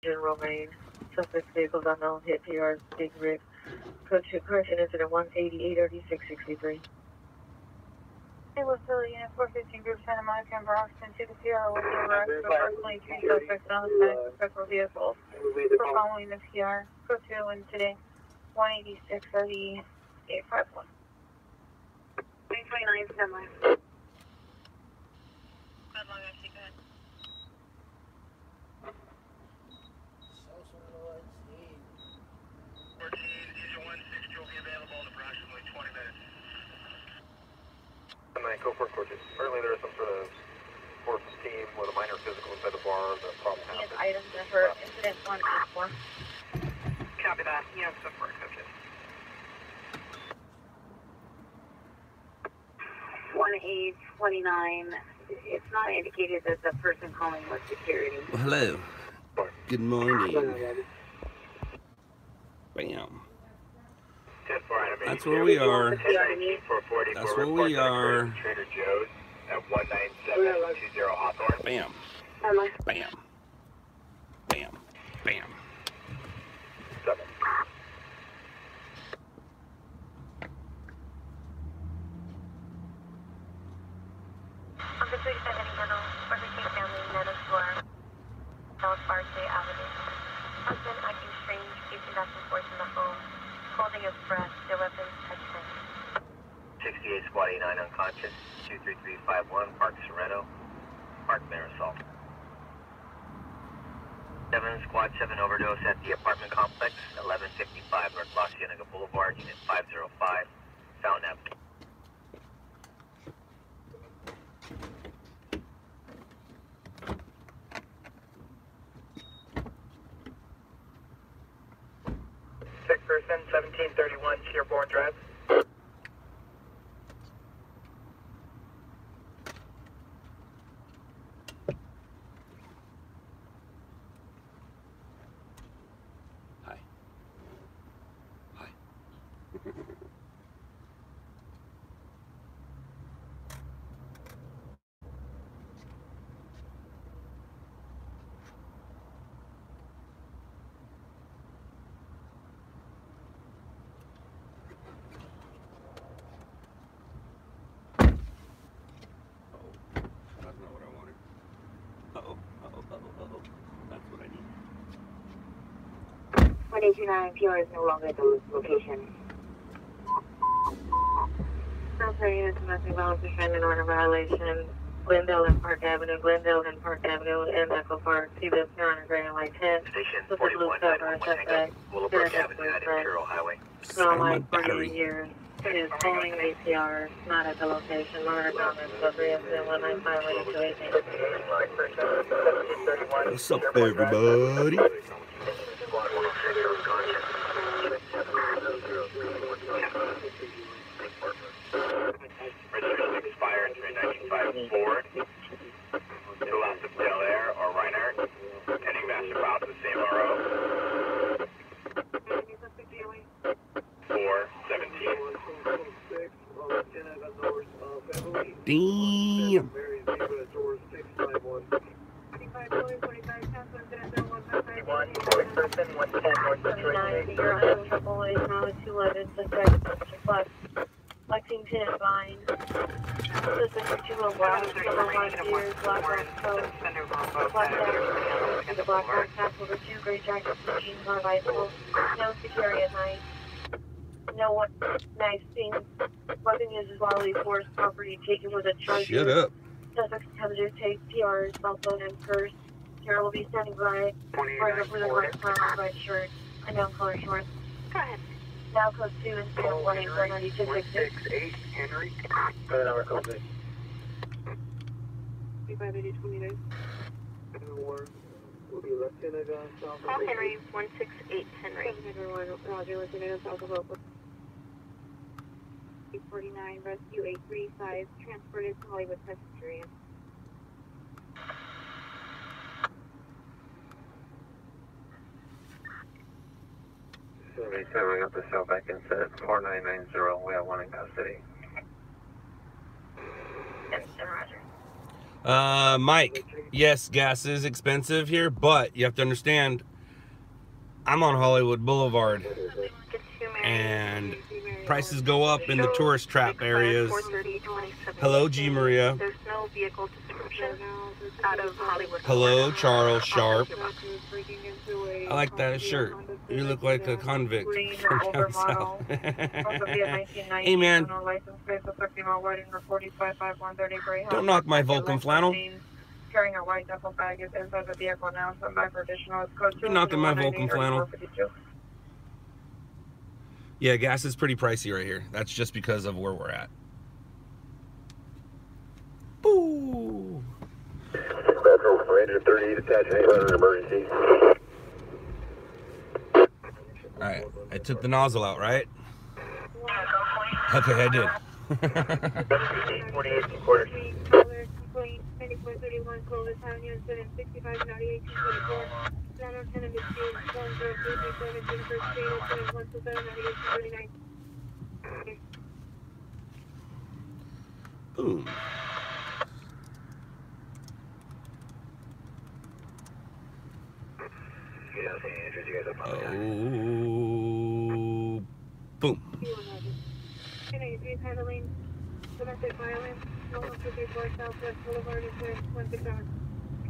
General Maine. Suspect vehicles unknown hit PR's Big Rig. Code 2 correction incident 188-3663. Hey, what's the unit 415 group Santa Monica and Bronxton to the PR with the arrest of approximately 3 suspects on the side of several vehicles. We're following the PR. Code 2 and today 186-3851. 329 semi. Good long, actually, go ahead. Go for coaches. Apparently there is some sort of sports team with a minor physical inside the bar. The problem happened. Items that hurt. Incident 184. Copy that. Yes, so far, coaches. 1829. It's not indicated that the person calling was security. Well, hello. Good morning. Bam. That's where we are. That's where we are. Trader Joe's at 19720 Hawthorne. Bam. Bam. Bam. Bam. 7. On the 37 Middle, Burger King family, Meadow Square, South Barclay Avenue. Husband acting strange, pacing back and forth in the home, holding his breath, their weapons touched him. 68 Squad 89 unconscious, 23351, Park Sorrento, Park Marisol. 7 Squad 7 overdose at the apartment complex, 1155 North La Cienega Boulevard, Unit 505, Fountain Avenue. Sick person, 1731 Dearborn Drive. Hi. Hi. That's not what I wanted. Uh-oh. That's what I need. 189 PR is no longer at the location. Self-reading domestic violence defendant order violation. Glendale and Park Avenue, and Echo Park. See the appear on a gray and white tent. Station With the blue 41 cover, 911 suspect. Boulevard Avenue at Imperial Highway. Smell like 48 years. It is holding APR, not at the location. Murder comments of incident 195 ready to 18. What's up, everybody? Squad 106 unconscious. Registration expired 395 Ford. To the left of Del Air or Reinhardt. Heading master route to San Lauro. 417. Damn. Person, 110 Lexington and Vine. Suspect 201, black years, black rock coat, black jacket, the black rock cap over 2, gray jacket, jeans on bicycle, no security at night. No one, nice thing. Weapon uses bodily force, property taken with a charger. Shut up. Suspect attempted to take PR's cell phone and purse. Sarah will be standing by, wearing a blue white flannel red shirt, and no color shorts. Go ahead. Now code 2 and 189-268 Henry. Okay. 3580-29. Call Henry, 168 Henry. 701, Roger, with the south of Oakland. 849, rescue 835, transported to Hollywood Presbyterian. Coming up the cell back in set 4990. We have one in custody. Roger. Mike. yes, gas is expensive here, but you have to understand, I'm on Hollywood Boulevard, and prices go up in the tourist trap areas. Hello, G. Maria. There's no vehicle description out of Hollywood. Hello, Charles Sharp. I like that shirt. You look like a convict from down south. Hey, man. Don't knock my Vulcan flannel. Carrying a white duffel bag is inside the vehicle now. Some by for additional is code 2. You're knocking my Vulcan flannel. Yeah, gas is pretty pricey right here. That's just because of where we're at. Boo! Metro Ranger 38 attached, anyone in emergency. Alright, I took the nozzle out, right? Okay, I did. 48 quarters. 9431 Clovis Avenue, 765 98 244. Plano 10 of the Street, 10337 First Street, 7127 98 239. Boom. Oh, boom. 1083 handling domestic violence. 124 Southwest Boulevard is 167.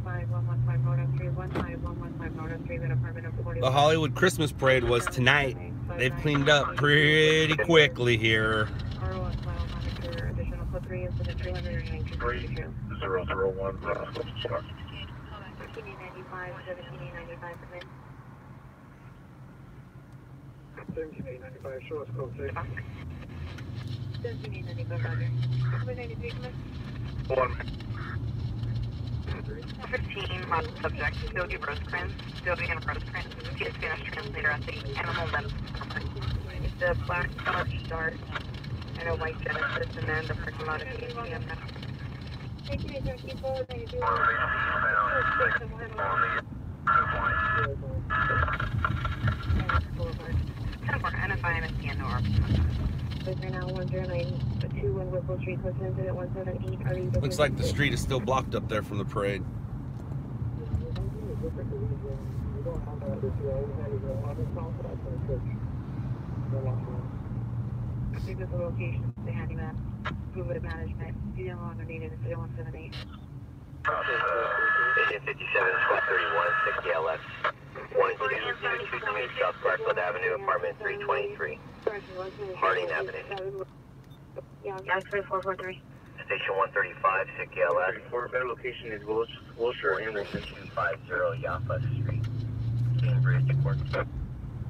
5115 Road on 3 15115 Road on 3 that apartment of 40. The Hollywood Christmas Parade was tonight. They've cleaned up pretty quickly here. Additional code 3 incident 392. 3001. 1795, 1795 permit. 1795, show us code 6. 1795 Roger. 93 commit. 1. 15, subject, Yogi Rosecrans, Yogi and Rosecrans, see a Spanish translator at the Animal Medicine Conference. The black Dodge Dart and a white Genesis, and then the parking lot of ATM. Thank you, Mr. People. Thank you. NFI and SDN, no Right now, 10921 Whipple Street, close incident 178. Looks like the street is still blocked up there from the parade. These are the locations, the handyman, primitive management, you no longer needed in 178. 57, 1231, 60 LS. 1202 South Garfield Avenue, apartment 323. Harding Avenue. Yeah, 443. Station 135, 60 LS. 34, better location is Wilshire Anderson. 250 Yaffa Street. Cambridge, Port.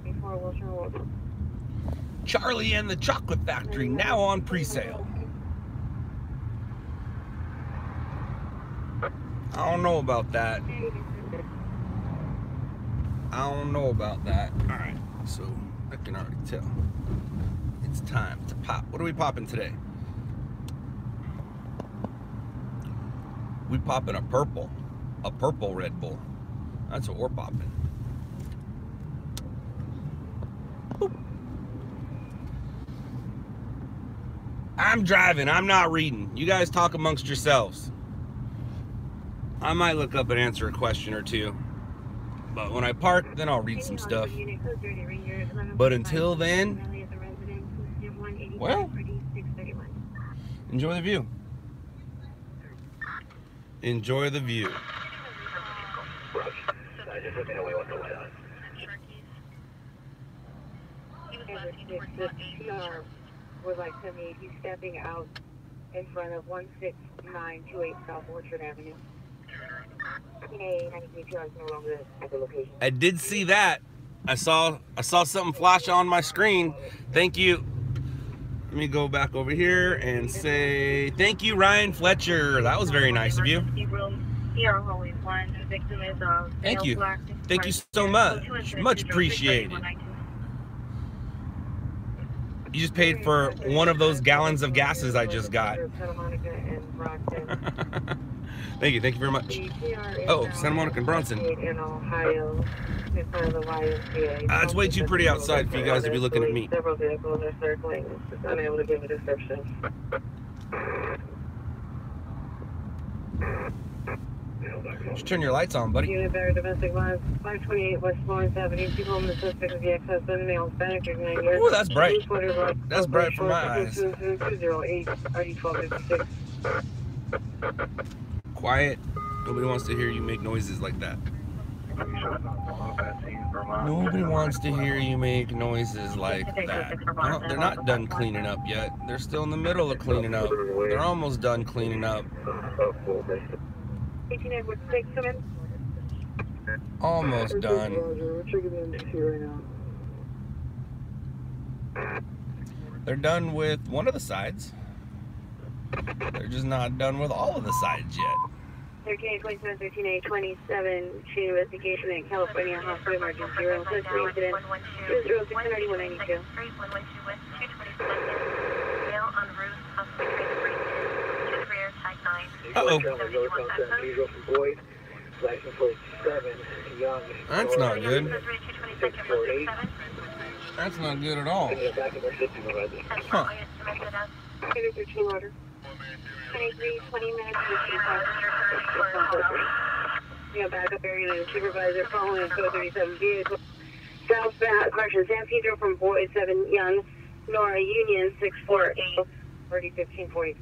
24 Wilshire Road. Charlie and the Chocolate Factory now on pre-sale. I don't know about that. Alright, so I can already tell. It's time to pop. What are we popping today? We popping a purple Red Bull. That's what we're popping. Boop. I'm driving, I'm not reading. You guys talk amongst yourselves. I might look up and answer a question or two. But when I park, then I'll read some stuff. But until then, well, enjoy the view. Enjoy the view. Was like to me, he's stepping out in front of 16928 South Orchard Avenue. I did see that. I saw something flash on my screen. Thank you. Let me go back over here and say thank you, Ryan Fletcher. That was very nice of you. Thank you. Thank you so much. Much appreciated. You just paid for one of those gallons of gases I just got. Thank you very much. Oh, Santa Monica and Bronson. It's way too pretty outside for you guys to be looking at me. Several vehicles are circling, just unable to give a description. Just turn your lights on, buddy. Unit better domestic violence, 528 West Florence Avenue. People in the suspect of the ex-husband, male, Hispanic, 39 years. Ooh, that's bright. That's bright for my eyes. 208 RD 1256. Quiet. Nobody wants to hear you make noises like that. Nobody wants to hear you make noises like that. Well, they're not done cleaning up yet. They're still in the middle of cleaning up. They're almost done cleaning up. 18 Edward 6, come in. Almost done. We're checking the NDC right now. They're done with one of the sides. They're just not done with all of the sides yet. 13-27, 13-8-27, shooting investigation in California, hospital emergency room, sensory incident, 206-3192. Uh-oh. That's not good. That's not good at all. Huh. 13 order. 23, 20 minutes. We got backup area and supervisor following a code 37 vehicle. Southbound, Martian San Pedro from Boyd 7 Young, Nora Union 648, 301540.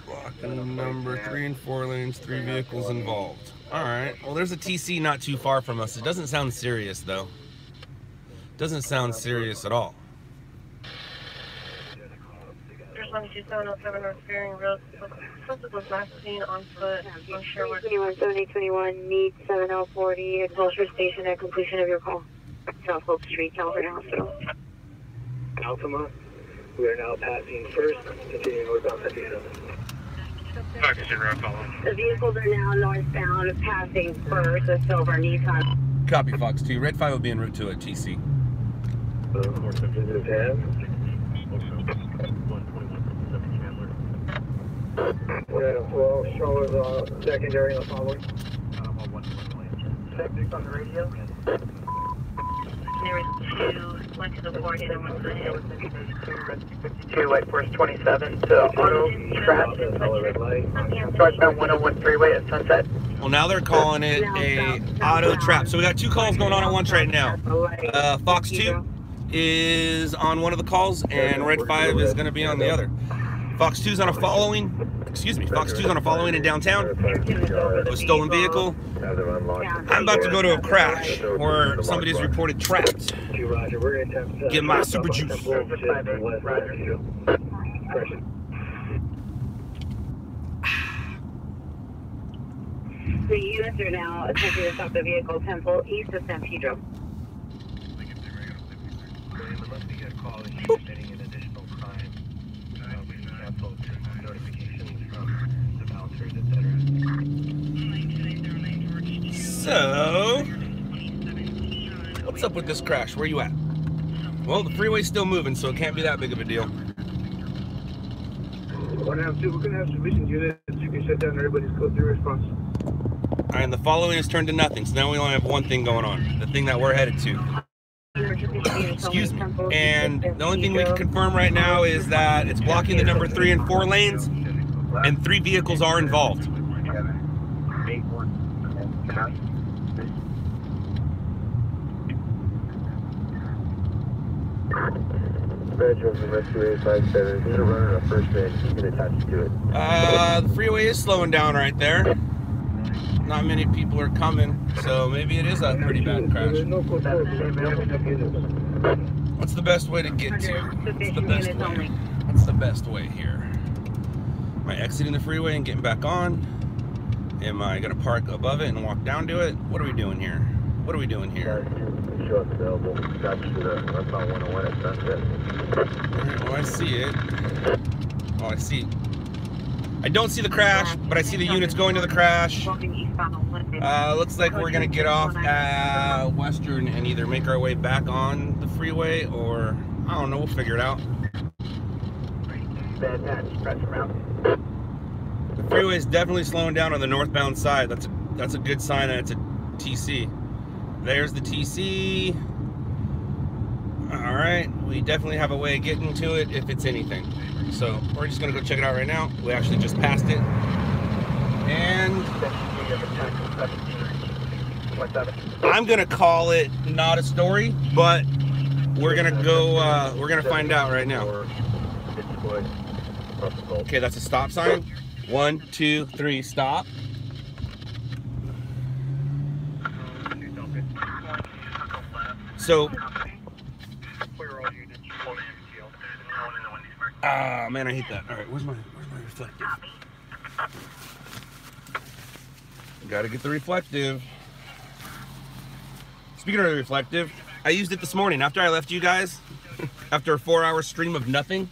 Blocking number 3 and 4 lanes, 3 vehicles involved. Alright, well there's a TC not too far from us. It doesn't sound serious though. Doesn't sound serious at all. There's 12707 North Fearing Road. Suspect was last seen on foot on Sherwood. 21-70-21, need 7040 at Vulture Station at completion of your call. South Hope Street, California Hospital. Altima, we are now passing first, continuing northbound 57. The vehicles are now northbound, passing first, a silver Nissan. Copy, Fox 2. Red 5 will be en route to a TC. Well, Charlotte, secondary on following. There was 2, went to the port and went to the hill. 2 White Force 27 to Auto Trap. Northbound 101 freeway at Sunset. Well, now they're calling it a auto trap. So we got 2 calls going on at once right now. Fox 2 is on one of the calls, and Red 5 is going to be on the other. Fox 2's on a following. Excuse me. Fox 2's on a following in downtown. A stolen vehicle. I'm about to go to a crash where somebody's reported trapped. Get my super juice. The units are now attempting to stop the vehicle Temple east of San Pedro. So, what's up with this crash? Where you at? Well, the freeway's still moving, so it can't be that big of a deal. We're going to have submission units. You can shut down everybody's code 3 response. Alright, and the following has turned to nothing, so now we only have one thing going on. The thing that we're headed to. Excuse me. And the only thing we can confirm right now is that it's blocking the number 3 and 4 lanes, and 3 vehicles are involved. The freeway is slowing down right there. Not many people are coming, so maybe it is a pretty bad crash. What's the best way to get to? What's the best way? What's the best way here? Am I exiting the freeway and getting back on? Am I gonna park above it and walk down to it? What are we doing here? What are we doing here? Well, I see it. Oh, I see. I don't see the crash, but I see the units going to the crash. Looks like we're gonna get off at Western and either make our way back on the freeway, or I don't know. We'll figure it out. The freeway is definitely slowing down on the northbound side. That's a good sign that it's a TC. There's the TC. All right, we definitely have a way of getting to it if it's anything. So we're just gonna go check it out right now. We actually just passed it. And I'm gonna call it not a story, but we're gonna go. We're gonna find out right now. Okay, that's a stop sign. 1, 2, 3, stop. So, ah, man, I hate that. All right, where's my reflective? Gotta get the reflective. Speaking of the reflective, I used it this morning after I left you guys. After a 4-hour stream of nothing,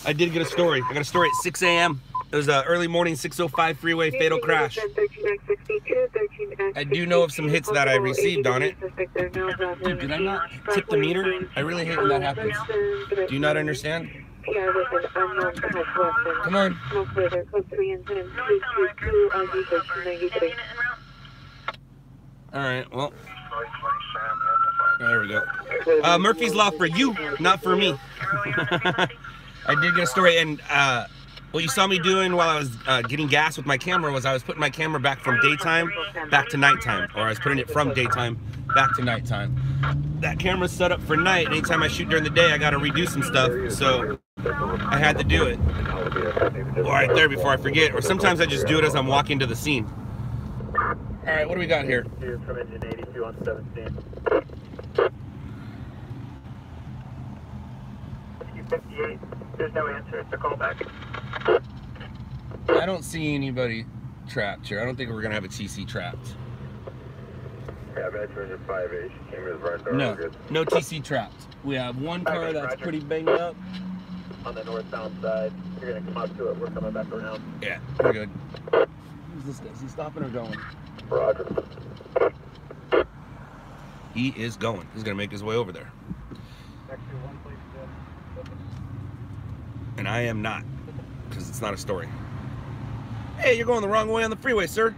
I did get a story. I got a story at 6 a.m. It was an early morning 605 freeway fatal crash. I do know of some hits that I received on it. Dude, did I not tip the meter? I really hate when that happens. Do you not understand? Come on. Alright, well. There we go. Murphy's Law for you, not for me. I did get a story, and what you saw me doing while I was getting gas with my camera was I was putting my camera back from daytime back to nighttime, or I was putting it from daytime back to nighttime. That camera's set up for night. Anytime I shoot during the day, I got to redo some stuff, so I had to do it right there before I forget. Or sometimes I just do it as I'm walking to the scene. All right, what do we got here? From engine 82 on 17. 58. There's no answer. It's a callback. I don't see anybody trapped here. I don't think we're gonna have a TC trapped. Yeah, that's 5H. Camera's right there. No, no TC trapped. We have one car that's pretty banged up. On the northbound side. You're going to come up to it. We're coming back around. Yeah, we're good. Who's this guy? Is he stopping or going? Roger. He is going. He's gonna make his way over there. And I am not, because it's not a story. Hey, you're going the wrong way on the freeway, sir.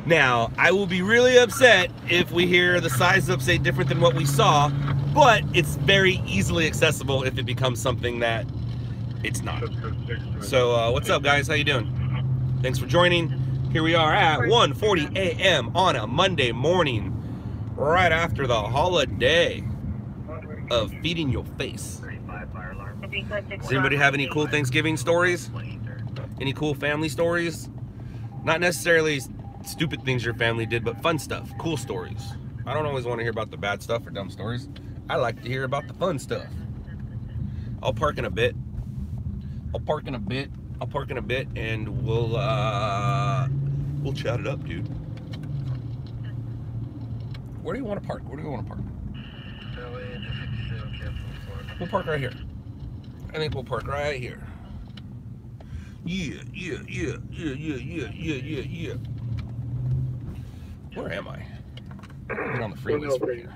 Now, I will be really upset if we hear the size up say different than what we saw, but it's very easily accessible if it becomes something that it's not. So, what's up, guys? How you doing? Thanks for joining. Here we are at 1:40 a.m. on a Monday morning, right after the holiday of feeding your face. Does anybody have any cool Thanksgiving stories? Any cool family stories? Not necessarily stupid things your family did, but fun stuff, cool stories. I don't always want to hear about the bad stuff or dumb stories. I like to hear about the fun stuff. I'll park in a bit. And we'll chat it up, dude. Where do you want to park? We'll park right here. I think we'll park right here. Yeah. Where am I? Get on the freeways from here.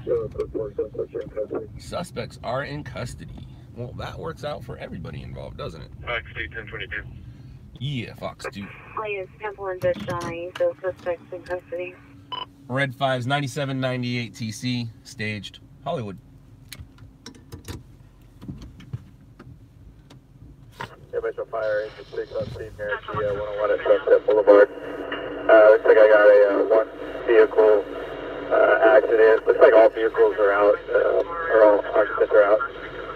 Suspects are in custody. Well, that works out for everybody involved, doesn't it? Fox 1022. Yeah, Fox 2. Players Temple and Dutch Johnny, those suspects in custody. Red 5's 9798 TC, staged, Hollywood. Everybody's on fire, engine 6 on scene here at the 101 at Sunset Boulevard. Looks like I got a one vehicle accident. Looks like all vehicles are out, or all occupants are out.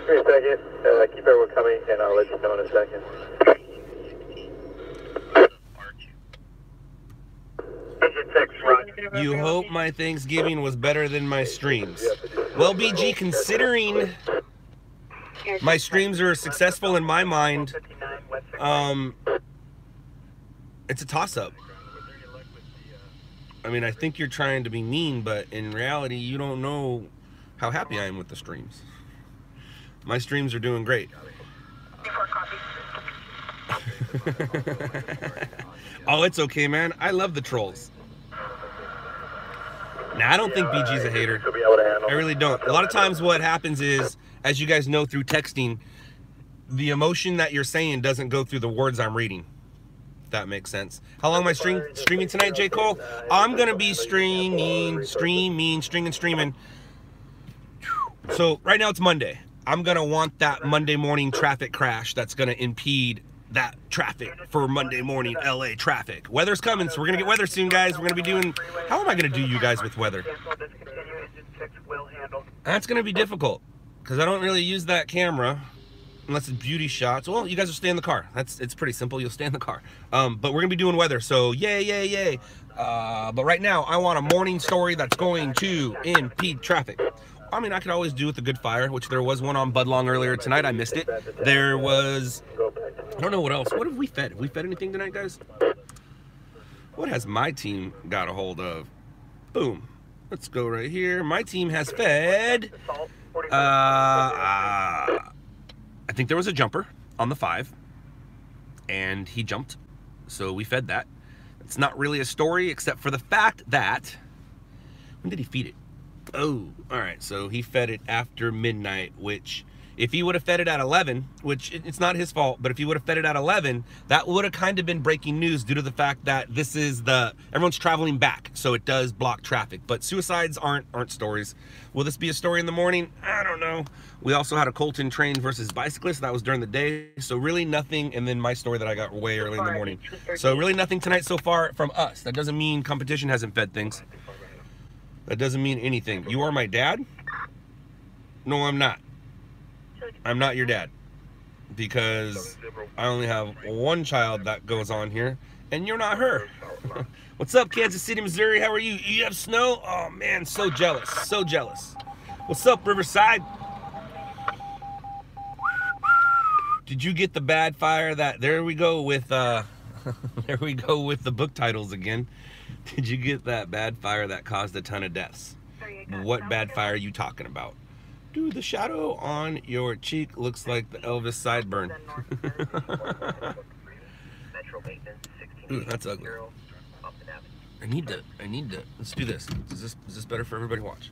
Give me a second, keep everyone coming, and I'll let you know in a second. You hope my Thanksgiving was better than my streams. Well, BG, considering my streams are successful in my mind, it's a toss-up. I mean, I think you're trying to be mean, but in reality, you don't know how happy I am with the streams. My streams are doing great. Oh, it's okay, man. I love the trolls. Now, I don't think BG's a hater. I really don't. A lot of times what happens is, as you guys know through texting, the emotion that you're saying doesn't go through the words I'm reading. If that makes sense. How long am I streaming tonight, J. Cole? I'm going to be streaming. So right now it's Monday. I'm going to want that Monday morning traffic crash that's going to impede that traffic for Monday morning LA traffic. Weather's coming, so we're gonna get weather soon, guys. We're gonna be doing, how am I gonna do you guys with weather? That's gonna be difficult because I don't really use that camera unless it's beauty shots. Well, you guys will stay in the car. It's pretty simple. You'll stay in the car. But we're gonna be doing weather, so yay, yay, yay. But right now, I want a morning story that's going to impede traffic. I mean, I could always do with a good fire, which there was one on Budlong earlier tonight. I missed it. There was, I don't know what else. What have we fed? Have we fed anything tonight, guys? What has my team got a hold of? Boom. Let's go right here. My team has fed. I think there was a jumper on the 5, and he jumped, so we fed that. It's not really a story, except for the fact that, when did he feed it? Oh, all right, so he fed it after midnight, which if he would have fed it at 11, which it's not his fault, but if he would have fed it at 11, that would have kind of been breaking news due to the fact that this is everyone's traveling back, so it does block traffic. But suicides aren't stories. Will this be a story in the morning? I don't know. We also had a Colton train versus bicyclist. That was during the day, so really nothing. And then my story that I got way early in the morning. So really nothing tonight so far from us. That doesn't mean competition hasn't fed things. That doesn't mean anything. You are my dad? No, I'm not. I'm not your dad. Because I only have one child that goes on here, and you're not her. What's up, Kansas City, Missouri? How are you? You have snow? Oh, man, so jealous. So jealous. What's up, Riverside? Did you get the bad fire that... There we go with... there we go with the book titles again. Did you get that bad fire that caused a ton of deaths? What bad fire are you talking about? Dude, the shadow on your cheek looks like the Elvis sideburn. Ooh, that's ugly. I need to, let's do this. Is this better for everybody to watch?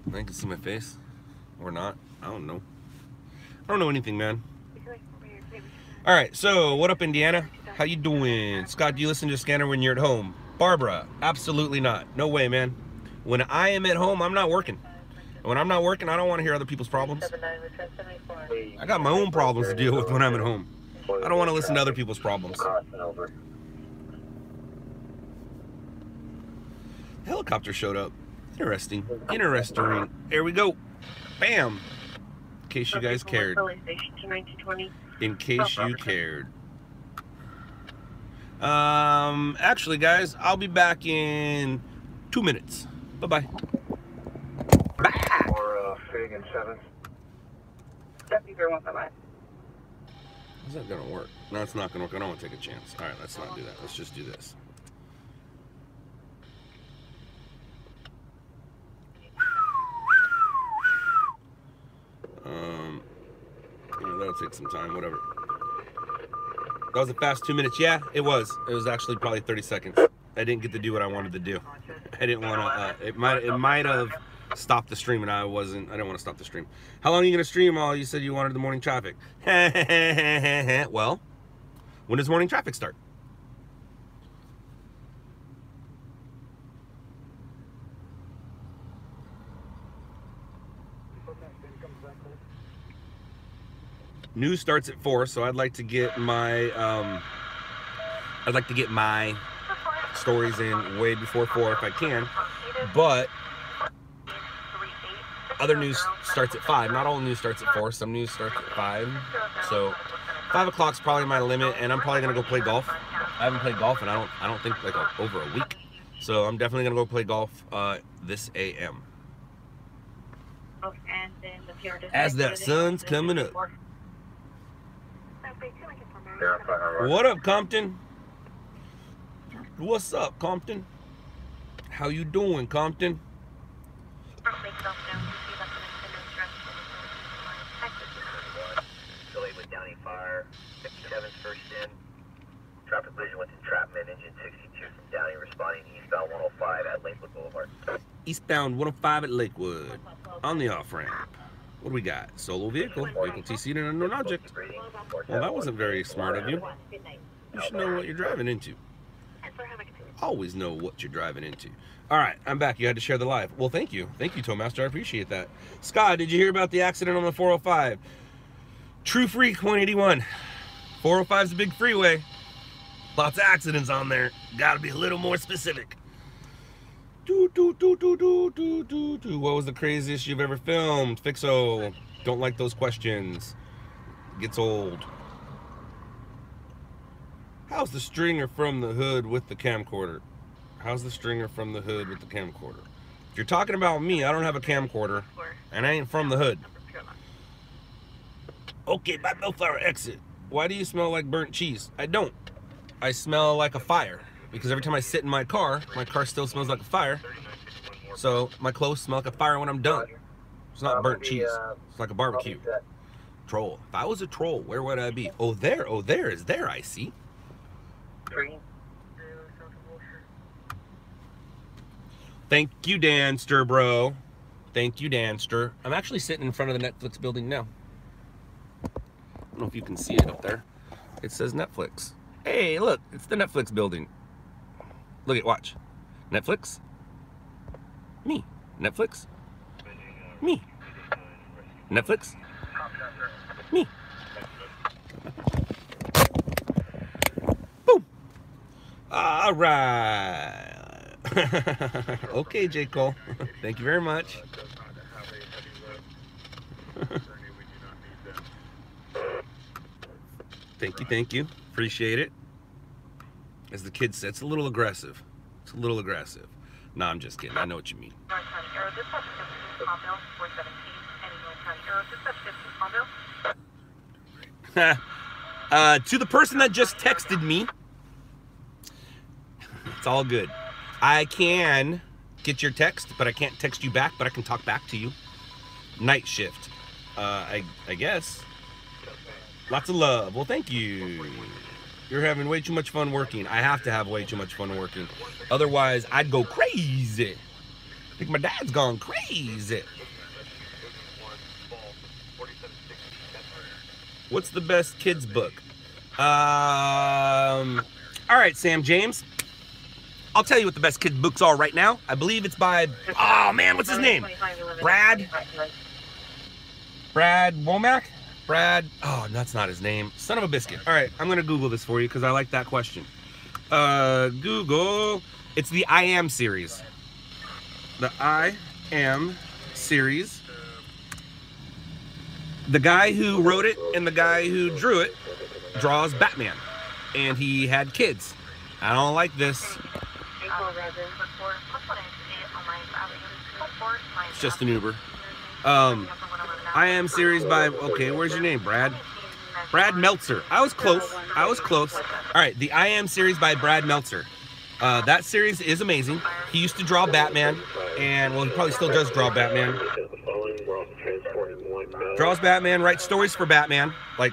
I can see my face. Or not. I don't know. I don't know anything, man. All right, so what up, Indiana? How you doing? Scott, do you listen to Scanner when you're at home? Barbara, absolutely not. No way, man. When I am at home, I'm not working. And when I'm not working, I don't want to hear other people's problems. I got my own problems to deal with when I'm at home. I don't want to listen to other people's problems. The helicopter showed up. Interesting. Interesting. There we go. Bam. In case you guys cared. In case you cared. Actually, guys, I'll be back in 2 minutes. Bye-bye. Back. Or Fig and 7. Is that gonna work? No, it's not gonna work. I don't want to take a chance. All right, let's not do that. Let's just do this. Yeah, that'll take some time. Whatever. That was a fast 2 minutes. Yeah, it was. It was actually probably 30 seconds. I didn't get to do what I wanted to do. I didn't want to. It might have stopped the stream, and I didn't want to stop the stream. How long are you gonna stream? All you said you wanted the morning traffic. Well, when does morning traffic start? News starts at 4, so I'd like to get my stories in way before 4 if I can. But other news starts at 5. Not all news starts at 4. Some news starts at 5. So 5 o'clock's probably my limit, and I'm probably gonna go play golf. I haven't played golf in I don't think like over a week. So I'm definitely gonna go play golf this AM. As that sun's coming up. What up, Compton? What's up, Compton? How you doing, Compton? Delayed with Downey Fire, 57's first in. Traffic collision with entrapment, engine 62 from Downey responding eastbound 105 at Lakewood Boulevard. Eastbound 105 at Lakewood. On the off-ramp. What do we got? Solo vehicle. Vehicle TC'd in an unknown object. Well, that wasn't very smart of you. You should know what you're driving into. Always know what you're driving into. All right, I'm back. You had to share the live. Well, thank you. Thank you, Towmaster. I appreciate that. Scott, did you hear about the accident on the 405? True Freak 181. 405 is a big freeway. Lots of accidents on there. Gotta be a little more specific. What was the craziest you've ever filmed? Fixo. Don't like those questions. Gets old. How's the stringer from the hood with the camcorder? How's the stringer from the hood with the camcorder? If you're talking about me, I don't have a camcorder, and I ain't from the hood. Okay, by Bellflower exit. Why do you smell like burnt cheese? I don't. I smell like a fire, because every time I sit in my car still smells like a fire. So my clothes smell like a fire when I'm done. It's not burnt cheese. It's like a barbecue. Troll. If I was a troll, where would I be? Oh, there. Oh, there is there, I see. Thank you, Danster, bro. Thank you, Danster. I'm actually sitting in front of the Netflix building now. I don't know if you can see it up there. It says Netflix. Hey, look, it's the Netflix building. Look at, watch. Netflix. Me. Netflix. Me. Netflix. Me. Boom. All right. Okay, J. Cole. Thank you very much. Thank you. Appreciate it. As the kids said, it's a little aggressive. It's a little aggressive. No, I'm just kidding. I know what you mean. To the person that just texted me, it's all good. I can get your text, but I can't text you back, but I can talk back to you. Night shift. I guess. Lots of love. Well, thank you. You're having way too much fun working. I have to have way too much fun working. Otherwise, I'd go crazy. I think my dad's gone crazy. What's the best kids book? All right, Sam James. I'll tell you what the best kids books are right now. I believe it's by, oh man, what's his name? Brad Womack? Oh, that's not his name. Son of a biscuit. All right, I'm going to Google this for you because I like that question. Google. It's the I Am series. The I Am series. The guy who wrote it and the guy who drew it draws Batman. And he had kids. I don't like this. It's just an Uber. I Am series by, okay, where's your name, Brad? Brad Meltzer. I was close. All right, the I Am series by Brad Meltzer. That series is amazing. He used to draw Batman, and, well, he probably still does draw Batman. Draws Batman, writes stories for Batman, like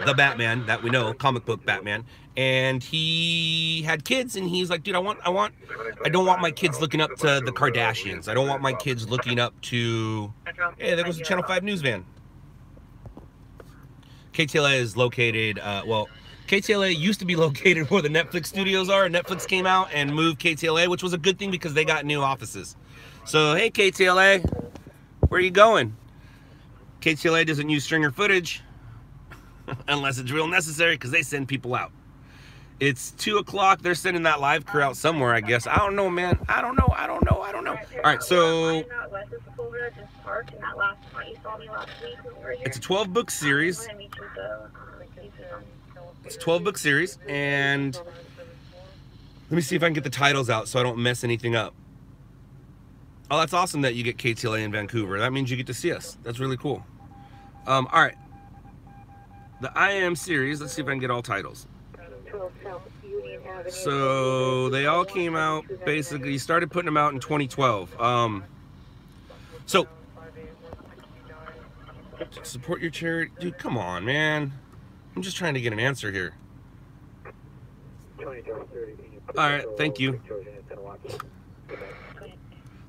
the Batman that we know, comic book Batman. And he had kids, and he's like, dude, I don't want my kids looking up to the Kardashians. I don't want my kids looking up to, hey, there goes the Channel 5 news van. KTLA is located, well, KTLA used to be located where the Netflix studios are. Netflix came out and moved KTLA, which was a good thing because they got new offices. So, hey, KTLA, where are you going? KTLA doesn't use stringer footage unless it's real necessary because they send people out. It's 2 o'clock. They're sending that live crew out somewhere, I guess. I don't know, man. I don't know. All right, so it's a 12-book series. It's a 12-book series, and let me see if I can get the titles out so I don't mess anything up. Oh, that's awesome that you get KTLA in Vancouver. That means you get to see us. That's really cool. All right. The I Am series. Let's see if I can get all titles. So they all came out, basically, started putting them out in 2012. So, support your charity. Dude, come on, man. I'm just trying to get an answer here. Alright, thank you.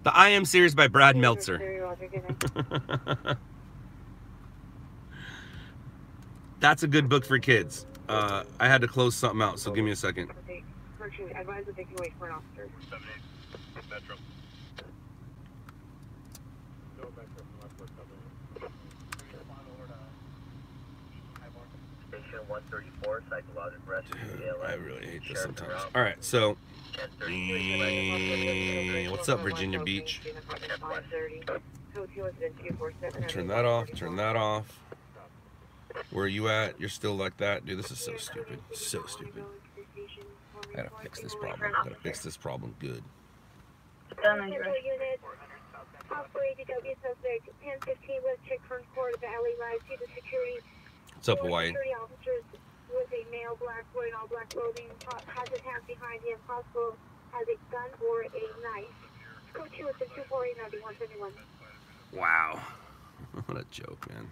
The I Am series by Brad Meltzer. That's a good book for kids. I had to close something out, so give me a second. Correction, advise that they can wait for an officer. 478 Metro. Station 134, psychological arrest. I really hate this sometimes. All right, so what's up, Virginia Beach? Turn that off. Turn that off. Where are you at? You're still like that, dude. This is so stupid. So stupid. I gotta fix this problem. I gotta fix this problem good. Central unit, operated W suspect 1015 West Checkpoint Court of the alley rise to the security. What's up, Hawaii? Security officers with a male black wearing all black clothing has his hands behind him. Possible has a gun or a knife. Go to with the 2489171. Wow. What a joke, man.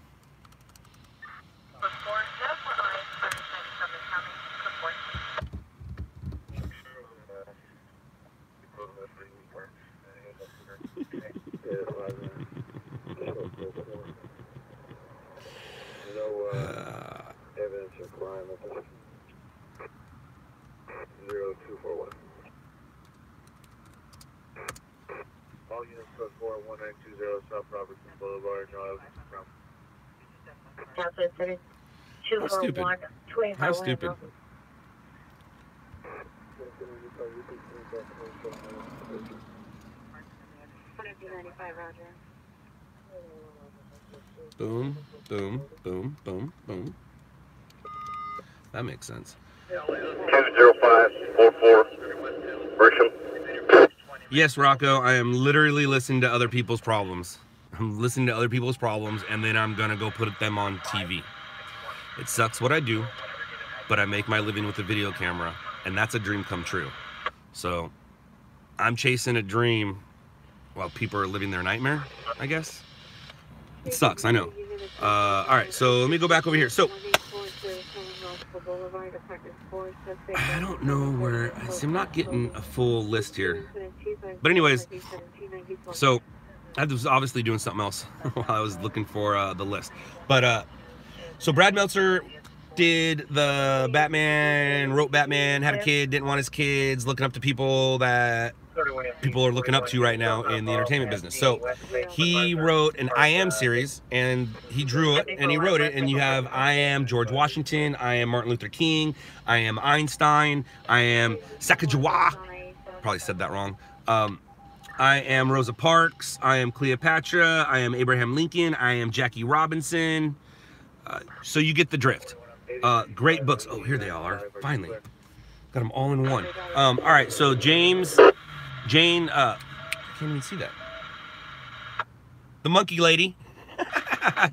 Evidence of crime at this 0241. All units code 41920 South Robertson Boulevard. No evidence from. How stupid. How stupid. Boom, boom, boom, boom, boom. That makes sense. 20544. Bersham. Yes, Rocco, I am literally listening to other people's problems. I'm listening to other people's problems, and then I'm gonna go put them on TV. It sucks what I do, but I make my living with a video camera, and that's a dream come true. So I'm chasing a dream while people are living their nightmare, I guess. It sucks, I know. All right, so let me go back over here. So I don't know where, I'm not getting a full list here. But anyways, so I was obviously doing something else while I was looking for the list. But so Brad Meltzer did the Batman, wrote Batman, had a kid, didn't want his kids, looking up to people that people are looking up to right now in the entertainment business. So he wrote an I Am series, and he drew it and he wrote it, and you have I am George Washington, I am Martin Luther King, I am Einstein, I am Sacagawea, probably said that wrong. I am Rosa Parks, I am Cleopatra, I am Abraham Lincoln, I am Jackie Robinson. So you get the drift. Great books. Oh, here they all are. Finally. Got them all in one. All right, so Jane, I can't even see that. The monkey lady.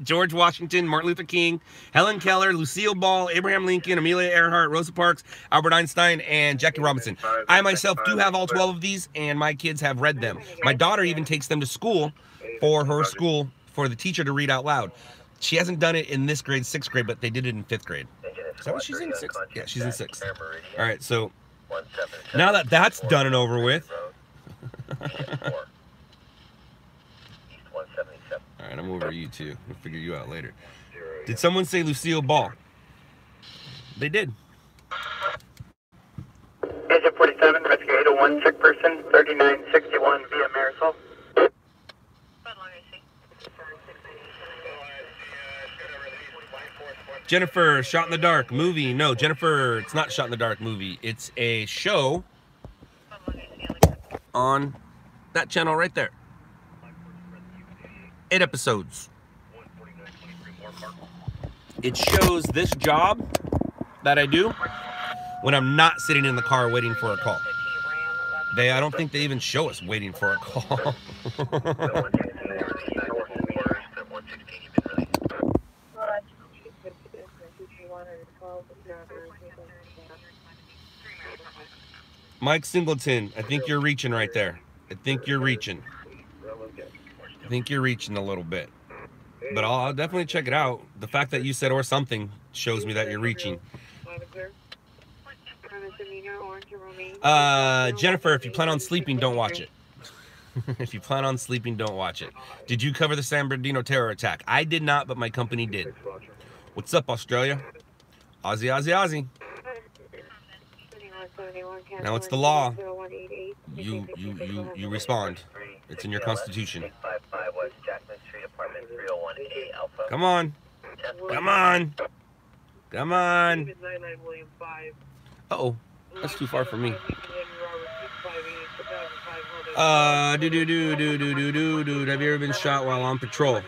George Washington, Martin Luther King, Helen Keller, Lucille Ball, Abraham Lincoln, Amelia Earhart, Rosa Parks, Albert Einstein, and Jackie Robinson. I myself do have all 12 of these, and my kids have read them. My daughter even takes them to school for the teacher to read out loud. She hasn't done it in this grade, 6th grade, but they did it in 5th grade. Is that what she's in? 6th? Yeah, she's in 6th. All right, so now that that's done and over with. All right, I'm over you two. We'll figure you out later. Did someone say Lucille Ball? They did. Agent 47, rescue 801, sick person, 3961 via Marisol. Jennifer, Shot in the Dark movie. No, Jennifer, it's not Shot in the Dark movie. It's a show on that channel right there. 8 episodes. It shows this job that I do when I'm not sitting in the car waiting for a call. I don't think they even show us waiting for a call. Mike Singleton, I think you're reaching right there. I think you're reaching. I think you're reaching a little bit. But I'll definitely check it out. The fact that you said or something shows me that you're reaching. Jennifer, if you plan on sleeping, don't watch it. If you plan on sleeping, don't watch it. Did you cover the San Bernardino terror attack? I did not, but my company did. What's up, Australia? Aussie, Aussie, Aussie. Now it's the law. You respond. It's in your constitution. Come on. Come on. Come on. Uh-oh. That's too far for me. Dude, have you ever been shot while on patrol?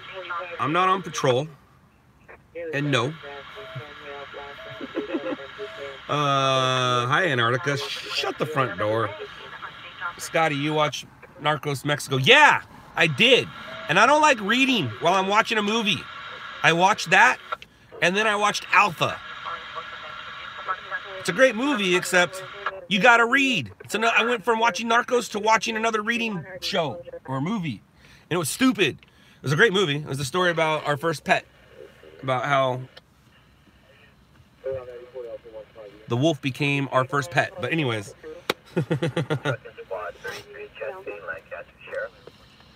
I'm not on patrol. And no. Hi, Antarctica. Shut the front door. Scotty, you watch Narcos Mexico? Yeah, I did. And I don't like reading while I'm watching a movie. I watched that, and then I watched Alpha. It's a great movie, except you gotta read. I went from watching Narcos to watching another reading show or movie, and it was stupid. It was a great movie. It was the story about our first pet, about how the wolf became our first pet. But anyways,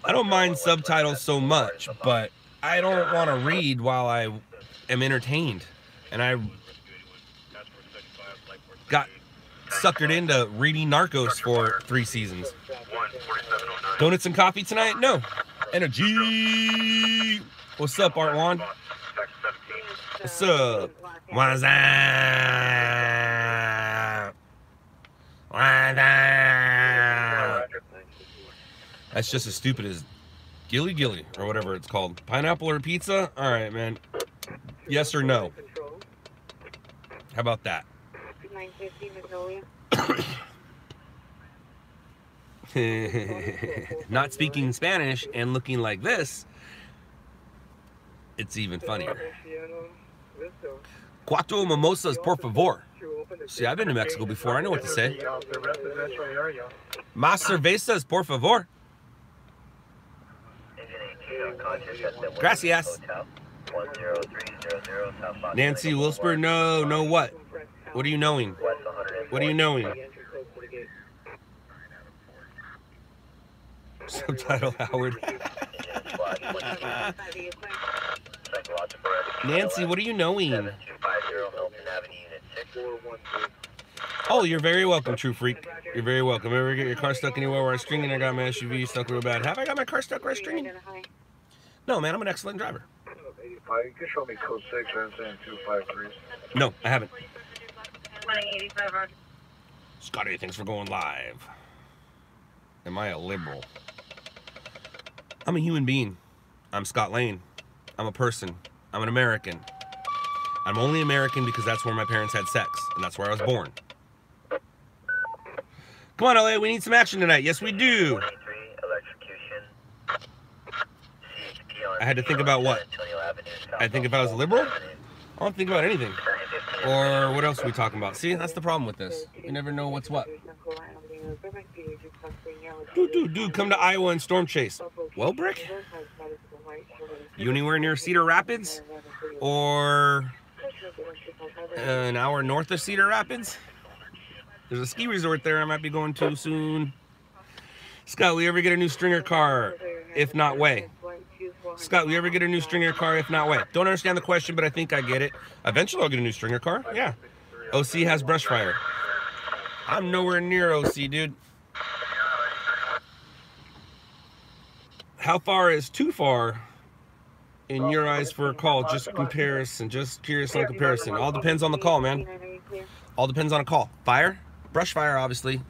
I don't mind subtitles so much, but I don't want to read while I am entertained. And I got suckered into reading Narcos for 3 seasons. Donuts and coffee tonight? No. Energy. What's up, Art Juan? What's up? What's up? What's up? That's just as stupid as Gilly Gilly or whatever it's called. Pineapple or pizza? All right, man. Yes or no? How about that? 950 Not speaking Spanish and looking like this, it's even funnier. Cuatro mimosas, por favor. See, I've been to Mexico before. I know what to say. Más cervezas, por favor. Gracias. Nancy Wilsper, no what? What are you knowing? What are you knowing? Subtitle Howard. Nancy, what are you knowing? Oh, you're very welcome, True Freak. You're very welcome. Ever get your car stuck anywhere where I'm stringing? I got my SUV stuck real bad. Have I got my car stuck where I'm stringing? No, man, I'm an excellent driver. You can show me code 6, I'm saying 253. No, I haven't. Scotty, thanks for going live. Am I a liberal? I'm a human being. I'm Scott Lane. I'm a person. I'm an American. I'm only American because that's where my parents had sex, and that's where I was born. Come on, LA, we need some action tonight. Yes, we do. I had to think about what? I think if I was a liberal, I don't think about anything. Or what else are we talking about? See, that's the problem with this. You never know what's what. Dude, come to Iowa and storm chase. Well, Brick? You anywhere near Cedar Rapids? Or an hour north of Cedar Rapids? There's a ski resort there I might be going to soon. Scott, will you ever get a new stringer car? If not, way. Scott, will you ever get a new stringer car? If not, way. Don't understand the question, but I think I get it. Eventually I'll get a new stringer car. Yeah. OC has brush fire. I'm nowhere near OC, dude. How far is too far in your eyes for a call? Just comparison. Just curious on comparison. All depends on the call, man. All depends on a call. Fire, brush fire, obviously.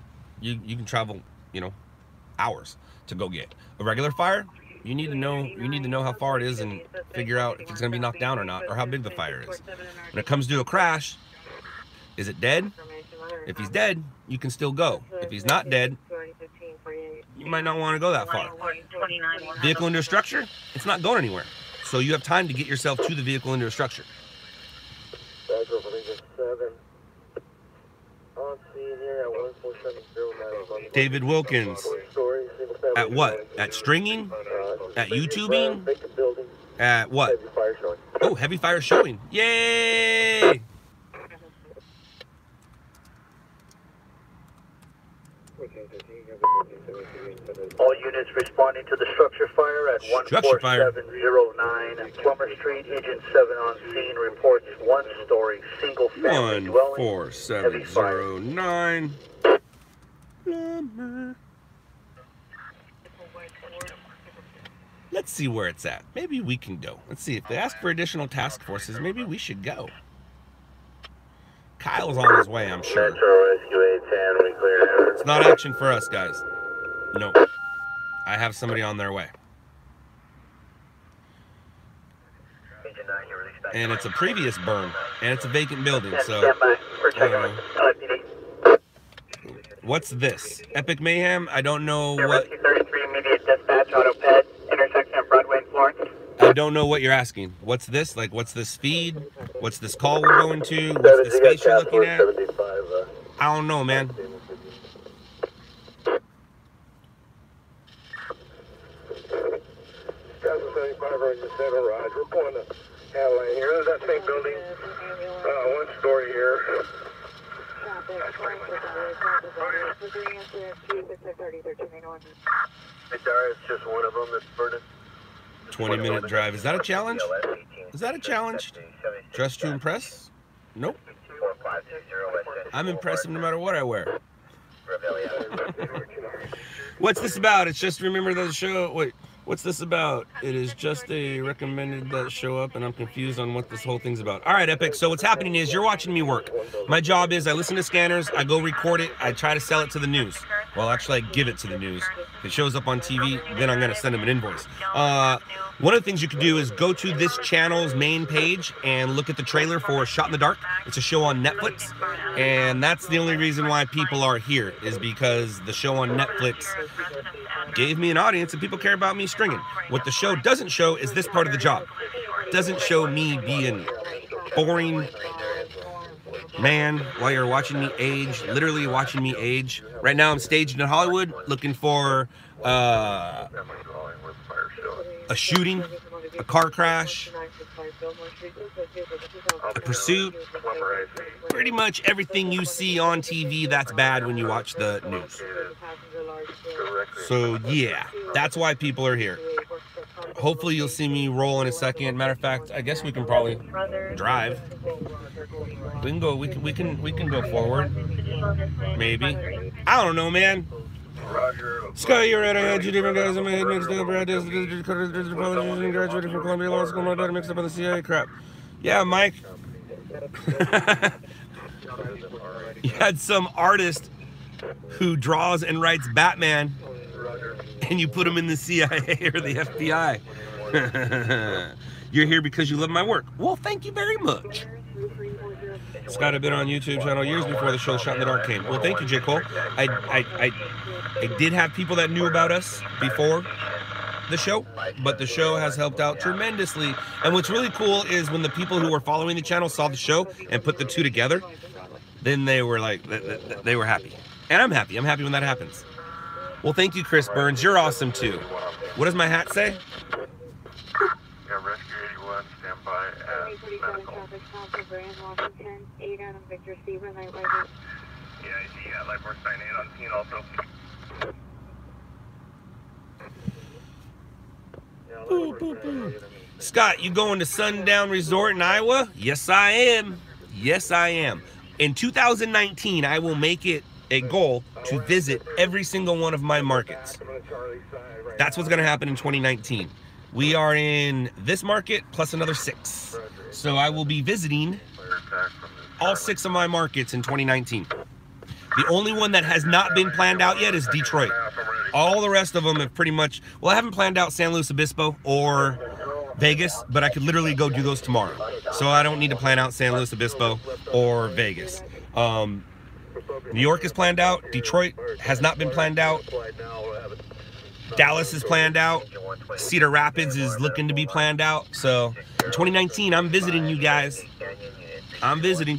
You can travel, hours to go get. A regular fire, you need to know how far it is and figure out if it's gonna be knocked down or not, or how big the fire is. When it comes to a crash, is it dead? If he's dead, you can still go. If he's not dead, you might not want to go that far. Vehicle into a structure, it's not going anywhere. So you have time to get yourself to the vehicle into a structure. David Wilkins. At what? At stringing? At YouTubing? At what? Oh, heavy fire showing. Yay! All units responding to the structure fire at 14709 Plummer Street, Engine 7 on scene, reports one-story single-family dwelling. 14709. Let's see where it's at. Maybe we can go. Let's see. If they ask for additional task forces, maybe we should go. Kyle's on his way, I'm sure. It's not action for us, guys. No. I have somebody on their way. And it's a previous burn. And it's a vacant building, so... I don't know. What's this? Epic Mayhem? I don't know what... 233 immediate dispatch, auto ped, intersection of Broadway and Florence. I don't know what you're asking. What's this? Like, what's this feed? What's this call we're going to? What's the space you're looking at? I don't know, man. We're going to Adeline here. There's that same building. One story here. It's just one of them that's burning. 20-minute drive. Is that a challenge? Is that a challenge? Dress to impress? Nope. I'm impressive no matter what I wear. What's this about? It's just remember the show. Wait, what's this about? It is just a recommended that show up, and I'm confused on what this whole thing's about. All right, Epic. So what's happening is you're watching me work. My job is I listen to scanners, I go record it, I try to sell it to the news. Well, actually, I give it to the news. If it shows up on TV, then I'm going to send them an invoice. One of the things you can do is go to this channel's main page and look at the trailer for Shot in the Dark. It's a show on Netflix, and that's the only reason why people are here, is because the show on Netflix gave me an audience and people care about me stringing. What the show doesn't show is this part of the job. It doesn't show me being boring man while you're watching me age, literally watching me age. Right now I'm staged in Hollywood looking for a shooting, a car crash, a pursuit, pretty much everything you see on TV that's bad when you watch the news. So yeah, that's why people are here. Hopefully you'll see me roll in a second. Matter of fact, I guess we can probably drive. We can go. We can go forward. Maybe. I don't know, man. Sky, you're right. I had 2 different guys in my head mixed up. Brad does graduated from Columbia Law School. My daughter mixed up on the CIA crap. Yeah, Mike. You had some artist who draws and writes Batman, and you put him in the CIA or the FBI. You're here because you love my work. Well, thank you very much. Scott, I've been on YouTube channel years before the show Shot in the Dark came. Well, thank you, J. Cole. I did have people that knew about us before the show, but the show has helped out tremendously. And what's really cool is when the people who were following the channel saw the show and put the two together, then they were like, they were happy. And I'm happy. I'm happy when that happens. Well, thank you, Chris Burns. You're awesome, too. What does my hat say? Yeah, Rescue 81, stand by as medical. Yeah, I see Lightwork 98 on scene also. Boo, boo, boo. Scott, you going to Sundown Resort in Iowa? Yes, I am. Yes, I am. In 2019, I will make it a goal to visit every single one of my markets. That's what's going to happen in 2019. We are in this market plus another 6. So I will be visiting all 6 of my markets in 2019. The only one that has not been planned out yet is Detroit. All the rest of them have pretty much, well, I haven't planned out San Luis Obispo or Vegas, but I could literally go do those tomorrow. So I don't need to plan out San Luis Obispo or Vegas. New York is planned out. Detroit has not been planned out. Dallas is planned out. Cedar Rapids is looking to be planned out. So in 2019, I'm visiting you guys. I'm visiting.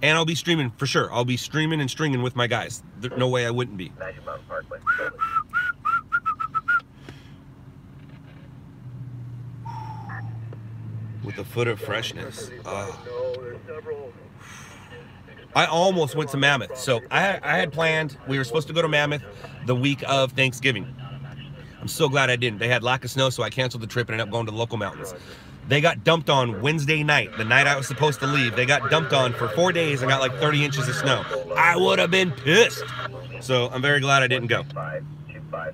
And I'll be streaming for sure. I'll be streaming and stringing with my guys. There's no way I wouldn't be. With a foot of freshness. I almost went to Mammoth. So I had planned, we were supposed to go to Mammoth the week of Thanksgiving. I'm so glad I didn't. They had lack of snow, so I canceled the trip and ended up going to the local mountains. They got dumped on Wednesday night, the night I was supposed to leave. They got dumped on for 4 days and got like 30 inches of snow. I would have been pissed. So I'm very glad I didn't go. 25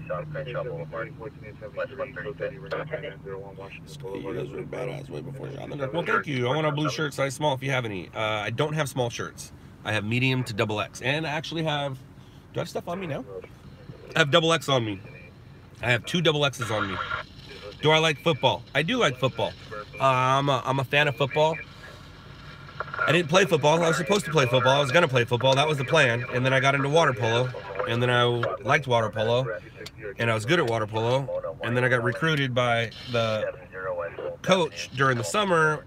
South Crenshaw Boulevard, West 135. You guys were badass way before John. Well, thank you. I want a blue shirt, size small, if you have any. I don't have small shirts. I have medium to XX, and I actually have. Do I have stuff on me now? I have XX on me. I have 2 XXs on me. Do I like football? I do like football. I'm a fan of football. I didn't play football. I was supposed to play football. I was going to play football. That was the plan. And then I got into water polo. And then I liked water polo. And I was good at water polo. And then I got recruited by the coach during the summer.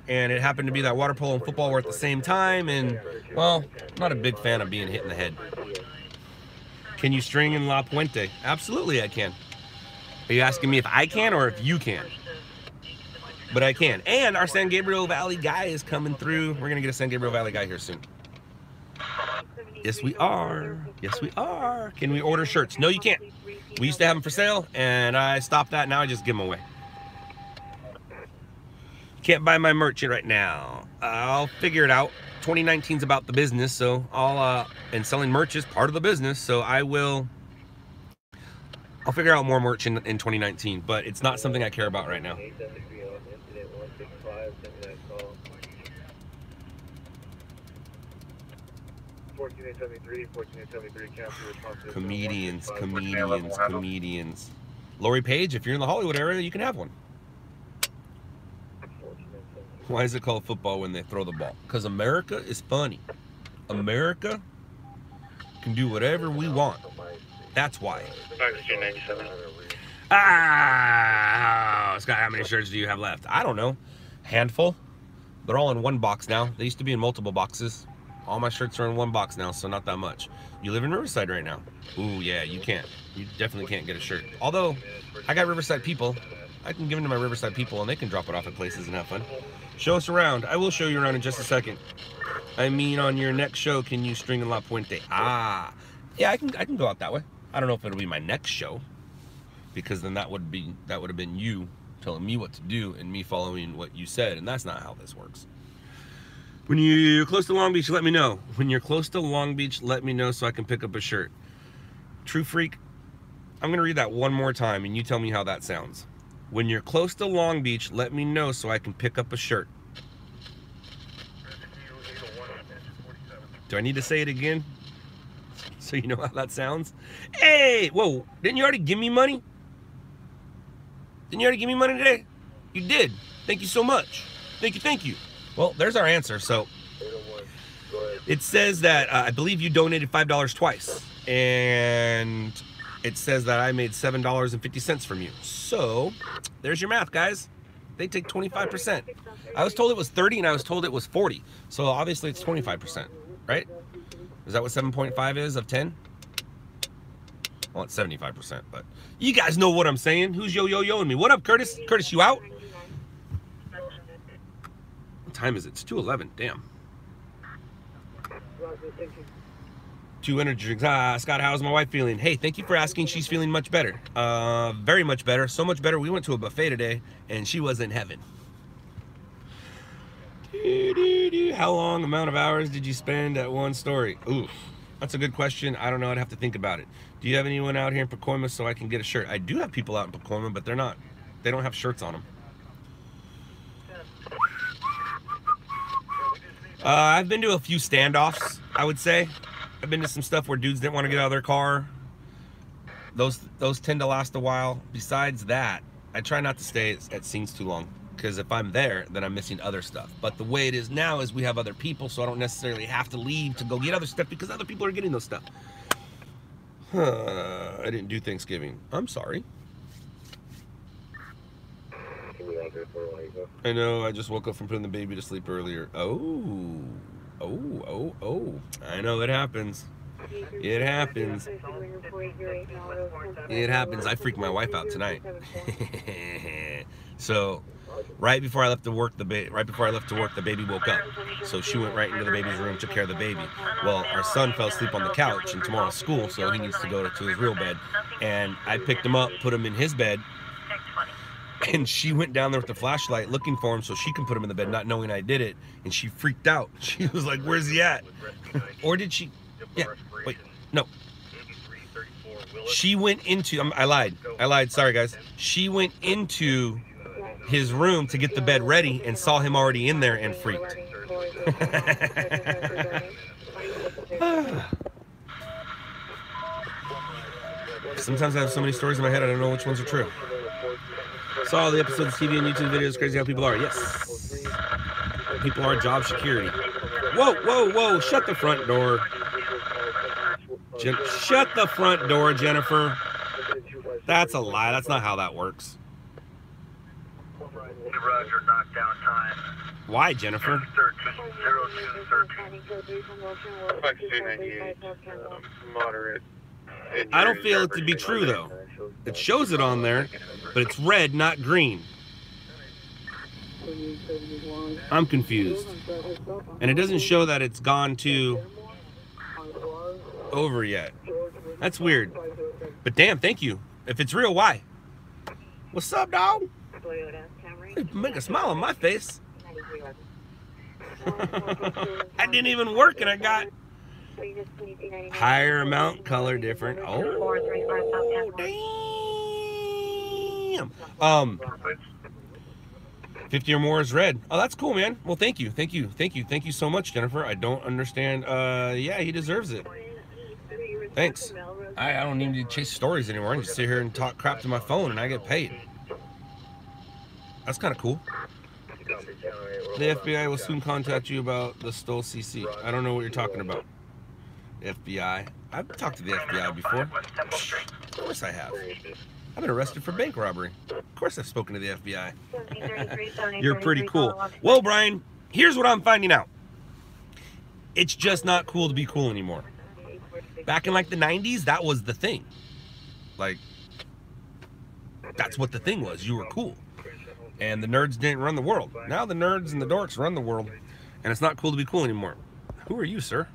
And it happened to be that water polo and football were at the same time. And, well, I'm not a big fan of being hit in the head. Can you string in La Puente? Absolutely I can. Are you asking me if I can or if you can? But I can. And our San Gabriel Valley guy is coming through. We're going to get a San Gabriel Valley guy here soon. Yes, we are. Yes, we are. Can we order shirts? No, you can't. We used to have them for sale, and I stopped that. Now I just give them away. Can't buy my merch right now. I'll figure it out. 2019's about the business, so and selling merch is part of the business, so I'll figure out more merch in 2019, but it's not something I care about right now. Comedians. Lori Page, if you're in the Hollywood area, you can have one. Why is it called football when they throw the ball? Because America is funny. America can do whatever we want. That's why. Scott, how many shirts do you have left? I don't know. Handful. They're all in one box now. They used to be in multiple boxes. All my shirts are in one box now, so not that much. You live in Riverside right now. Ooh, yeah, you can't. You definitely can't get a shirt. Although, I got Riverside people. I can give them to my Riverside people, and they can drop it off at places and have fun. Show us around. I will show you around in just a second. I mean, on your next show, can you string in La Puente? Yeah, I can go out that way. I don't know if it'll be my next show, because then that would have been you telling me what to do and me following what you said, and that's not how this works. When you're close to Long Beach, let me know. When you're close to Long Beach, let me know so I can pick up a shirt. True Freak, I'm gonna read that one more time, and you tell me how that sounds. When you're close to Long Beach, let me know so I can pick up a shirt. Do I need to say it again? So you know how that sounds? Hey, whoa, didn't you already give me money? Didn't you already give me money today? You did. Thank you so much. Thank you. Well, there's our answer. So it says that I believe you donated $5 twice. And it says that I made $7.50 from you. So there's your math, guys. They take 25%. I was told it was 30 and I was told it was 40. So obviously it's 25%, right? Is that what 7.5 is of 10? Well, it's 75%, but you guys know what I'm saying. Who's yo-yo-yoing me? What up, Curtis? Curtis, you out? What time is it? It's 2:11. Damn. 2 energy drinks. Scott, how's my wife feeling? Hey, thank you for asking. She's feeling much better. Very much better. So much better. We went to a buffet today, and she was in heaven. How long amount of hours did you spend at one story? Ooh, that's a good question. I don't know. I'd have to think about it. Do you have anyone out here in Pacoima so I can get a shirt? I do have people out in Pacoima, but they don't have shirts on them. I've been to a few standoffs, I would say. I've been to some stuff where dudes didn't want to get out of their car. Those tend to last a while. Besides that, I try not to stay at scenes too long, because if I'm there, then I'm missing other stuff. But the way it is now is we have other people, so I don't necessarily have to leave to go get other stuff because other people are getting those stuff. I didn't do Thanksgiving. I'm sorry. I know, I just woke up from putting the baby to sleep earlier. Oh. I know, it happens. It happens. It happens. I freaked my wife out tonight. So, right before I left to work, the baby woke up. So she went right into the baby's room, took care of the baby. Well, our son fell asleep on the couch, and tomorrow's school, so he needs to go to his real bed. And I picked him up, put him in his bed, and she went down there with the flashlight looking for him so she can put him in the bed, not knowing I did it. And she freaked out. She was like, "Where's he at?" Or did she? Yeah. Wait. No. She went into, I lied, sorry guys. She went into his room to get the bed ready and saw him already in there and freaked. Sometimes I have so many stories in my head I don't know which ones are true. Saw all the episodes of TV and YouTube videos. Crazy how people are. Yes. People are job security. Whoa, whoa, whoa. Shut the front door. Shut the front door, Jennifer. That's a lie. That's not how that works. Roger, knockdown time. Why, Jennifer? 298, moderate. I don't feel it to be true, though. It shows it on there, but it's red, not green. I'm confused. And it doesn't show that it's gone to over yet. That's weird. But damn, thank you. If it's real, why? What's up, dog? Make a smile on my face. I didn't even work and I got higher amount, color different. Oh, damn. 50 or more is red. Oh, that's cool, man. Well, thank you so much, Jennifer. I don't understand. Yeah, he deserves it. Thanks. I don't need to chase stories anymore. I can just sit here and talk crap to my phone and I get paid. That's kind of cool. The FBI will soon contact you about the stole CC. I don't know what you're talking about. FBI. I've talked to the FBI before. Of course I have. I've been arrested for bank robbery. Of course I've spoken to the FBI. You're pretty cool. Well, Brian, here's what I'm finding out. It's just not cool to be cool anymore. Back in like the 90s, that was the thing. Like, that's what the thing was. You were cool. And the nerds didn't run the world. Now the nerds and the dorks run the world. And it's not cool to be cool anymore. Who are you, sir?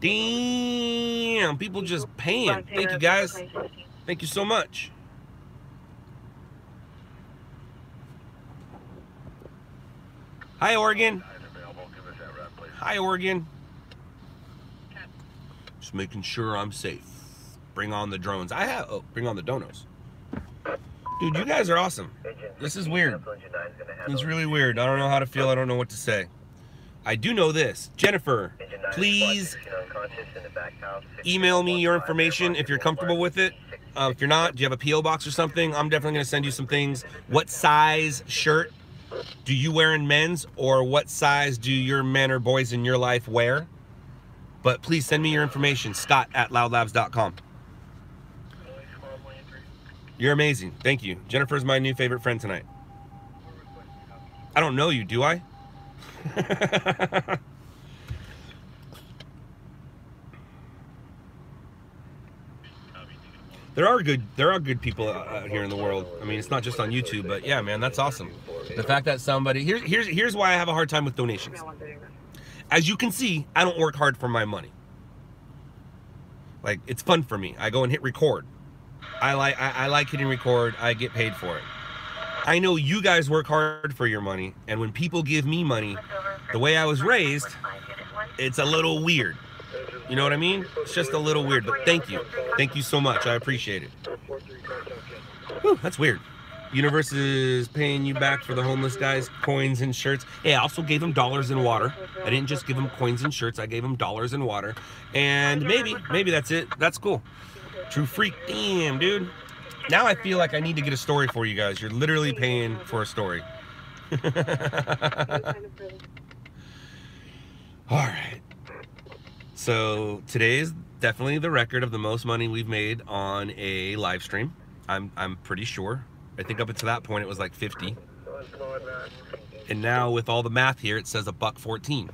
Damn, people just paying. Thank you, guys. Thank you so much. Hi, Oregon. Hi, Oregon. Just making sure I'm safe. Bring on the drones. Bring on the donos. Dude, you guys are awesome. This is weird. It's really weird. I don't know how to feel. I don't know what to say. I do know this. Jennifer, please email me your information if you're comfortable with it. If you're not, do you have a P.O. box or something? I'm definitely going to send you some things. What size shirt do you wear in men's, or what size do your men or boys in your life wear? But please send me your information, scott@loudlabs.com. You're amazing. Thank you. Jennifer's my new favorite friend tonight. I don't know you, do I? There are good people out here in the world. I mean, it's not just on YouTube, but yeah, man, that's awesome. The fact that somebody here's why I have a hard time with donations. As you can see, I don't work hard for my money. Like, it's fun for me. I go and hit record. I like hitting record. I get paid for it. I know you guys work hard for your money, and when people give me money, the way I was raised, it's a little weird. You know what I mean? It's just a little weird, but thank you. Thank you so much. I appreciate it. Whew, that's weird. Universe is paying you back for the homeless guys, coins and shirts. Hey, I also gave them dollars and water. I didn't just give them coins and shirts. I gave them dollars and water. And maybe that's it. That's cool. True freak. Damn, dude. Now I feel like I need to get a story for you guys. You're literally paying for a story. All right. So today is definitely the record of the most money we've made on a live stream. I'm pretty sure. I think up until that point it was like 50. And now with all the math here, it says $1.14.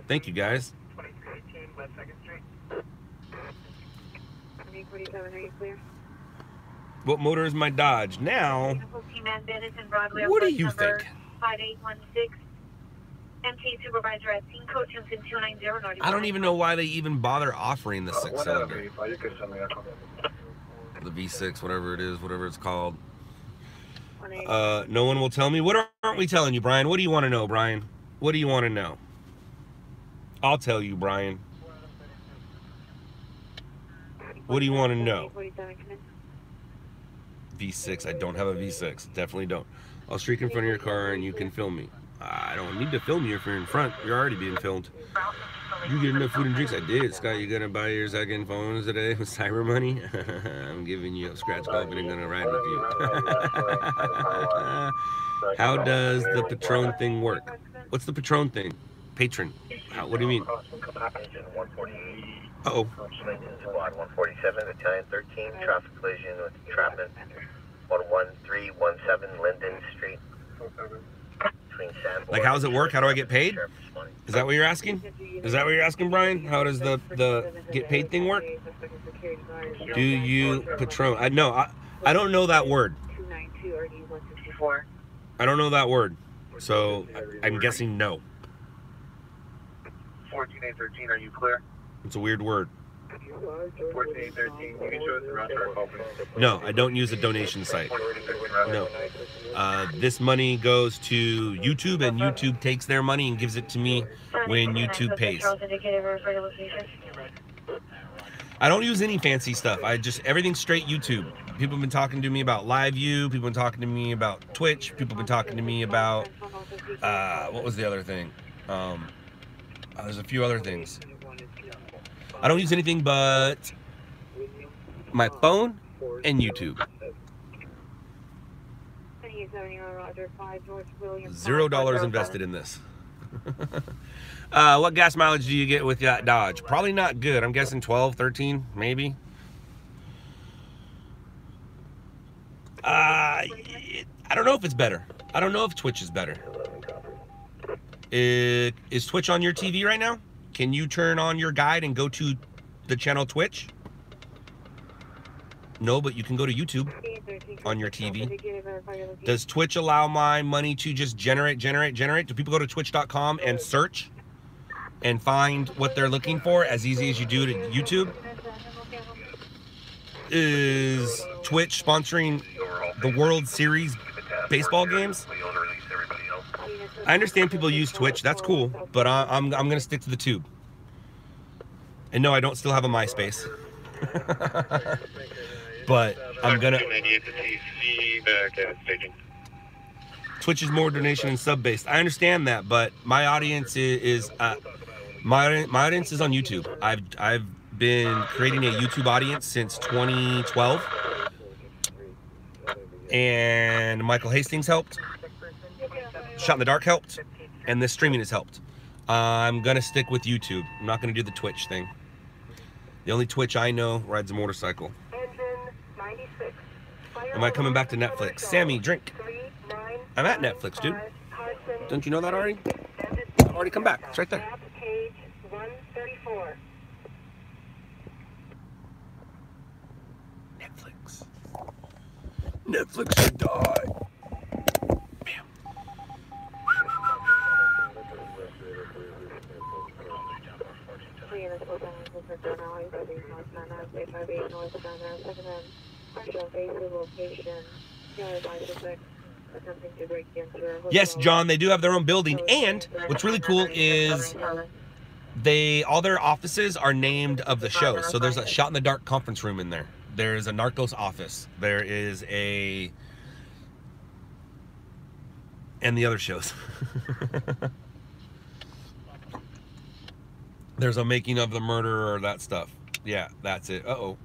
Thank you, guys. 2318 West 2nd Street. 47, are you clear? What motor is my Dodge? Now, what do you think? 5816. MT supervisor at scene, code 290. I don't even know why they even bother offering the 6-cylinder. The V6, whatever it is, whatever it's called. No one will tell me. What aren't we telling you, Brian? What do you want to know, Brian? What do you want to know? I'll tell you, Brian. What do you want to know? V6. I don't have a V6. Definitely don't. I'll streak in front of your car and you can film me. I don't need to film you if you're in front. You're already being filmed. You get enough food and drinks? I did. Scott, you gonna buy your second phone today with cyber money? I'm giving you a scratch call, but I'm gonna ride with you. How does the Patron thing work? What's the Patron thing? Patron. What do you mean? Uh-oh. Squad 147, Battalion 13, traffic collision with Trapman, 11317 Linden Street. Like, how does it work? How do I get paid? Is that what you're asking? Is that what you're asking, Brian? How does the get paid thing work? Do you Patron? I don't know that word. I don't know that word. So I'm guessing no. 14813, are you clear? It's a weird word. 14813, you can show us the route to our call, please. No, I don't use a donation site. No. This money goes to YouTube, and YouTube takes their money and gives it to me when YouTube pays. I don't use any fancy stuff. Everything's straight YouTube. People have been talking to me about live view. People have been talking to me about Twitch. People have been talking to me about, what was the other thing? There's a few other things. I don't use anything but my phone and YouTube. $0 invested in this. What gas mileage do you get with that Dodge? Probably not good. I'm guessing 12, 13, maybe. I don't know if it's better. I don't know if Twitch is better. Is Twitch on your TV right now? Can you turn on your guide and go to the channel Twitch? No, but you can go to YouTube on your TV. Does Twitch allow my money to just generate? Do people go to twitch.com and search and find what they're looking for as easy as you do to YouTube? Is Twitch sponsoring the World Series baseball games? I understand people use Twitch, that's cool, but I'm gonna stick to the tube. And no, I don't still have a MySpace. But I'm gonna. Twitch is more donation and sub based. I understand that, but my audience is my audience is on YouTube. I've been creating a YouTube audience since 2012, and Michael Hastings helped. Shot in the Dark helped, and this streaming has helped. I'm gonna stick with YouTube. I'm not gonna do the Twitch thing. The only Twitch I know rides a motorcycle. Am I coming back to Netflix? Sammy, drink. I'm at Netflix, dude. Don't you know that already? I've already come back. It's right there. Netflix. Netflix should die. Bam. Yes, John, they do have their own building, and what's really cool is all their offices are named of the show. So there's a Shot in the Dark conference room in there. There's a Narcos office. There is and the other shows. There's a Making of the Murderer or that stuff. Yeah, that's it. Uh-oh.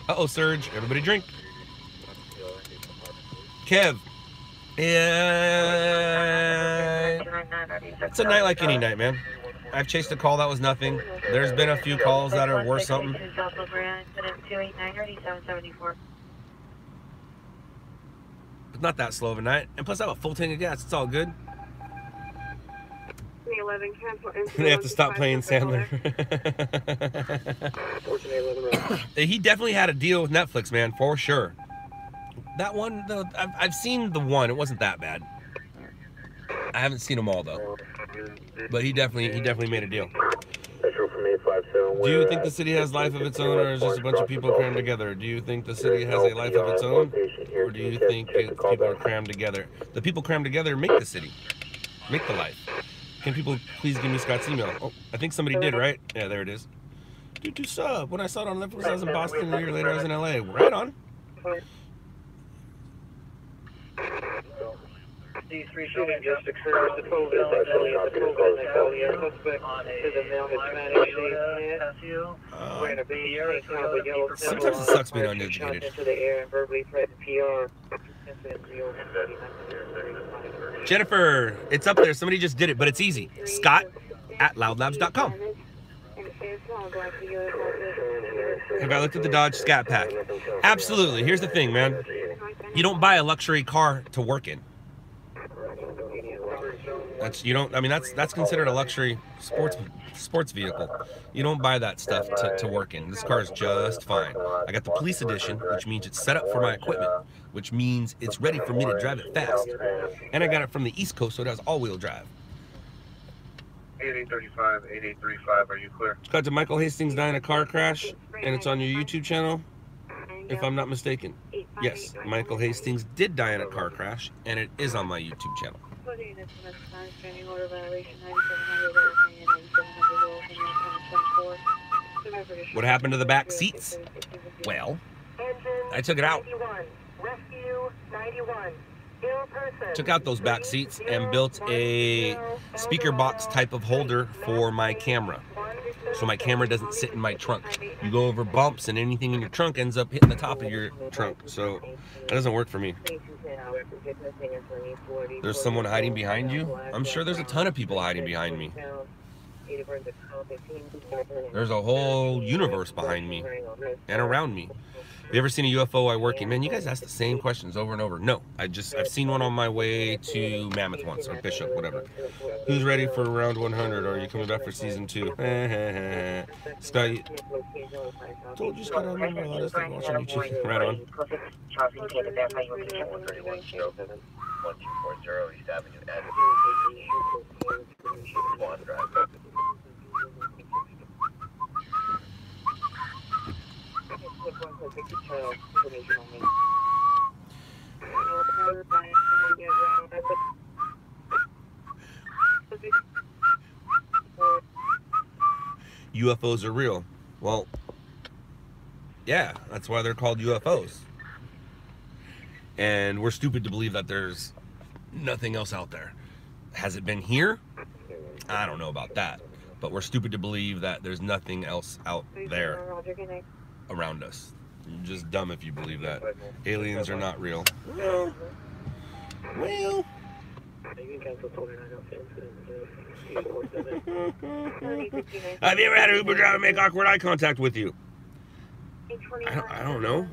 Uh-oh, Surge. Everybody drink. Kev. Yeah. It's a night like any night, man. I've chased a call that was nothing. There's been a few calls that are worth something. It's not that slow of a night. And plus I have a full tank of gas. It's all good. They have to stop playing Sandler. He definitely had a deal with Netflix, man, for sure. That one, though, I've seen the one. It wasn't that bad. I haven't seen them all though. But he definitely made a deal. Do you think the city has life of its own, or is just a bunch of people crammed together? Do you think the city has a life of its own, or do you think people are crammed together? The people crammed together make the city, make the life. Can people please give me Scott's email? Oh, I think somebody did, right? Yeah, there it is. Do sub. When I saw it on Netflix, I was in Boston. A year later, I was in LA. Right on. These 3 shootings just occurred at the Colville alley at the Colville alley. Suspect is a male Hispanic shade. Wearing a beige tank top with yellow symbol. Sometimes it sucks being Shot uneducated. into the air and verbally threatened PR. Jennifer, it's up there. Somebody just did it, but it's easy. Scott at loudlabs.com. Have I looked at the Dodge Scat Pack? Absolutely. Here's the thing, man. You don't buy a luxury car to work in. That's considered a luxury sports vehicle. You don't buy that stuff to work in. This car is just fine. I got the police edition, which means it's set up for my equipment, which means it's ready for me to drive it fast. And I got it from the East Coast, so it has all-wheel drive. 8835, 8835, are you clear? Scott, did Michael Hastings die in a car crash? And it's on your YouTube channel? If I'm not mistaken. Yes, Michael Hastings did die in a car crash, and it is on my YouTube channel. What happened to the back seats? Well, I took it out. Took out those back seats and built a speaker box type of holder for my camera, so my camera doesn't sit in my trunk. You go over bumps and anything in your trunk ends up hitting the top of your trunk, so that doesn't work for me. There's someone hiding behind you? I'm sure there's a ton of people hiding behind me. There's a whole universe behind me and around me. Have you ever seen a UFO I work in? Man, you guys ask the same questions over and over. No, I've seen one on my way to Mammoth once, or Bishop, whatever. Who's ready for round 100? Or are you coming back for season 2? Scott, told you, Scott, I remember a lot of stuff watching YouTube. Right on. 1240 East Avenue, Swan Drive. UFOs are real. Well, yeah, that's why they're called UFOs. And we're stupid to believe that there's nothing else out there. Has it been here? I don't know about that. But we're stupid to believe that there's nothing else out there around us. You're just dumb if you believe that. Aliens are not real. Well. Have you ever had an Uber driver make awkward eye contact with you? I don't know.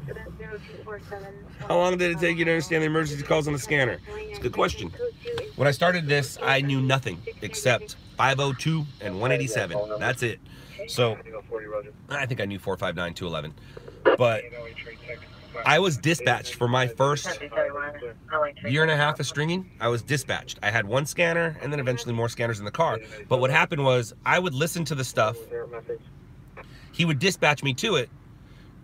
How long did it take you to understand the emergency calls on the scanner? It's a good question. When I started this, I knew nothing except 502 and 187. That's it. So I think I knew 459, 211. But I was dispatched for my first year and a half of stringing. I was dispatched. I had one scanner and then eventually more scanners in the car. But what happened was I would listen to the stuff. He would dispatch me to it.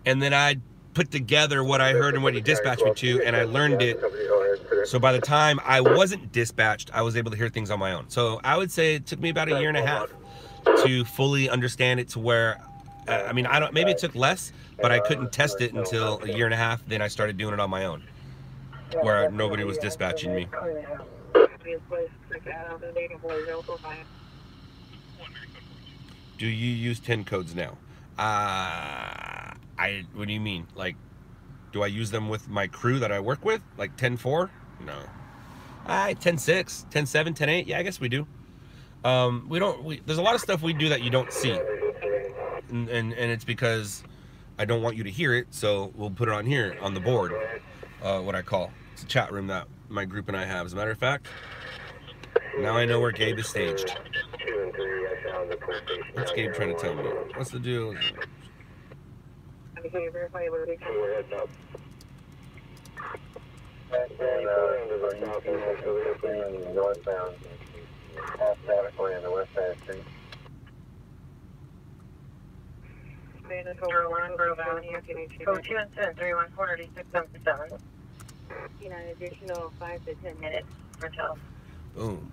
And then I'd put together what I heard and what he dispatched me to, and I learned it. So by the time I wasn't dispatched, I was able to hear things on my own. So I would say it took me about a year and a half to fully understand it to where, maybe it took less, but I couldn't test it until a year and a half. Then I started doing it on my own, where nobody was dispatching me. Do you use 10 codes now? What do you mean? Like, do I use them with my crew that I work with? Like 10-4? No. 10-6, 10-7, 10-8. Yeah, I guess we do. There's a lot of stuff we do that you don't see. And it's because I don't want you to hear it, so we'll put it on here, on the board. What I call. It's a chat room that my group and I have. As a matter of fact, now I know where Gabe is staged. What's Gabe trying to tell me? What's the deal? Boom.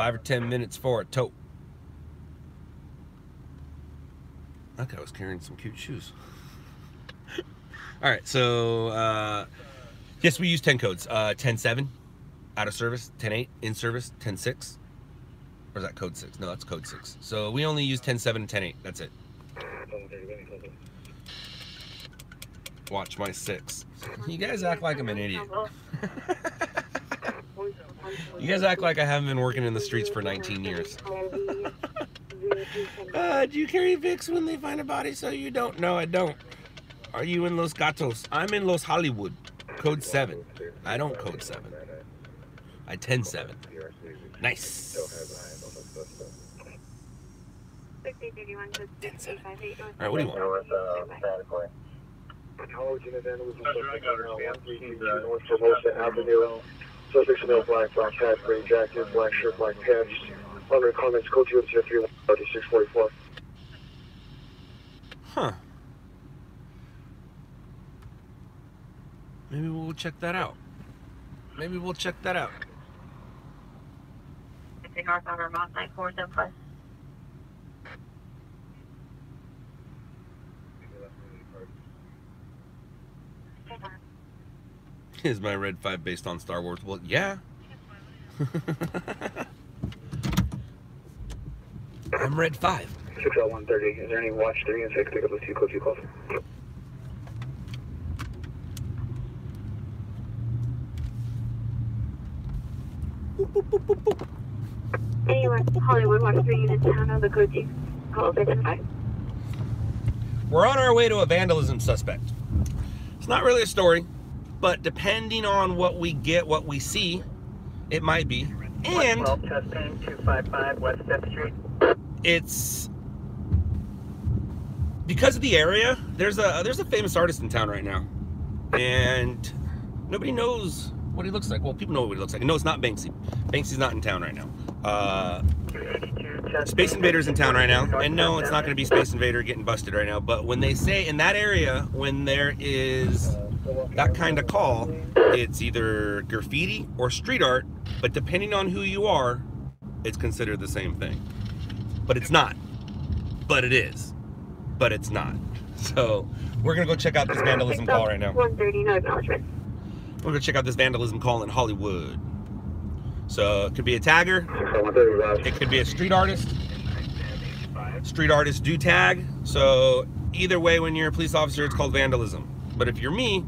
5 or 10 minutes for a tow. That guy was carrying some cute shoes. All right, so yes, we use 10 codes. 10-7, out of service. 10-8, in service. 10-6. Or is that code 6? No, that's code 6. So we only use 10-7 and 10-8. That's it. Watch my 6. You guys act like I'm an idiot. You guys act like I haven't been working in the streets for 19 years. Do you carry Vicks when they find a body so you don't? No, I don't. Are you in Los Gatos? I'm in Los Hollywood. Code 7. I don't code 7. I 10-7. Nice. 10-7. Alright, what do you want? North Formosa Avenue. Subject male, black hat, gray jacket, black shirt, black pants. Under comments, code 203-3644. Huh. Maybe we'll check that out. Maybe we'll check that out. Northbound Vermont 9475. Is my red 5 based on Star Wars? Well, yeah. I'm red 5. 60130. Is there any watch 3 and 6? Pick up those 2 code 2 calls. Anyone, Hollywood, watch 3 units down on the code 2 calls identified. We're on our way to a vandalism suspect. It's not really a story, but depending on what we get, what we see, it might be. And 12 testing 255 West 5th Street. It's because of the area. There's a famous artist in town right now, and nobody knows what he looks like. Well, people know what he looks like. No, it's not Banksy. Banksy's not in town right now. Space Invader's in town right now, and no, it's not going to be Space Invader getting busted right now. But when they say in that area, when there is that kind of call, it's either graffiti or street art. But depending on who you are, it's considered the same thing. But it's not. But it is. But it's not. So we're gonna go check out this vandalism call right now. 130, no acknowledgement. We're gonna check out this vandalism call in Hollywood. So it could be a tagger. It could be a street artist. Street artists do tag. So either way, when you're a police officer, it's called vandalism. But if you're me,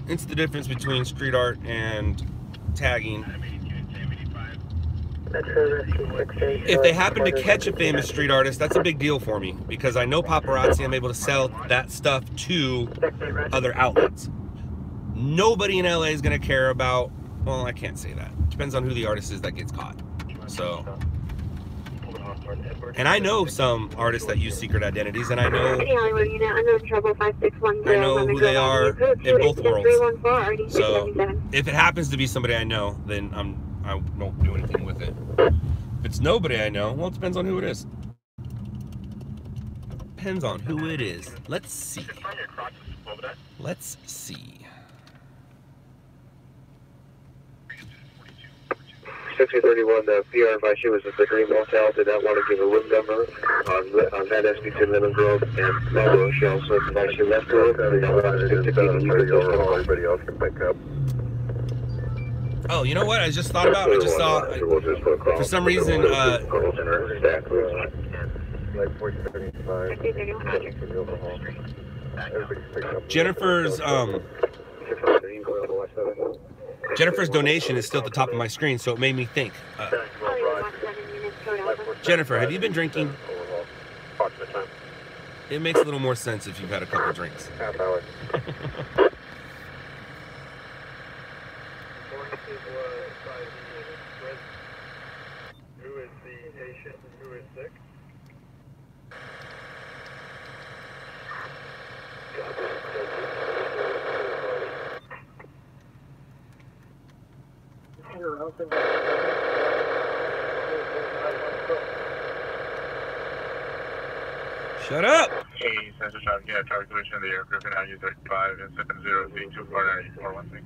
it's the difference between street art and tagging. If they happen to catch a famous street artist, that's a big deal for me, because I know paparazzi, I'm able to sell that stuff to other outlets. Nobody in LA is going to care about, well, I can't say that. Depends on who the artist is that gets caught. So, and I know some artists that use secret identities, and I know who they are in both worlds. So if it happens to be somebody I know, then I won't do anything with it. If it's nobody I know, well, it depends on who it is. Depends on who it is. Let's see. Let's see. 6031, the PR advice you was at the Green Motel, did not want to give a room number on that SB2 Lemon Grove and Marlboro. She also advised you left room, and not want to speak to people you could everybody else can pick up. Oh, you know what? I just thought about. I just saw. For some reason, Jennifer's donation is still at the top of my screen, so it made me think. Jennifer, have you been drinking? It makes a little more sense if you've had a couple drinks. Half hour. Who is the patient? Who is sick? Shut up! Hey, Sensor Shop, yeah, traffic collision in the air, Griffin Avenue 35 and 70C249416.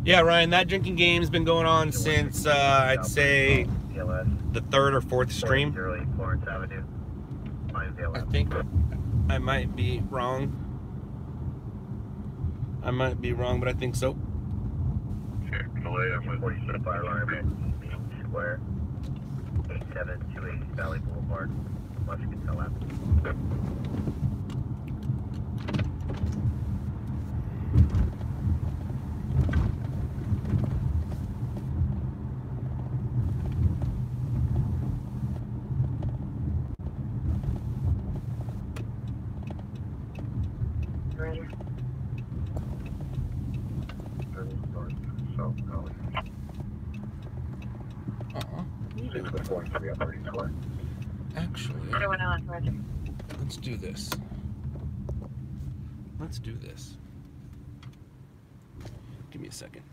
Yeah, Ryan, that drinking game's been going on since, I'd say, the third or fourth stream. I think I might be wrong. I might be wrong, but I think so. Fire alarm Square, 87280 Valley Boulevard, Muscat, LF. Actually, let's do this. Let's do this. Give me a second.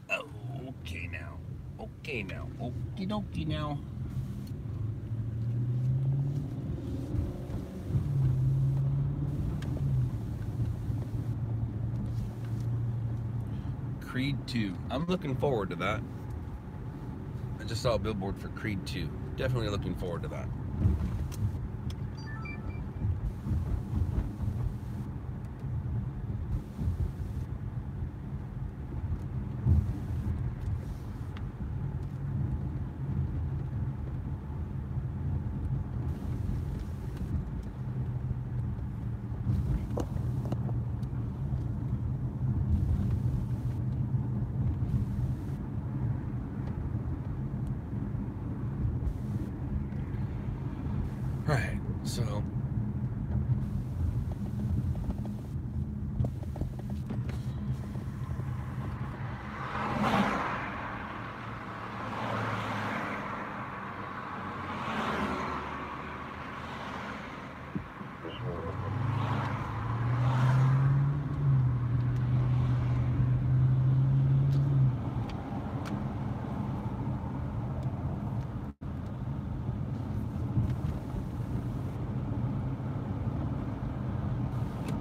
Okay now. Okay now. Okie dokie now. Creed 2. I'm looking forward to that. I just saw a billboard for Creed 2. Definitely looking forward to that. Alright, so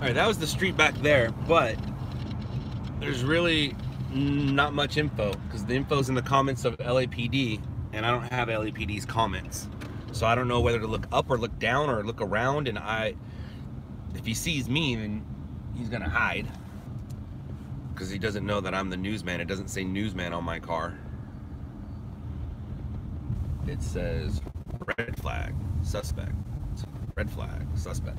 alright, that was the street back there, but there's really not much info because the info's in the comments of LAPD and I don't have LAPD's comments. So I don't know whether to look up or look down or look around, and if he sees me, then he's gonna hide because he doesn't know that I'm the newsman. It doesn't say newsman on my car. It says red flag, suspect. Red flag, suspect.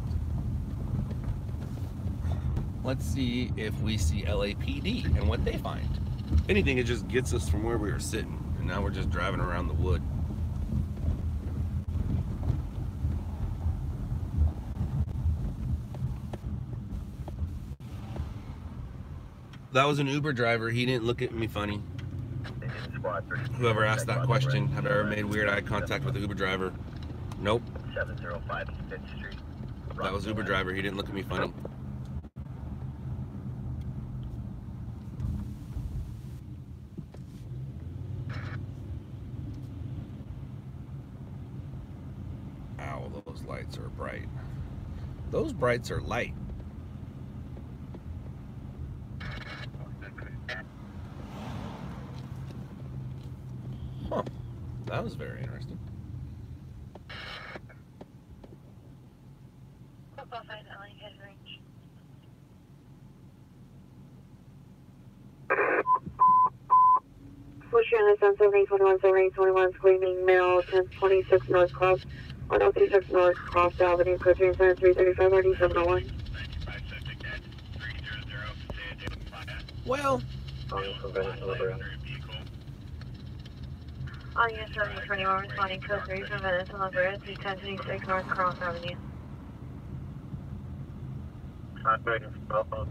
Let's see if we see LAPD and what they find. If anything, it just gets us from where we were sitting, and now we're just driving around the wood. That was an Uber driver. He didn't look at me funny. Whoever asked that question, have I ever made weird eye contact with the Uber driver? Nope. 705 5th Street. That was Uber driver. He didn't look at me funny. Ow, those lights are bright. Those brights are light. Huh. That was very interesting. Push in the 77821 screaming male 1026 North Cross 1026 North Cross Avenue, code 335 RD701. Well, Audience 7021 responding code 3 from Venice on Bridge, 1026 North Cross Avenue. Operator from Buffalo.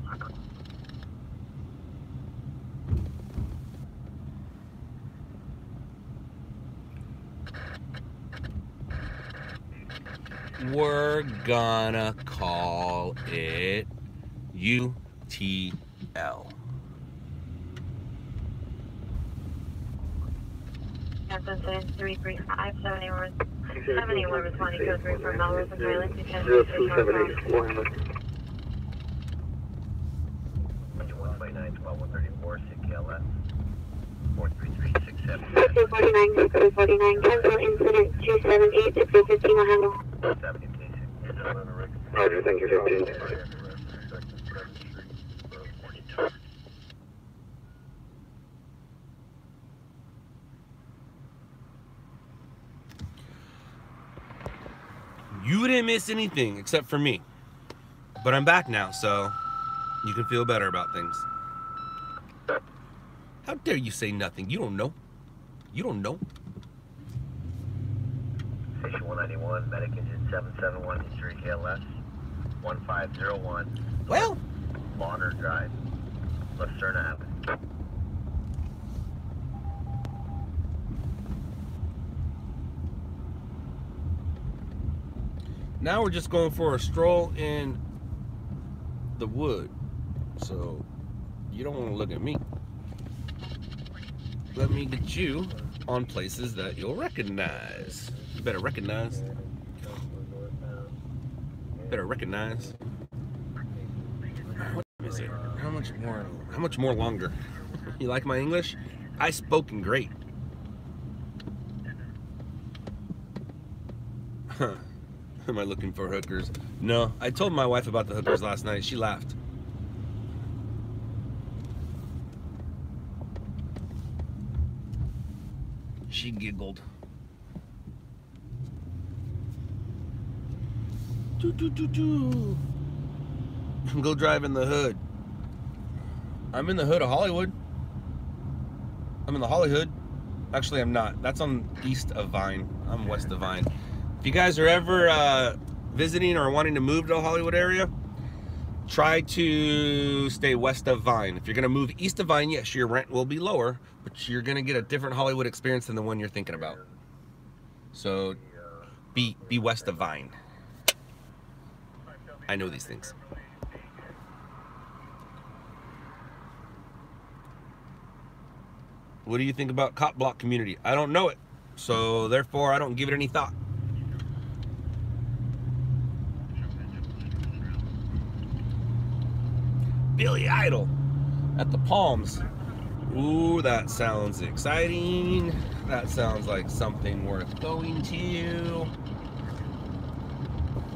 we're gonna call it UTL. incident 335, 71 20 code 3 from Melrose and Highland to 10 129, 134, CKLS, 43367. 249, code 49, cancel incident 278 to 315 Ohio. 70, please. Roger, thank you, 15. You didn't miss anything except for me. But I'm back now, so you can feel better about things. How dare you say nothing? You don't know. You don't know. Station 191, medic engine 771, Eastern KLS, 1501. Well, Lauder Drive, Lucerna Avenue. now we're just going for a stroll in the wood. So you don't want to look at me. Let me get you on places that you'll recognize. You better recognize. Better recognize. What is it? How much more longer? You like my English? I spoken great. Huh. Am I looking for hookers? No, I told my wife about the hookers last night. She laughed. She giggled. Go drive in the hood. I'm in the hood of Hollywood. I'm in the Hollywood. Actually, I'm not. That's on east of Vine. I'm west of Vine. If you guys are ever visiting or wanting to move to the Hollywood area, try to stay west of Vine. If you're going to move east of Vine, yes, your rent will be lower, but you're going to get a different Hollywood experience than the one you're thinking about. So be west of Vine. I know these things. What do you think about cop block community? I don't know it, so therefore I don't give it any thought. Billy Idol at the Palms. Ooh, that sounds exciting. That sounds like something worth going to.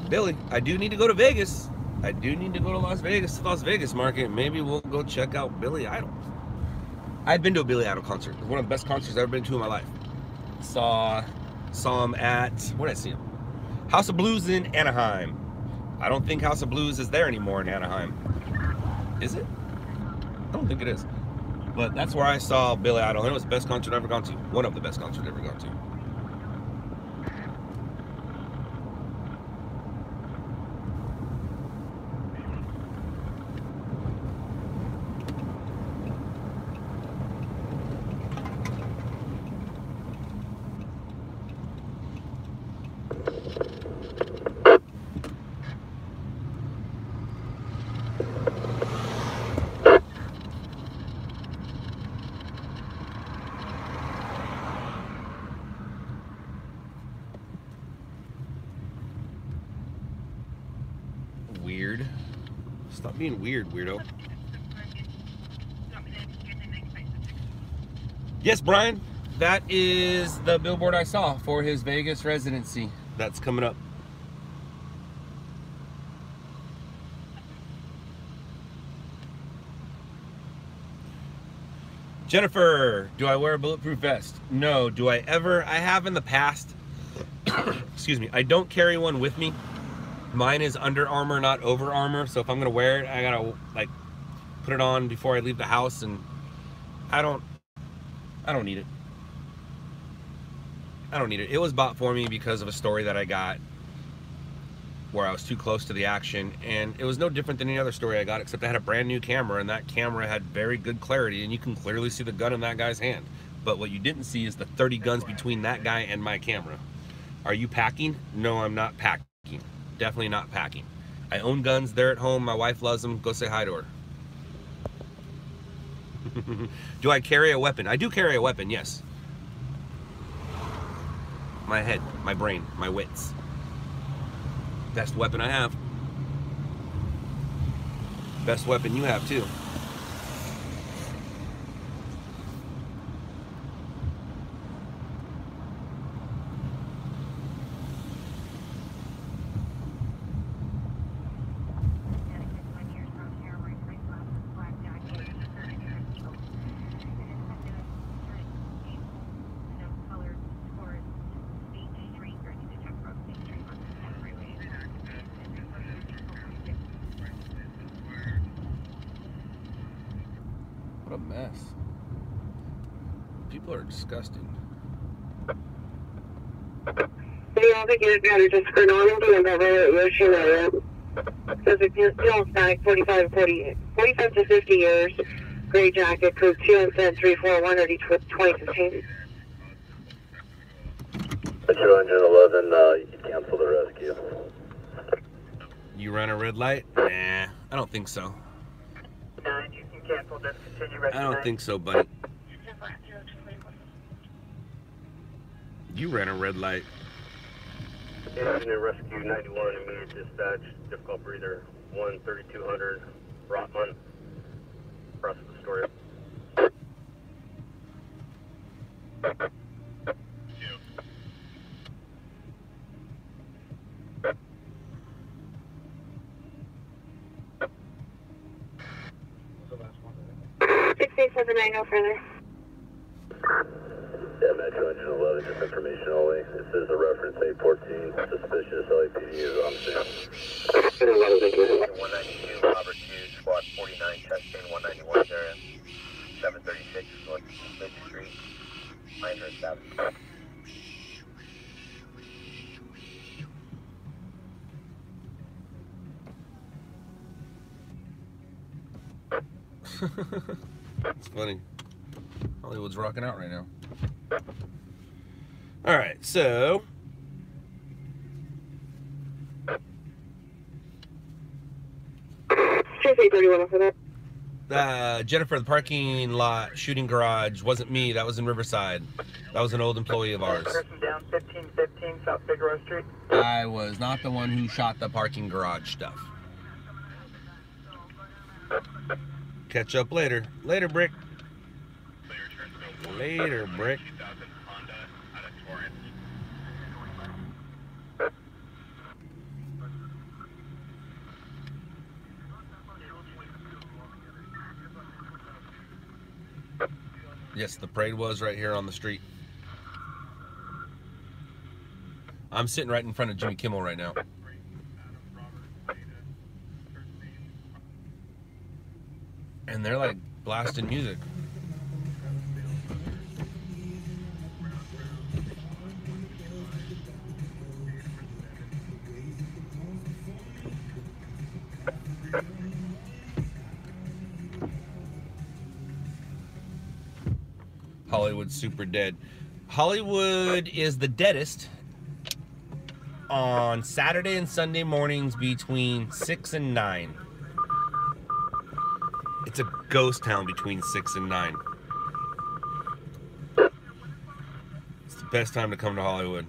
Billy, I do need to go to Vegas. I do need to go to Las Vegas market. Maybe we'll go check out Billy Idol. I've been to a Billy Idol concert. It was one of the best concerts I've ever been to in my life. Saw him at, where did I see him? House of Blues in Anaheim. I don't think House of Blues is there anymore in Anaheim. Is it? I don't think it is. But that's where I saw Billy Idol, and it was the best concert I've ever gone to. One of the best concerts I've ever gone to. Weird. Stop being weird, weirdo. Yes, Brian, that is the billboard I saw for his Vegas residency. That's coming up. Jennifer, do I wear a bulletproof vest? No. Do I ever? I have in the past. Excuse me. I don't carry one with me. Mine is Under Armour, not Over Armour. So if I'm gonna wear it, I gotta like put it on before I leave the house, and I don't need it. I don't need it. It was bought for me because of a story that I got where I was too close to the action, and it was no different than any other story I got, except I had a brand new camera, and that camera had very good clarity, and you can clearly see the gun in that guy's hand. But what you didn't see is the 30 guns between that guy and my camera. Are you packing? No, I'm not packing. Definitely not packing. I own guns. They're at home. My wife loves them. Go say hi to her. Do I carry a weapon? I do carry a weapon, yes. my head, my brain, my wits. Best weapon I have. Best weapon you have too. What a mess. People are disgusting. Yeah, I think it's better just for Normandy and the Ocean area. Because it's still static 45 to 50 years. Gray jacket, code 2 and 341 at each 2015. Metro Engine 11, you can cancel the rescue. You ran a red light? Nah, I don't think so. 9, you can cancel this, continue rescue. I don't think so, buddy. You ran a red light. Engineer Rescue 91, immediate dispatch, difficult breather, 13200, Rotman, across the Astoria. Further. Yeah, Metro Engine 11, just information only. This is a reference 814, suspicious LAPD is on scene. 192, Robert 2, Squad 49, testing 191 area, 736 North Bridge Street, Pinehurst Avenue. It's funny. Hollywood's rocking out right now. All right, so Jennifer, the parking lot shooting garage wasn't me. That was in Riverside. That was an old employee of ours. Person down 1515 South Figueroa Street. I was not the one who shot the parking garage stuff. Catch up later. Later, Brick. Later, Brick. Yes, the parade was right here on the street. I'm sitting right in front of Jimmy Kimmel right now. And they're like blasting music. Hollywood's super dead. Hollywood is the deadest on Saturday and Sunday mornings between 6 and 9. It's a ghost town between 6 and 9. It's the best time to come to Hollywood.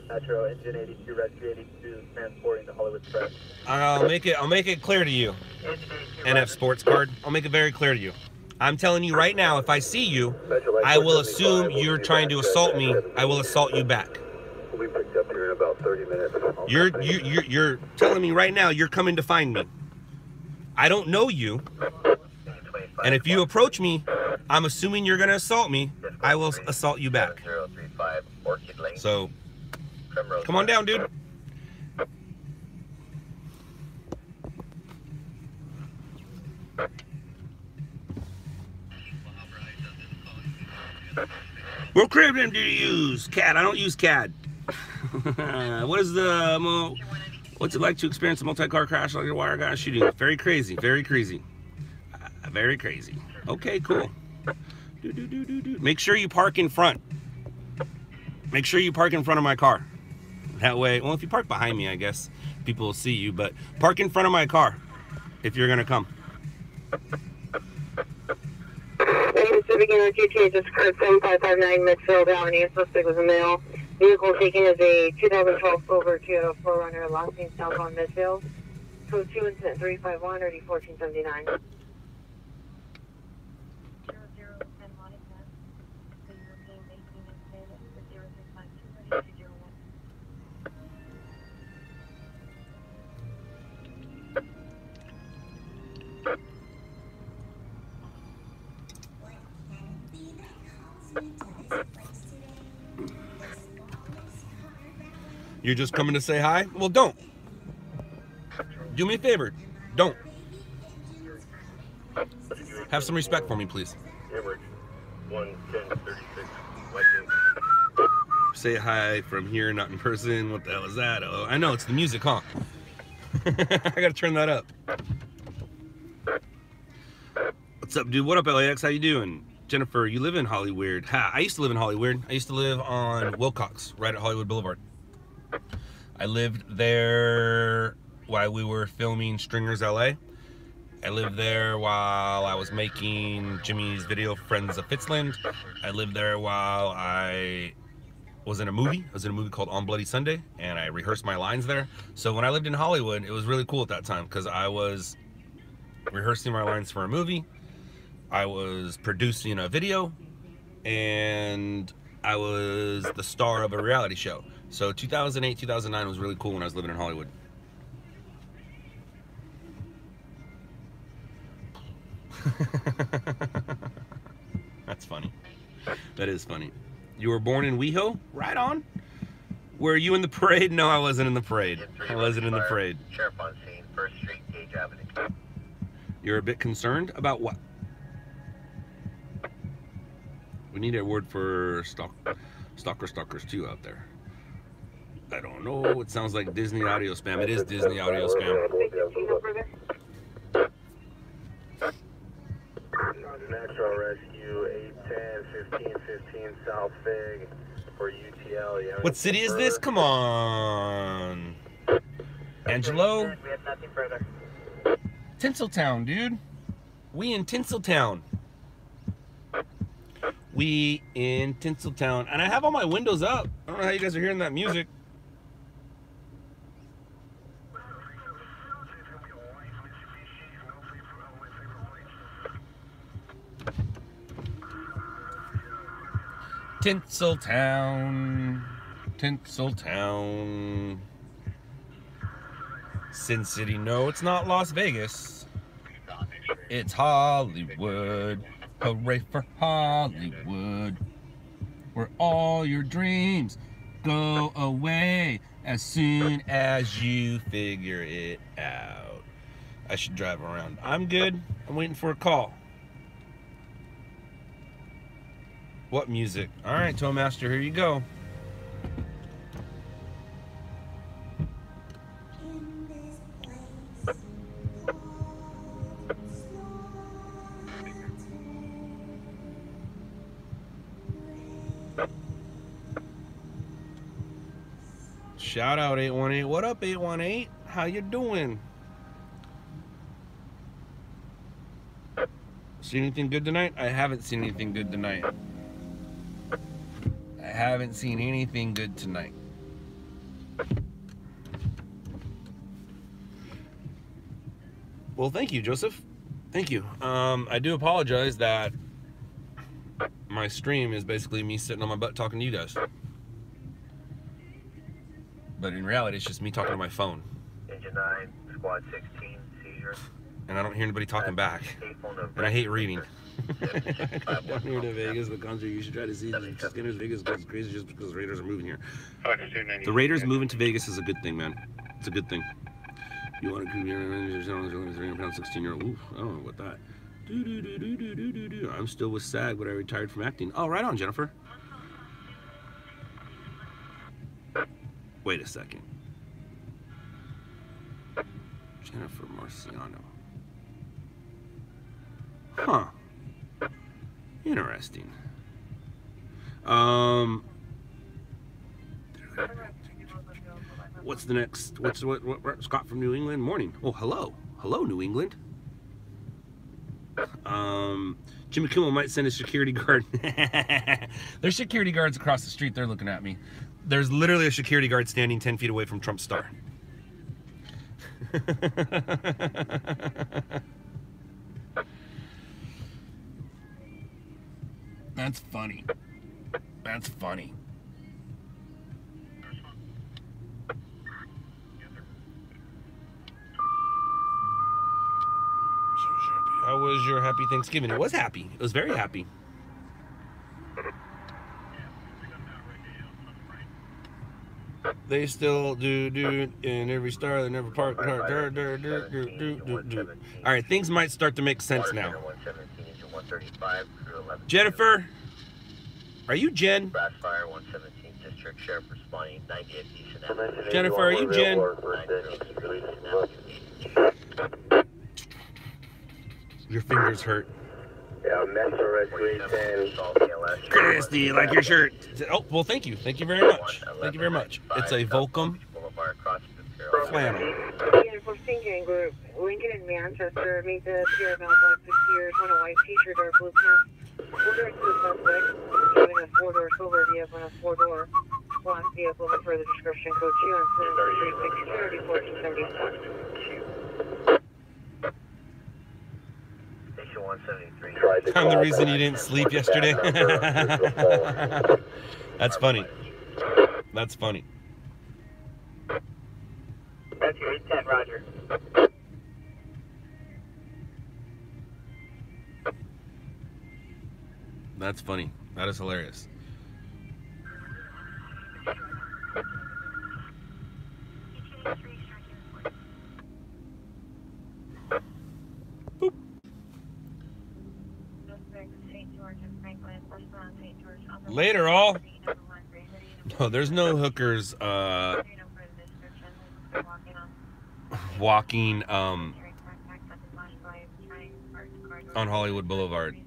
Metro Engine 82, Rescue 82, transporting to Hollywood Express. I'll make it clear to you. NF Sports Card. I'll make it very clear to you. I'm telling you right now, if I see you, I will assume you're trying to assault me. I will assault you back. We'll be picked up here in about 30 minutes. You're telling me right now you're coming to find me. I don't know you. And if you approach me, I'm assuming you're going to assault me. I will assault you back. So, come on down, dude. What crib name do you use? CAD. I don't use CAD. What's it like to experience a multi-car crash like a wire guy shooting? Very crazy. Very crazy. Very crazy. Okay, cool. Make sure you park in front. Make sure you park in front of my car. That way, well, if you park behind me, I guess. people will see you, but park in front of my car if you're gonna come. Pacific NR2 just current 7559 Midfield Avenue. Suspect was a male. Vehicle taken is a 2012 Silver Toyota 4Runner, last name southbound Midfield. Code 2 incident 351 or D1479. You're just coming to say hi? Well, don't. Do me a favor. Don't. Have some respect for me, please. Average 11036. Say hi from here, not in person. What the hell is that? Oh, I know, it's the music, huh? I gotta turn that up. What's up, dude? What up, LAX? How you doing? Jennifer, you live in Hollywood. Ha, I used to live in Hollywood. I used to live on Wilcox, right at Hollywood Boulevard. I lived there while we were filming Stringers LA. I lived there while I was making Jimmy's video, Friends of Fitzland. I lived there while I was in a movie. I was in a movie called On Bloody Sunday, and I rehearsed my lines there. So when I lived in Hollywood, it was really cool at that time because I was rehearsing my lines for a movie. I was producing a video, and I was the star of a reality show. So 2008, 2009 was really cool when I was living in Hollywood. That's funny. That is funny. You were born in WeHo? Right on. Were you in the parade? No, I wasn't in the parade. I wasn't in the parade. Sheriff on scene, 1st Street, Gage Avenue. You're a bit concerned about what? We need a word for stalkers too out there. I don't know. It sounds like Disney audio spam. It is Disney audio spam. Natural Rescue 810 1515 South Fig for UTL. What city is this? Come on. Angelo? We have nothing further. Tinseltown, dude. We in Tinseltown. We in Tinseltown. And I have all my windows up. I don't know how you guys are hearing that music. Tinseltown, Tinseltown, Sin City. No, it's not Las Vegas. It's Hollywood. Hooray for Hollywood, where all your dreams go away as soon as you figure it out. I should drive around. I'm good. I'm waiting for a call. What music? All right, Towmaster, here you go. Shout out 818. What up, 818? How you doing? See anything good tonight? I haven't seen anything good tonight. I haven't seen anything good tonight. Well, thank you, Joseph. Thank you. I do apologize that my stream is basically me sitting on my butt talking to you guys. But in reality, it's just me talking to my phone. Engine 9, Squad 16, seizure. And I don't hear anybody talking back. And I hate reading. Down here to Vegas, the concert you should try to see. Skinner's Vegas goes crazy just because the Raiders are moving here. The Raiders moving to Vegas is a good thing, man. It's a good thing. You want to come here and 300-pound 16-year-old. Ooh, I don't know about that. I'm still with SAG, but I retired from acting. Oh, right on, Jennifer. Wait a second. Jennifer Marciano. Huh. Interesting. What's the next? What? Scott from New England. Morning. Oh, hello, New England. Jimmy Kimmel might send a security guard. There's security guards across the street. They're looking at me. There's literally a security guard standing 10 feet away from Trump's star. That's funny. That's funny. How was your happy Thanksgiving? It was happy. It was very happy. They still do in every star. They never park. All right, things might start to make sense now. Jennifer, are you Jen? Fire 117 District Sheriff responding 98 East. Jennifer, are you Jen? Your fingers hurt. Yeah, Metro Red 310. Christy, like your shirt. Oh, well, thank you. Thank you very much. Thank you very much. It's a Volcom flannel. Group, Lincoln and Manchester, meet the Sierra mailbox secured on a white t-shirt or blue pants. Order to the suspect, driving a four-door silver vehicle and a four-door black vehicle with further description, code 2 on 1473. I'm the reason you didn't sleep yesterday. That's funny. That's funny. That's your 810, Roger. That's funny. That is hilarious. Boop. Later, all. No, there's no hookers walking on Hollywood Boulevard.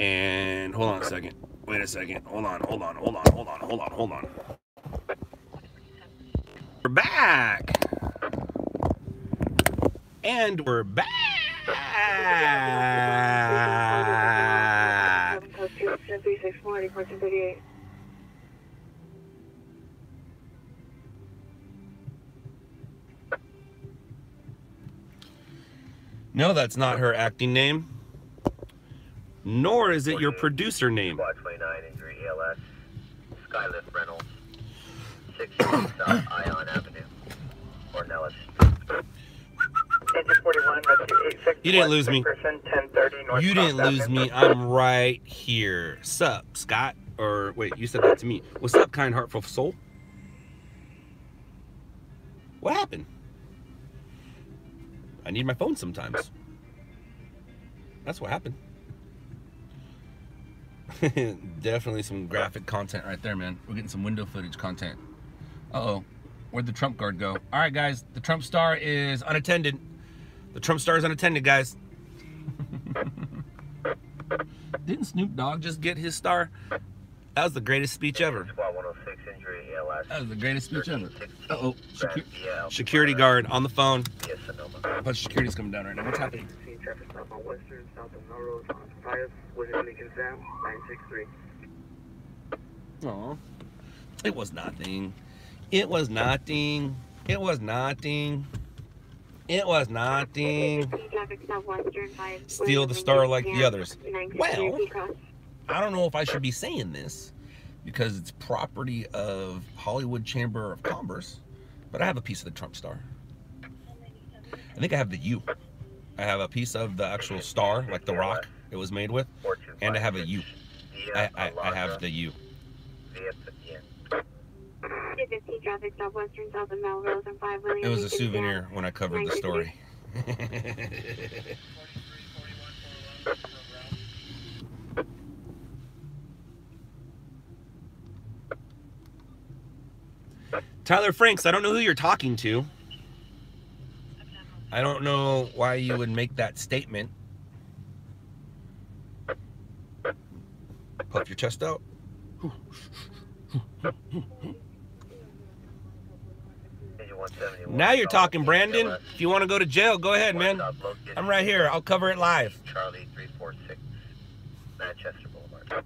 And hold on a second. Wait a second. Hold on. We're back. And we're back. No, that's not her acting name. Nor is it your producer name. 29 injury ELS. Skylift Reynolds. 6 South Ion Avenue. Ornelas. Engine 41, rescue 86. You didn't lose me. 1030 North You didn't lose me. I'm right here. Sup, Scott? Or wait, you said that to me. What's up, kind, heartful soul? What happened? I need my phone sometimes. That's what happened. Definitely some graphic content right there, man. We're getting some window footage content. Uh-oh. Where'd the Trump guard go? All right, guys. The Trump star is unattended. The Trump star is unattended, guys. Didn't Snoop Dogg just get his star? That was the greatest speech ever. That was the greatest speech ever. Uh-oh. Security guard on the phone. A bunch of security's coming down right now. What's happening? Aw. It was nothing. It was nothing. It was nothing. It was nothing. Steal the star like the others. Well, I don't know if I should be saying this because it's property of Hollywood Chamber of Commerce, but I have a piece of the Trump star. I think I have the U. I have a piece of the actual star, like the rock it was made with, and I have a U. I have the U. It was a souvenir when I covered the story. Tyler Franks, I don't know who you're talking to. I don't know why you would make that statement. Puff your chest out. Now you're talking, Brandon. If you want to go to jail, go ahead, man. I'm right here. I'll cover it live. Charlie 346, Manchester Boulevard.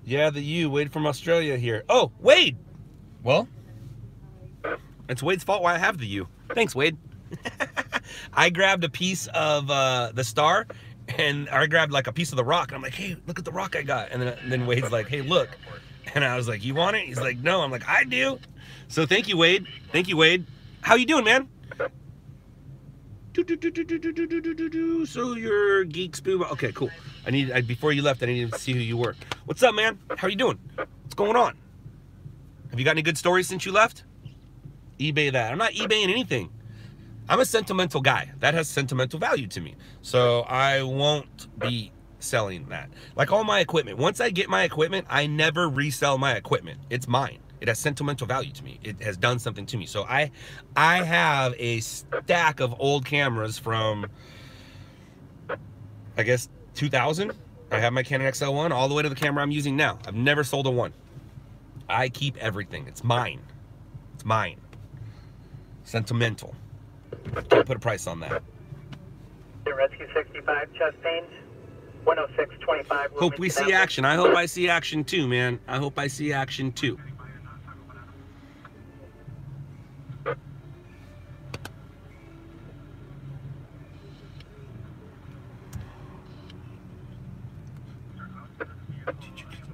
Yeah, Wade from Australia here. Oh, Wade. Well, it's Wade's fault why I have the U. Thanks, Wade. I grabbed a piece of the star, and I grabbed like a piece of the rock, and I'm like, hey, look at the rock I got. And then Wade's like, hey, look. And I was like, you want it? He's like, no. I'm like, I do. So thank you, Wade. Thank you, Wade. How you doing, man? So you're Geek Spoo. Okay, cool. Before you left, I needed to see who you were. What's up, man? How are you doing? What's going on? Have you got any good stories since you left? eBay that. I'm not eBaying anything. I'm a sentimental guy. That has sentimental value to me. So I won't be selling that. Like all my equipment. Once I get my equipment, I never resell my equipment. It's mine. It has sentimental value to me. It has done something to me. So I have a stack of old cameras from, I guess, 2000. I have my Canon XL1 all the way to the camera I'm using now. I've never sold a one. I keep everything. It's mine. It's mine. Sentimental. Can't put a price on that. Rescue 65, chest pains, 10625. Hope we see action. I hope I see action too, man. I hope I see action too.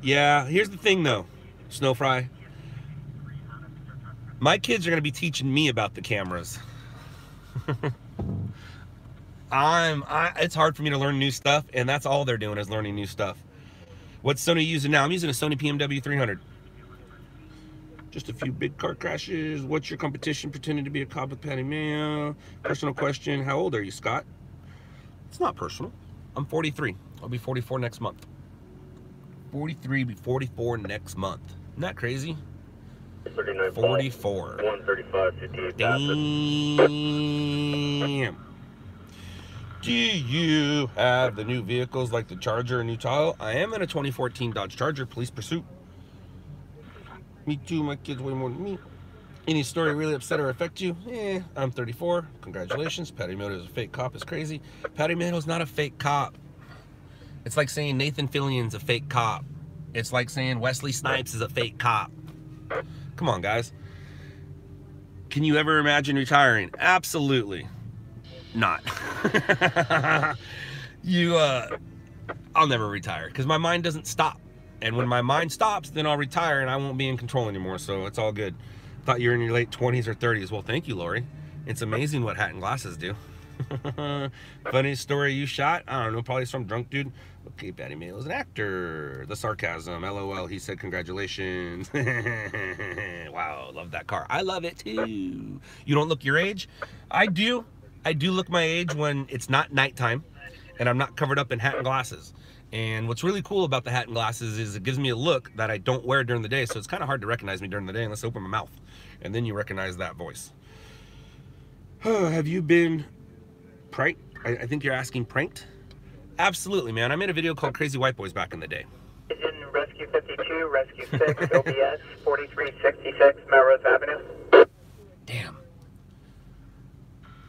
Yeah, here's the thing though, Snowfry. My kids are going to be teaching me about the cameras. It's hard for me to learn new stuff, and that's all they're doing is learning new stuff. What's Sony using now? I'm using a Sony PMW 300. Just a few big car crashes. What's your competition? Pretending to be a cop with Patty Mayo. Personal question. How old are you, Scott? It's not personal. I'm 43. I'll be 44 next month. 43, be 44 next month. Isn't that crazy? 44. 135, 58. Damn. Do you have the new vehicles like the Charger and new Tahoe? I am in a 2014 Dodge Charger, Police Pursuit. Me too, my kids way more than me. Any story really upset or affect you? I'm 34. Congratulations. Patty Mito is a fake cop. Is crazy. Patty Mito's not a fake cop. It's like saying Nathan Fillion's a fake cop. It's like saying Wesley Snipes is a fake cop. Come on, guys. Can you ever imagine retiring? Absolutely not. I'll never retire because my mind doesn't stop. And when my mind stops, then I'll retire and I won't be in control anymore. So it's all good. Thought you were in your late 20s or 30s. Well, thank you, Lori. It's amazing what hat and glasses do. Funniest story you shot? I don't know, probably some drunk dude. Okay, Patty Mail is an actor. The sarcasm, LOL. He said congratulations. Wow, love that car. I love it too. You don't look your age? I do look my age when it's not nighttime and I'm not covered up in hat and glasses. And what's really cool about the hat and glasses is it gives me a look that I don't wear during the day, so it's kind of hard to recognize me during the day unless I open my mouth, and then you recognize that voice. Have you been pranked? I think you're asking pranked? Absolutely, man. I made a video called Crazy White Boys back in the day. In Rescue 52, Rescue 6, OBS, 4366 Melrose Avenue. Damn.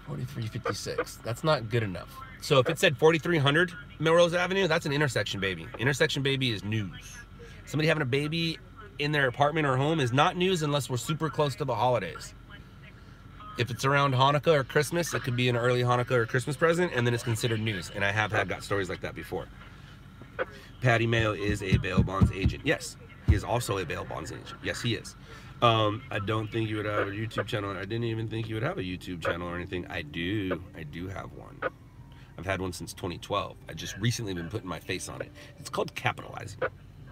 4356. That's not good enough. So if it said 4300 Melrose Avenue, that's an intersection baby. Intersection baby is news. Somebody having a baby in their apartment or home is not news unless we're super close to the holidays. If it's around Hanukkah or Christmas, it could be an early Hanukkah or Christmas present, and then it's considered news. And I have got stories like that before. Patty Mayo is a bail bonds agent. Yes, he is also a bail bonds agent. Yes, he is. I don't think you would have a YouTube channel. I didn't even think you would have a YouTube channel or anything. I do have one. I've had one since 2012. I just recently been putting my face on it. It's called capitalizing.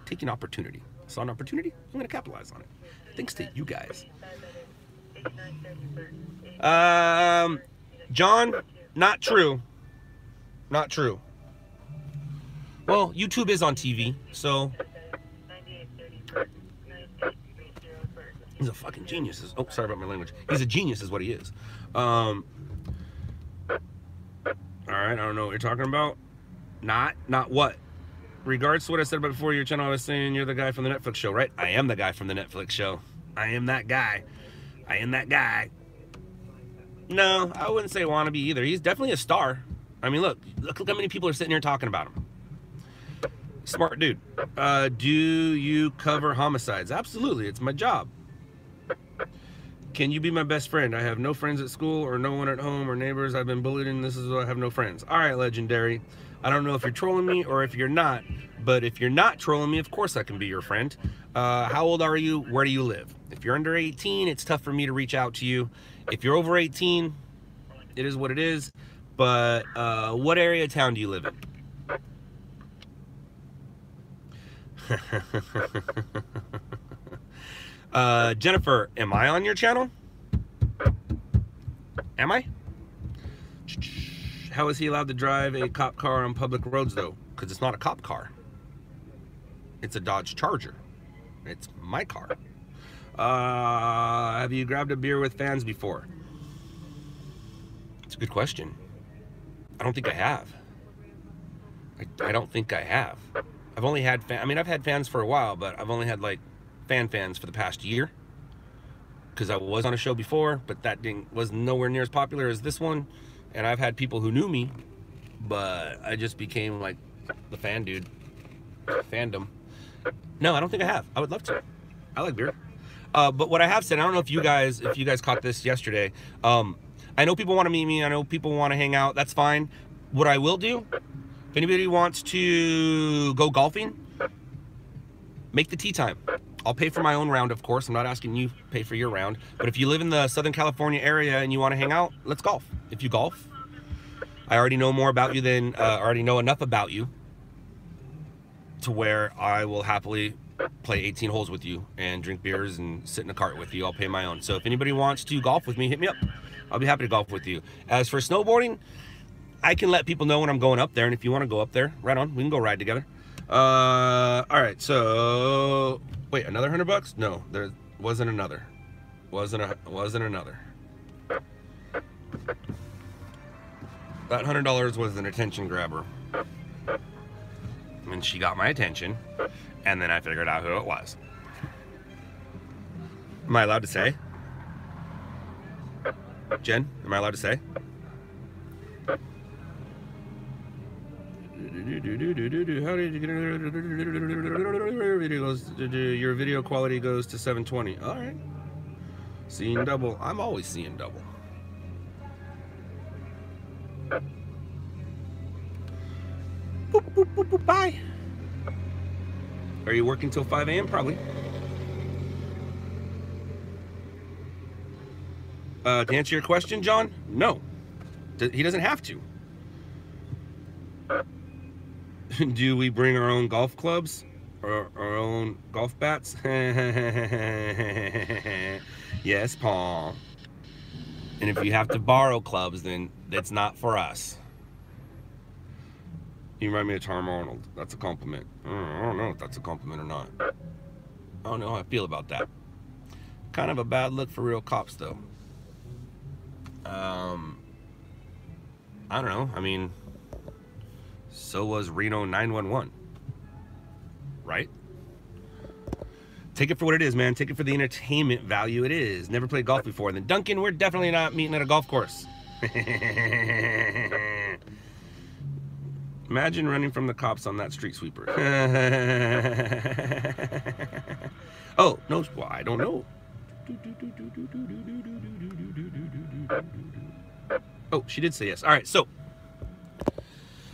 Taking opportunity. Saw an opportunity, I'm going to capitalize on it. Thanks to you guys. John, not true. Not true. Well, YouTube is on TV, so he's a fucking genius. Oh, sorry about my language. He's a genius is what he is. All right, I don't know what you're talking about. Not what? regards to what I said about before your channel, I was saying you're the guy from the Netflix show, right? I am the guy from the Netflix show. I am that guy. I am that guy. No, I wouldn't say wannabe either. He's definitely a star. I mean, look how many people are sitting here talking about him. Smart dude. Do you cover homicides? Absolutely, it's my job. Can you be my best friend? I have no friends at school or no one at home or neighbors. I've been bullied and this is why I have no friends. All right, legendary. I don't know if you're trolling me or if you're not, but if you're not trolling me, of course I can be your friend. How old are you? Where do you live? If you're under 18, it's tough for me to reach out to you. If you're over 18, it is what it is. But what area of town do you live in? Jennifer, am I on your channel? Am I? How is he allowed to drive a cop car on public roads though? Because it's not a cop car. It's a Dodge Charger. It's my car. Have you grabbed a beer with fans before? It's a good question. I don't think I have. I don't think I have. I've only had I've had fans for a while, but I've only had like fans for the past year. Because I was on a show before, but that was nowhere near as popular as this one. And I've had people who knew me, but I just became like the fan dude. Fandom. No, I don't think I have. I would love to. I like beer. But what I have said, I don't know if you guys caught this yesterday. I know people want to meet me. I know people want to hang out. That's fine. What I will do, if anybody wants to go golfing, make the tee time. I'll pay for my own round, of course. I'm not asking you to pay for your round. But if you live in the Southern California area and you want to hang out, let's golf. If you golf, I already know more about you than, already know enough about you to where I will happily play 18 holes with you and drink beers and sit in a cart with you. I'll pay my own. So if anybody wants to golf with me, hit me up. I'll be happy to golf with you. As for snowboarding, I can let people know when I'm going up there. And if you want to go up there, right on. We can go ride together. All right, so wait, another $100? No, there wasn't another. Wasn't another. That $100 was an attention grabber, and she got my attention, and then I figured out who it was. Am I allowed to say? Jen, am I allowed to say? How did you get your video quality goes to 720? All right. Seeing double. I'm always seeing double. Boop, boop, boop, boop, bye. Are you working till 5 a.m.? Probably. To answer your question, John, no. He doesn't have to. Do we bring our own golf clubs or our own golf bats? Yes, Paul. And if you have to borrow clubs, then that's not for us. You remind me of Tom Arnold. That's a compliment. I don't know if that's a compliment or not. I don't know how I feel about that. Kind of a bad look for real cops, though. I don't know. I mean, so was Reno 911. Right? Take it for what it is, man. Take it for the entertainment value it is. Never played golf before. Then Duncan, we're definitely not meeting at a golf course. Imagine running from the cops on that street sweeper. Oh, no, well, I don't know. Oh, she did say yes. All right, so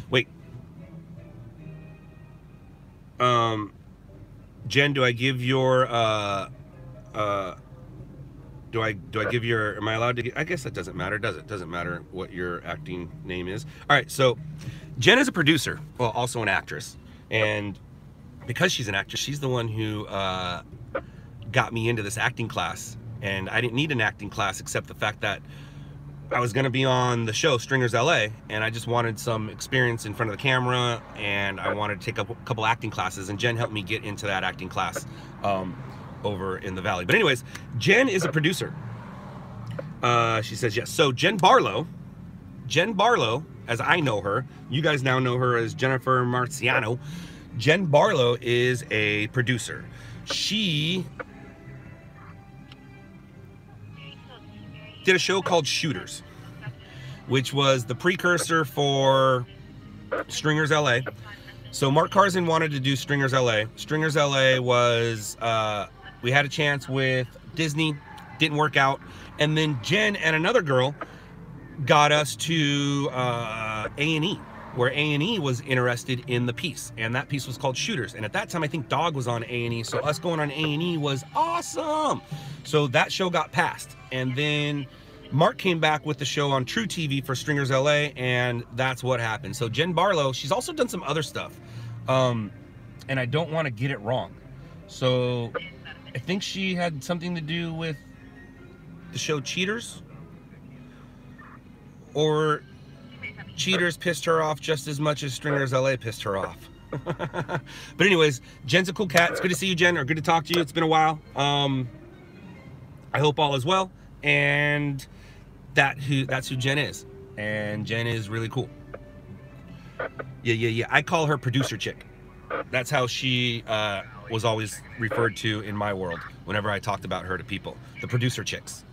wait. Jen, do I give your do I give your, am I allowed to get, I guess that doesn't matter, does it? Doesn't matter what your acting name is. All right, so Jen is a producer, well, also an actress, and because she's an actress, she's the one who got me into this acting class. And I didn't need an acting class except the fact that I was going to be on the show Stringers LA, and I just wanted some experience in front of the camera, and I wanted to take a couple acting classes, and Jen helped me get into that acting class over in the Valley. But anyways, Jen is a producer. She says yes. So Jen Barlow, as I know her, you guys now know her as Jennifer Marciano. Jen Barlow is a producer. She did a show called Shooters, which was the precursor for Stringers LA. So Mark Carzon wanted to do Stringers LA. Stringers LA was, we had a chance with Disney, didn't work out. And then Jen and another girl got us to A&E, where A&E was interested in the piece. And that piece was called Shooters. And at that time, I think Dog was on A&E. So us going on A&E was awesome. So that show got passed. And then Mark came back with the show on True TV for Stringers LA, and that's what happened. So Jen Barlow, she's also done some other stuff, and I don't want to get it wrong. So I think she had something to do with the show Cheaters, or Cheaters pissed her off just as much as Stringers LA pissed her off. But anyways, Jen's a cool cat. It's good to see you, Jen, or good to talk to you. It's been a while. I hope all is well, and that's who Jen is, and Jen is really cool. Yeah. I call her producer chick. That's how she was always referred to in my world whenever I talked about her to people. The producer chicks.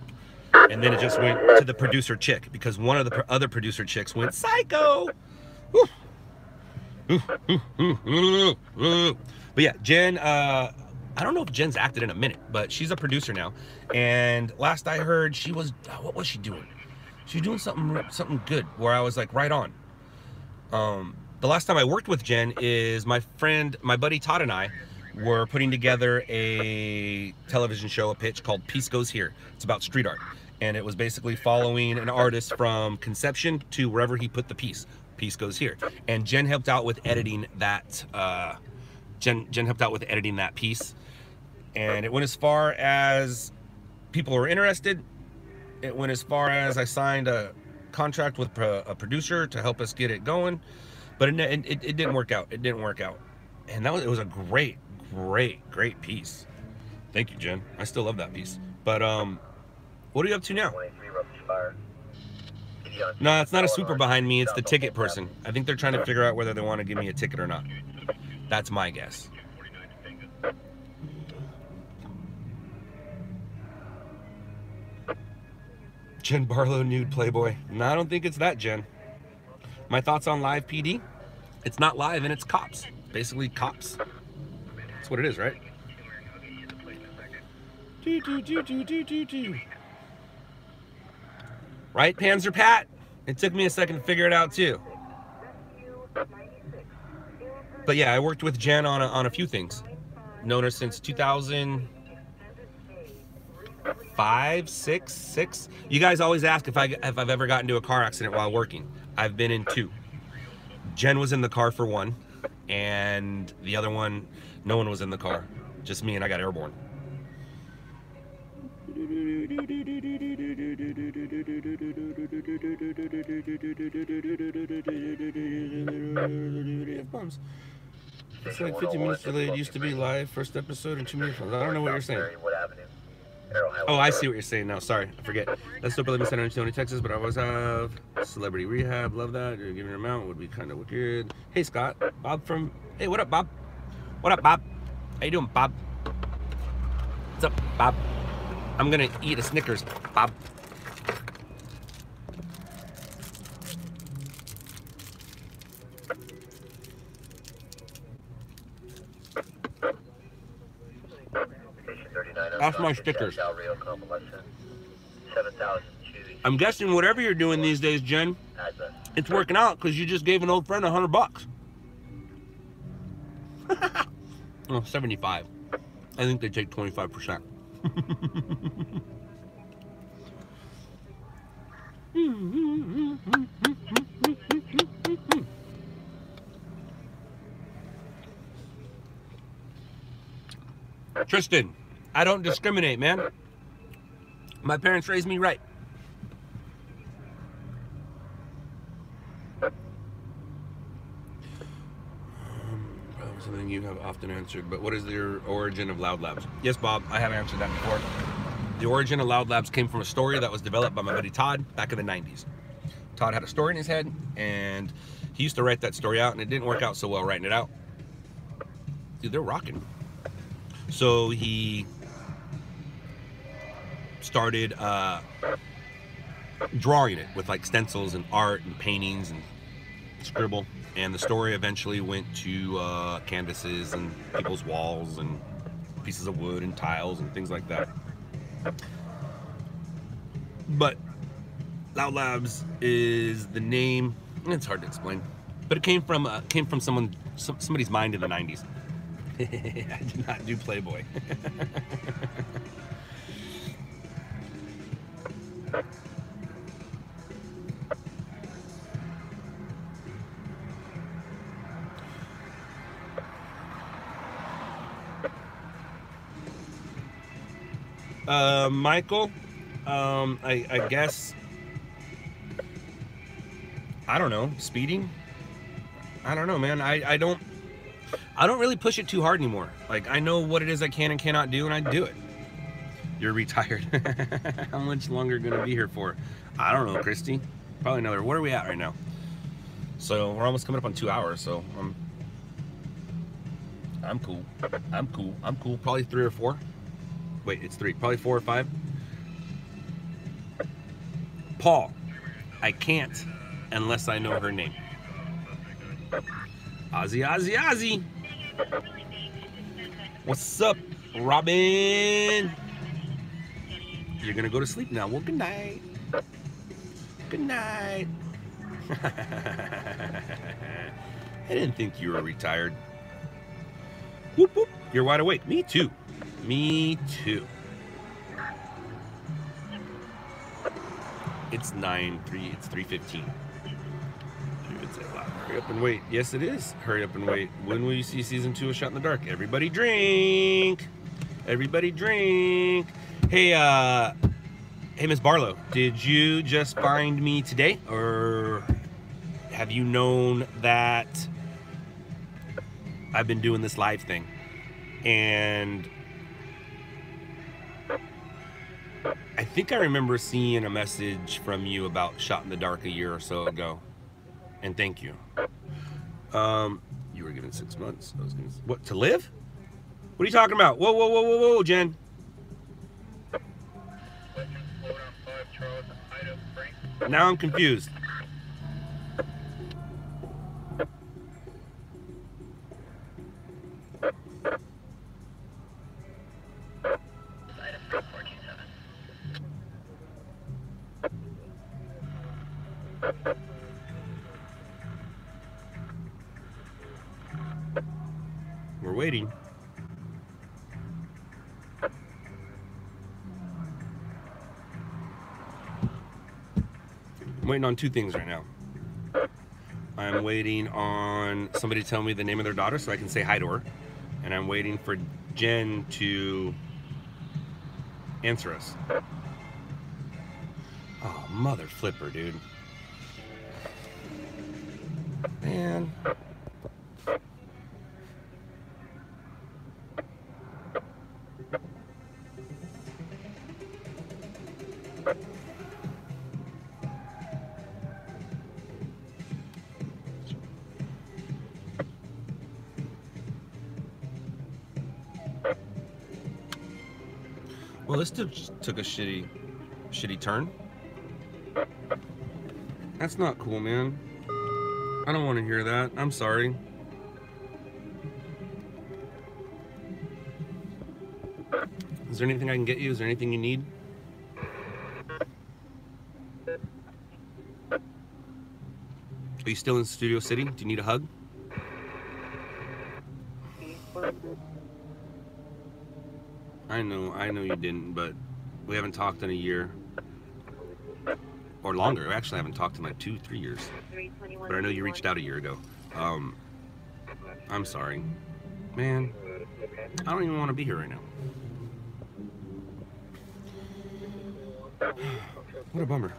And then it just went to the producer chick because one of the other producer chicks went psycho. But yeah, Jen, I don't know if Jen's acted in a minute, but she's a producer now. And last I heard, she was, what was she doing? She was doing something good where I was like, right on. The last time I worked with Jen is my buddy Todd and I were putting together a television show, a pitch called Peace Goes Here. It's about street art. And it was basically following an artist from conception to wherever he put the piece. Peace Goes Here. And Jen helped out with editing that, Jen helped out with editing that piece. And it went as far as people were interested. It went as far as I signed a contract with a producer to help us get it going. But it didn't work out. It didn't work out. And it was a great piece. Thank you, Jen. I still love that piece. But what are you up to now? No, it's not a super behind me. It's the ticket person. I think they're trying to figure out whether they want to give me a ticket or not. That's my guess. Jen Barlow, nude Playboy. No, I don't think it's that, Jen. My thoughts on live PD? It's not live and it's cops. Basically cops. That's what it is, right? Right, Panzer Pat? It took me a second to figure it out too. But yeah, I worked with Jen on a few things. Known her since 2005, 6. You guys always ask if I've ever gotten into a car accident while working. I've been in 2. Jen was in the car for 1, and the other one, no one was in the car. Just me, and I got airborne. It's like 50 minutes delayed. Used to be live first episode and 2 minutes. I don't know what you're saying. Oh, I see what you're saying now. Sorry, I forget. That's still living San Antonio, Texas, but I always have celebrity rehab. Love that. You're giving an amount would be kind of wicked. Hey, Scott. Bob from. Hey, what up, Bob? What up, Bob? How you doing, Bob? What's up, Bob? I'm gonna eat a Snickers, Bob. That's my stickers. I'm guessing whatever you're doing these days, Jen, it's working out because you just gave an old friend $100. Oh, 75. I think they take 25%. Tristan, I don't discriminate, man. My parents raised me right. Probably something you have often answered, but what is the origin of LOUDLABS? Yes, Bob, I have answered that before. The origin of LOUDLABS came from a story that was developed by my buddy Todd back in the 90s. Todd had a story in his head, and he used to write that story out, and it didn't work out so well writing it out. Dude, they're rocking. So he started drawing it with like stencils and art and paintings and scribble, and the story eventually went to canvases and people's walls and pieces of wood and tiles and things like that. But LOUDLABS is the name. It's hard to explain, but it came from somebody's mind in the 90s. I did not do Playboy. Michael, I guess, I don't know, speeding? I don't know, man. I don't really push it too hard anymore. Like, I know what it is I can and cannot do, and I do it. You're retired. How much longer gonna be here for? I don't know, Christy. Probably another, what are we at right now? So we're almost coming up on 2 hours, so I'm cool. I'm cool. Probably 3 or 4. Wait, it's 3. Probably 4 or 5. Paul, I can't unless I know her name. Ozzy. What's up, Robin? You're gonna go to sleep now. Well, good night. Good night. I didn't think you were retired. Whoop, whoop. You're wide awake. Me too. Me too. It's 9:03. It's 3:15. Hurry up and wait. Yes, it is. Hurry up and wait. When will you see season 2 of Shot in the Dark? Everybody drink. Everybody drink. Hey, hey, Miss Barlow, did you just find me today, or have you known that I've been doing this live thing? And I think I remember seeing a message from you about Shot in the Dark a year or so ago. And thank you. You were given 6 months. I was gonna, what, to live? What are you talking about? Whoa, whoa, whoa, whoa, whoa, Jen. Now I'm confused. We're waiting. I'm waiting on 2 things right now. I'm waiting on somebody to tell me the name of their daughter so I can say hi to her. And I'm waiting for Jen to answer us. Oh, mother flipper, dude. Man. Well, this took a shitty turn. That's not cool, man. I don't want to hear that. I'm sorry. Is there anything I can get you? Is there anything you need? Are you still in Studio City? Do you need a hug? I know you didn't, but we haven't talked in a year. Or longer. We actually haven't talked in like 2-3 years. But I know you reached out a year ago. I'm sorry. Man, I don't even want to be here right now. What a bummer.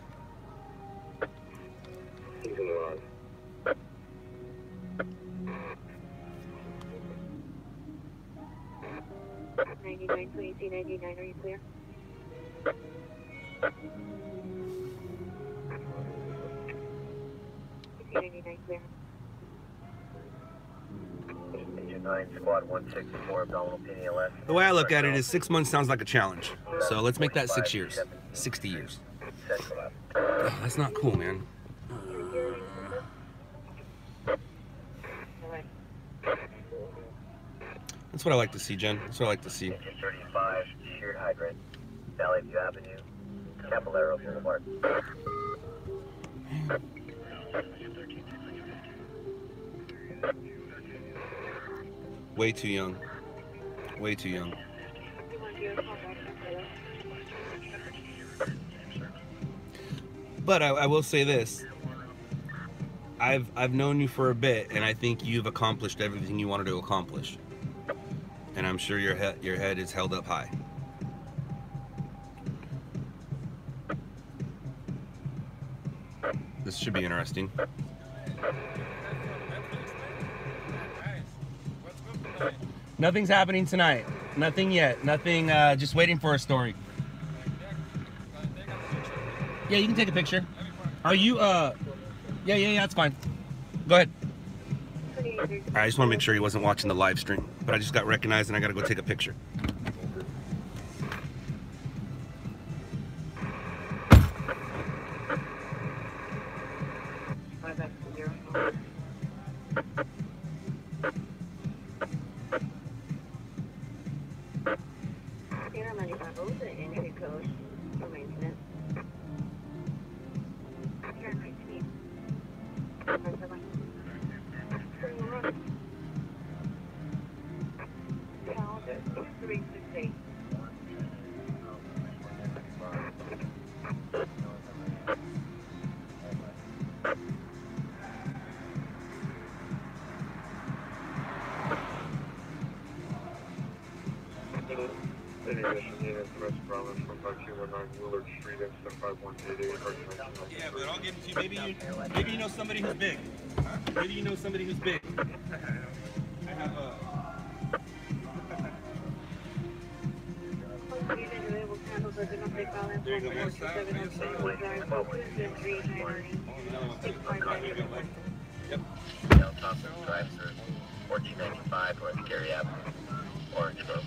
He's in the wrong. 99, 22, 99, are you clear? Clear. 9 squad 164 abdominal pinion left. The way I look at it is 6 months sounds like a challenge. So let's make that 6 years. 60 years. Central left. Oh, that's not cool, man. That's what I like to see, Jen. That's what I like to see. Engine 35, sheared hydrant, Valley View Avenue, Caballero Boulevard. Way too young. Way too young. But I will say this. I've known you for a bit, and I think you've accomplished everything you wanted to accomplish. And I'm sure your head is held up high. This should be interesting. Nothing's happening tonight. Nothing yet. Nothing, just waiting for a story. Yeah, you can take a picture. Are you, yeah, that's fine. Go ahead. I just want to make sure he wasn't watching the live stream, but I just got recognized and I got to go take a picture. Yeah, but I'll give it to you. Maybe you know somebody who's big. Maybe you know somebody who's big. I have a. There you go, man. Yep. Down Thompson Drive through 1495 North Gary Avenue, Orange Grove.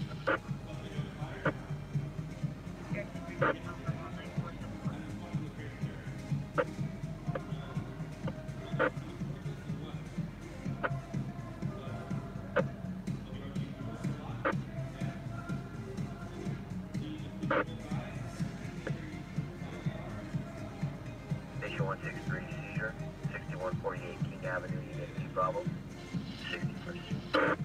Station 163 seizure, 6148 King Avenue, Unit 2 Bravo, 61st.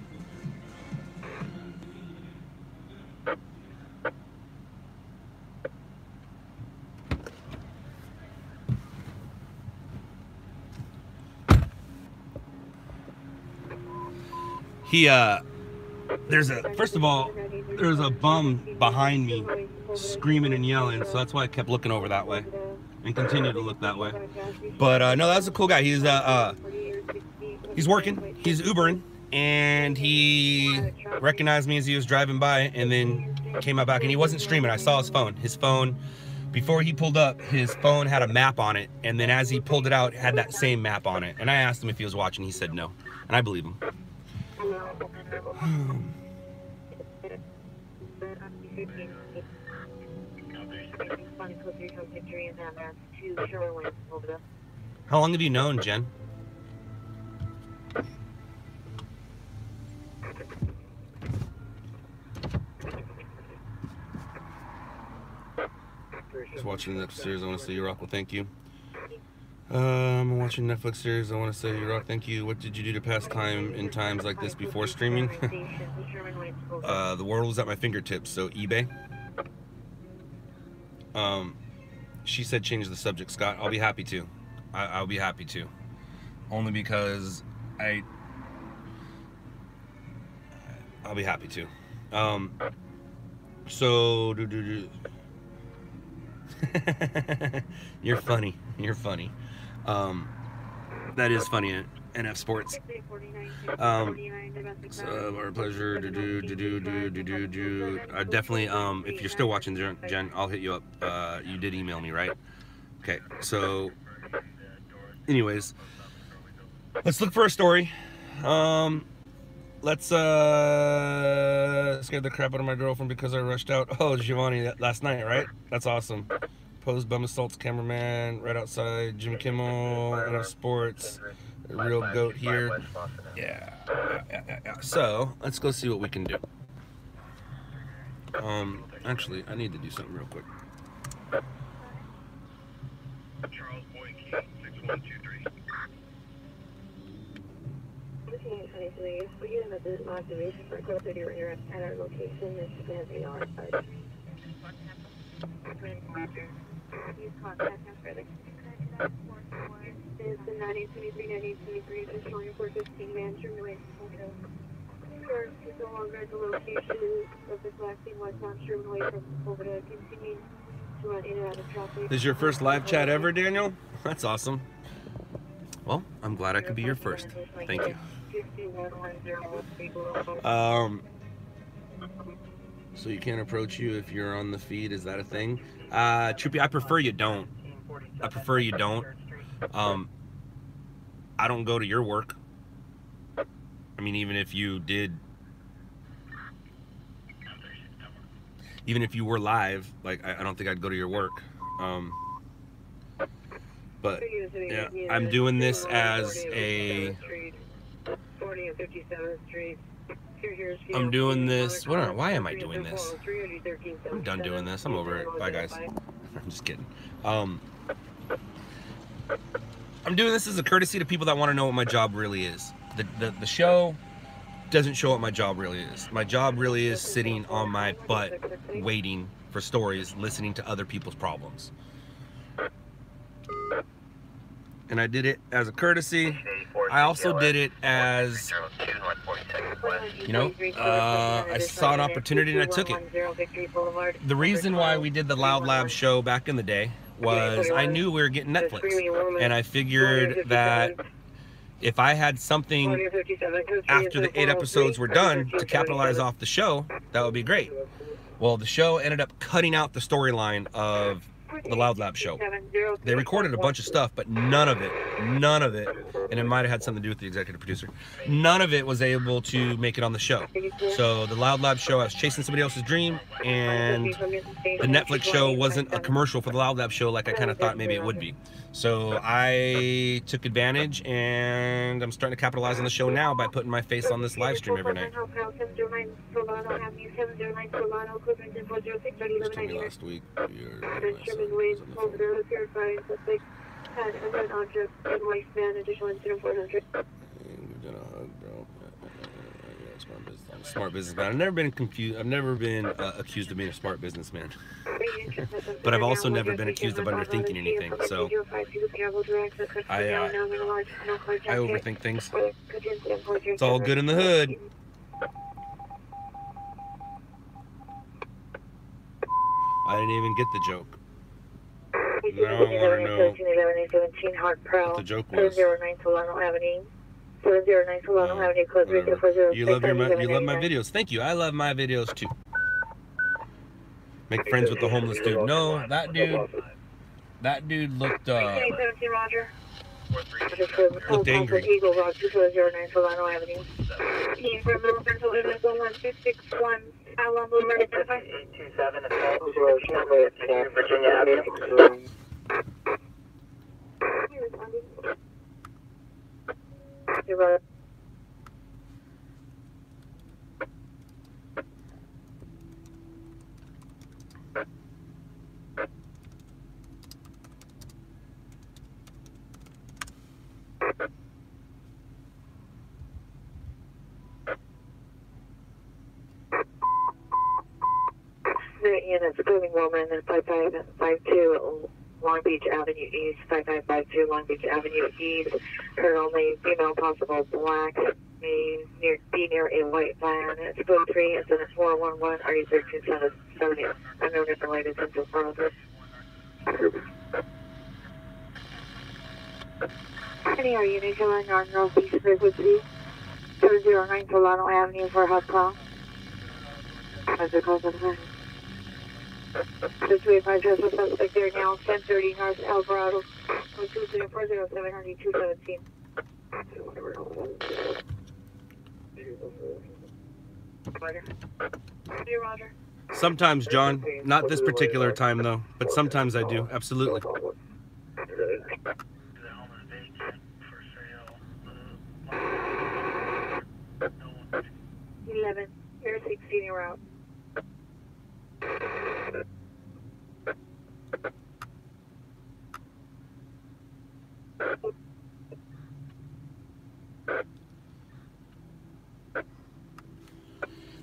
First of all, there's a bum behind me screaming and yelling, so that's why I kept looking over that way and continue to look that way. But no, that's a cool guy. He's working, he's Ubering, and he recognized me as he was driving by and then came out back, and he wasn't streaming. I saw his phone. His phone, before he pulled up, his phone had a map on it, and then as he pulled it out, it had that same map on it. And I asked him if he was watching. He said no, and I believe him. How long have you known, Jen? Just watching the series. I want to say you rock. Well, thank you. I'm watching Netflix series. I want to say you rock. Thank you. What did you do to pass time in times like this before streaming? The world was at my fingertips, so eBay. She said change the subject, Scott. I'll be happy to. I'll be happy to. Only because I'll be happy to. So You're funny. You're funny. That is funny at NF Sports. So our pleasure. I definitely, if you're still watching, Jen, I'll hit you up. You did email me, right? Okay. So, anyways, let's look for a story. let's scared the crap out of my girlfriend because I rushed out. Oh, Giovanni, last night, right? That's awesome. Posed bum assaults cameraman right outside. Jimmy Kimmel, NF Sports, real goat here. Yeah. So let's go see what we can do. Actually, I need to do something real quick. Charles Boyd Key, 6123. We have this observation for closer to your at our location. This is going to be our side. Use contact us for the it's the 1923, additional report 15 man turned away from Hotel. Sure, is no longer at the location of the vaccine was not turned away from Hotel. Continue to run in and out of traffic. This is your first live chat ever, Daniel? That's awesome. Well, I'm glad I could be your first. Thank you. So you can't approach you if you're on the feed, is that a thing? Troopy, I prefer you don't. I prefer you don't. I don't go to your work. I mean, even if you did, even if you were live, like, I don't think I'd go to your work. But yeah, I'm doing this as a, I'm doing this, why am I doing this? I'm done doing this, I'm over it, bye guys. I'm just kidding. I'm doing this as a courtesy to people that want to know what my job really is. The show doesn't show what my job really is. My job really is sitting on my butt, waiting for stories, listening to other people's problems. And I did it as a courtesy. I also did it as, you know, I saw an opportunity and I took it. The reason why we did the LOUDLABS show back in the day was I knew we were getting Netflix. And I figured that if I had something after the 8 episodes were done to capitalize off the show, that would be great. Well, the show ended up cutting out the storyline of the LOUDLABS show. They recorded a bunch of stuff, but none of it, and it might have had something to do with the executive producer, none of it was able to make it on the show. So the LOUDLABS show, I was chasing somebody else's dream, and the Netflix show wasn't a commercial for the LOUDLABS show like I kind of thought maybe it would be. So I took advantage, and I'm starting to capitalize on the show now by putting my face on this live stream every night. Just told me last week. Smart businessman. I've never been confused. I've never been accused of being a smart businessman. But I've also never been accused of underthinking anything. So I overthink things. It's all good in the hood. I didn't even get the joke. Now I want to know what the joke was. You love my videos. Thank you. I love my videos too. Make friends with the homeless dude. No, that dude looked looked angry. Virginia Avenue. Units, moving woman, 5552 Long Beach Avenue East, 5552 Long Beach Avenue East. Heard only female, possible black. Be near a white van. It's code 3, incident 411, RE 1370. Unknown information into front of this. Any are units going on Northeast Frequency 209 Solano Avenue for hot call. As a cause of the this way, 5 suspect there now, 1030 North Alvarado, 20407 217. Roger. Hey, Roger. Sometimes, John. Not this particular time, though. But sometimes I do. Absolutely. Okay. 11. Air 16 route.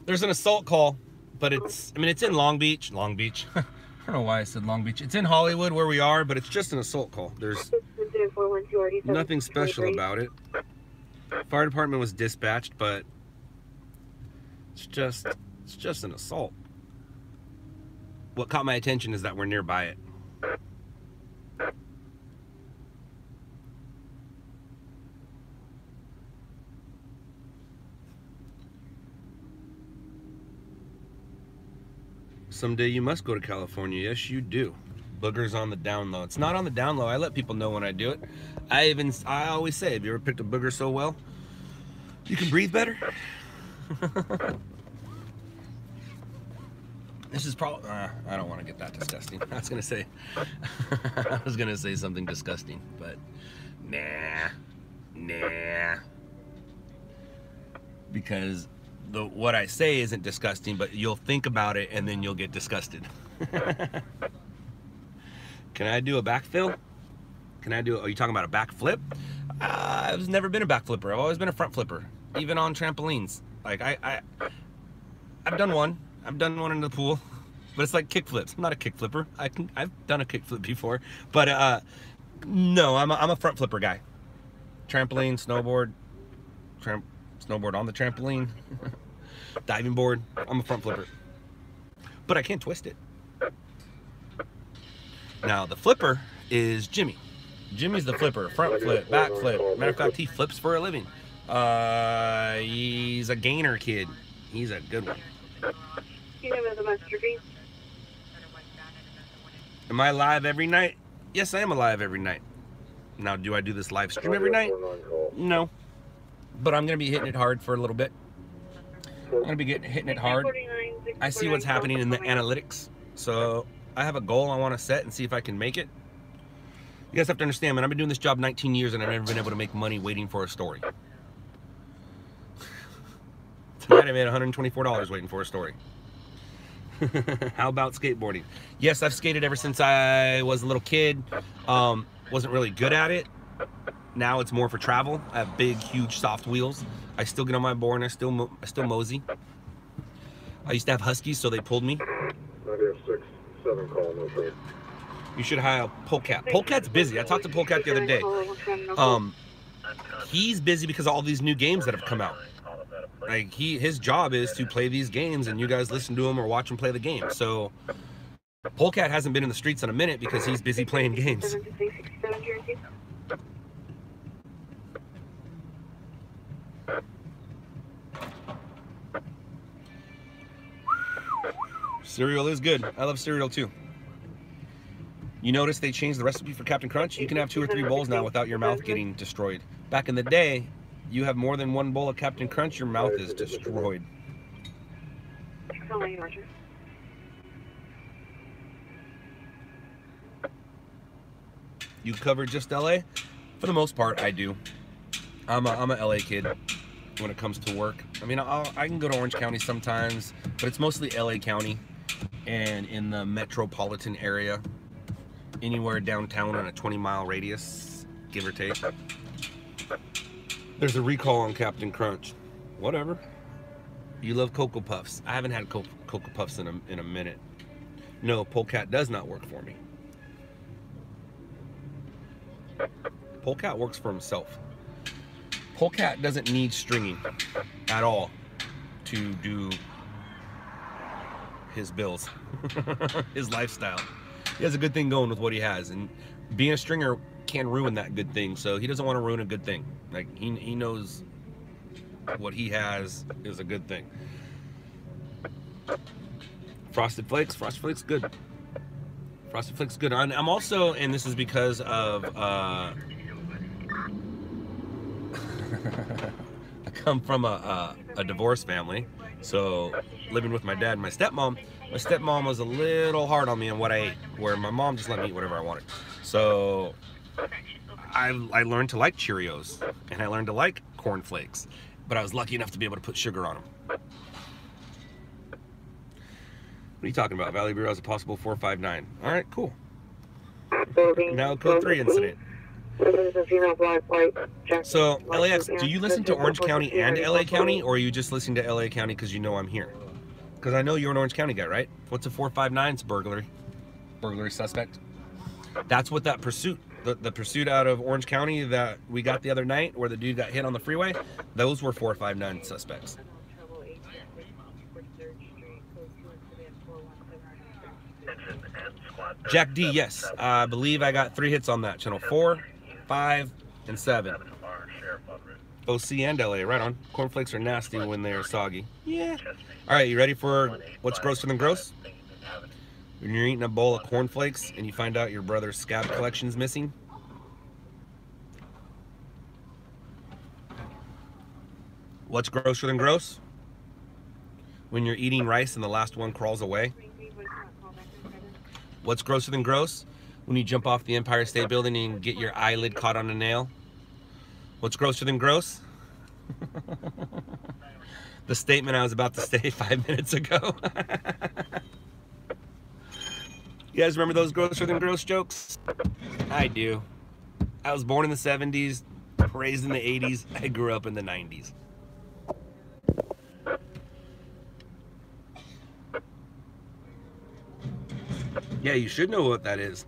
There's an assault call, but it's in Long Beach. Long Beach. I don't know why I said Long Beach. It's in Hollywood where we are, but it's just an assault call. There's nothing special about it. Fire department was dispatched, but it's just an assault. What caught my attention is that we're nearby it. Someday you must go to California. Yes, you do. Booger's on the down low. It's not on the down low. I let people know when I do it. I always say, have you ever picked a booger so well you can breathe better? This is probably, I don't want to get that disgusting. I was gonna say something disgusting, but nah. Because what I say isn't disgusting, but you'll think about it and then you'll get disgusted. Can I do a backfill? Are you talking about a backflip? I've never been a back flipper. I've always been a front flipper, even on trampolines. Like I've done one. I've done one in the pool, but it's like kick flips. I'm not a kick flipper. I've done a kick flip before, but no, I'm a front flipper guy. Trampoline, snowboard, snowboard on the trampoline, diving board. I'm a front flipper, but I can't twist it. Now the flipper is Jimmy. Jimmy's the flipper. Front flip, back flip. Matter of fact, he flips for a living. He's a gainer kid. He's a good one. Am I live every night? Yes, I am alive every night. Now, do I do this live stream every night? No. But I'm going to be hitting it hard for a little bit. I'm going to be hitting it hard. I see what's happening in the analytics. So I have a goal I want to set and see if I can make it. You guys have to understand, man, I've been doing this job 19 years and I've never been able to make money waiting for a story. Tonight I made $124 waiting for a story. How about skateboarding? Yes, I've skated ever since I was a little kid. Wasn't really good at it. Now it's more for travel. I have big, huge, soft wheels. I still get on my board and I still mosey. I used to have Huskies, so they pulled me. 6-7 call, no trade. You should hire Polecat. Polecat's busy. I talked to Polecat the other day. He's busy because of all these new games that have come out. Like his job is to play these games, and you guys listen to him or watch him play the game. So Polecat hasn't been in the streets in a minute because he's busy playing games. Cereal is good. I love cereal too. You notice they changed the recipe for Captain Crunch? You can have 2 or 3 bowls now without your mouth getting destroyed. Back in the day, you have more than 1 bowl of Captain Crunch, your mouth is destroyed. You cover just LA? For the most part, I do. I'm a LA kid when it comes to work. I mean, I can go to Orange County sometimes, but it's mostly LA County and in the metropolitan area. Anywhere downtown on a 20-mile radius, give or take. There's a recall on Captain Crunch. Whatever. You love Cocoa Puffs. I haven't had Cocoa Puffs in a minute. No, Polecat does not work for me. Polecat works for himself. Polecat doesn't need stringing at all to do his bills, his lifestyle. He has a good thing going with what he has, and being a stringer can ruin that good thing, so he doesn't want to ruin a good thing. Like he knows what he has is a good thing. Frosted Flakes good. Frosted Flakes good. I'm also, and this is because of I come from a divorced family, so living with my dad and my stepmom. My stepmom was a little hard on me on what I ate, where my mom just let me eat whatever I wanted. So I learned to like Cheerios, and I learned to like cornflakes, but I was lucky enough to be able to put sugar on them. What are you talking about? Valley Bureau has a possible 459. All right, cool. Now code 3 incident. So LAX, do you listen to Orange County and LA County, or are you just listening to LA County because you know I'm here? Because I know you're an Orange County guy, right? What's a 459? It's burglary. Burglary suspect. That's what that pursuit, the pursuit out of Orange County that we got the other night, where the dude got hit on the freeway, those were 459 suspects. Jack D, yes. I believe I got 3 hits on that. Channel 4, 5, and 7. OC and LA, right on. Cornflakes are nasty when they are soggy. Yeah. All right, you ready for what's grosser than gross? When you're eating a bowl of cornflakes and you find out your brother's scab collection's missing. What's grosser than gross? When you're eating rice and the last one crawls away. What's grosser than gross? When you jump off the Empire State Building and get your eyelid caught on a nail. What's grosser than gross? The statement I was about to say 5 minutes ago. You guys remember those grosser than gross jokes? I do. I was born in the 70s, raised in the 80s. I grew up in the 90s. Yeah, you should know what that is.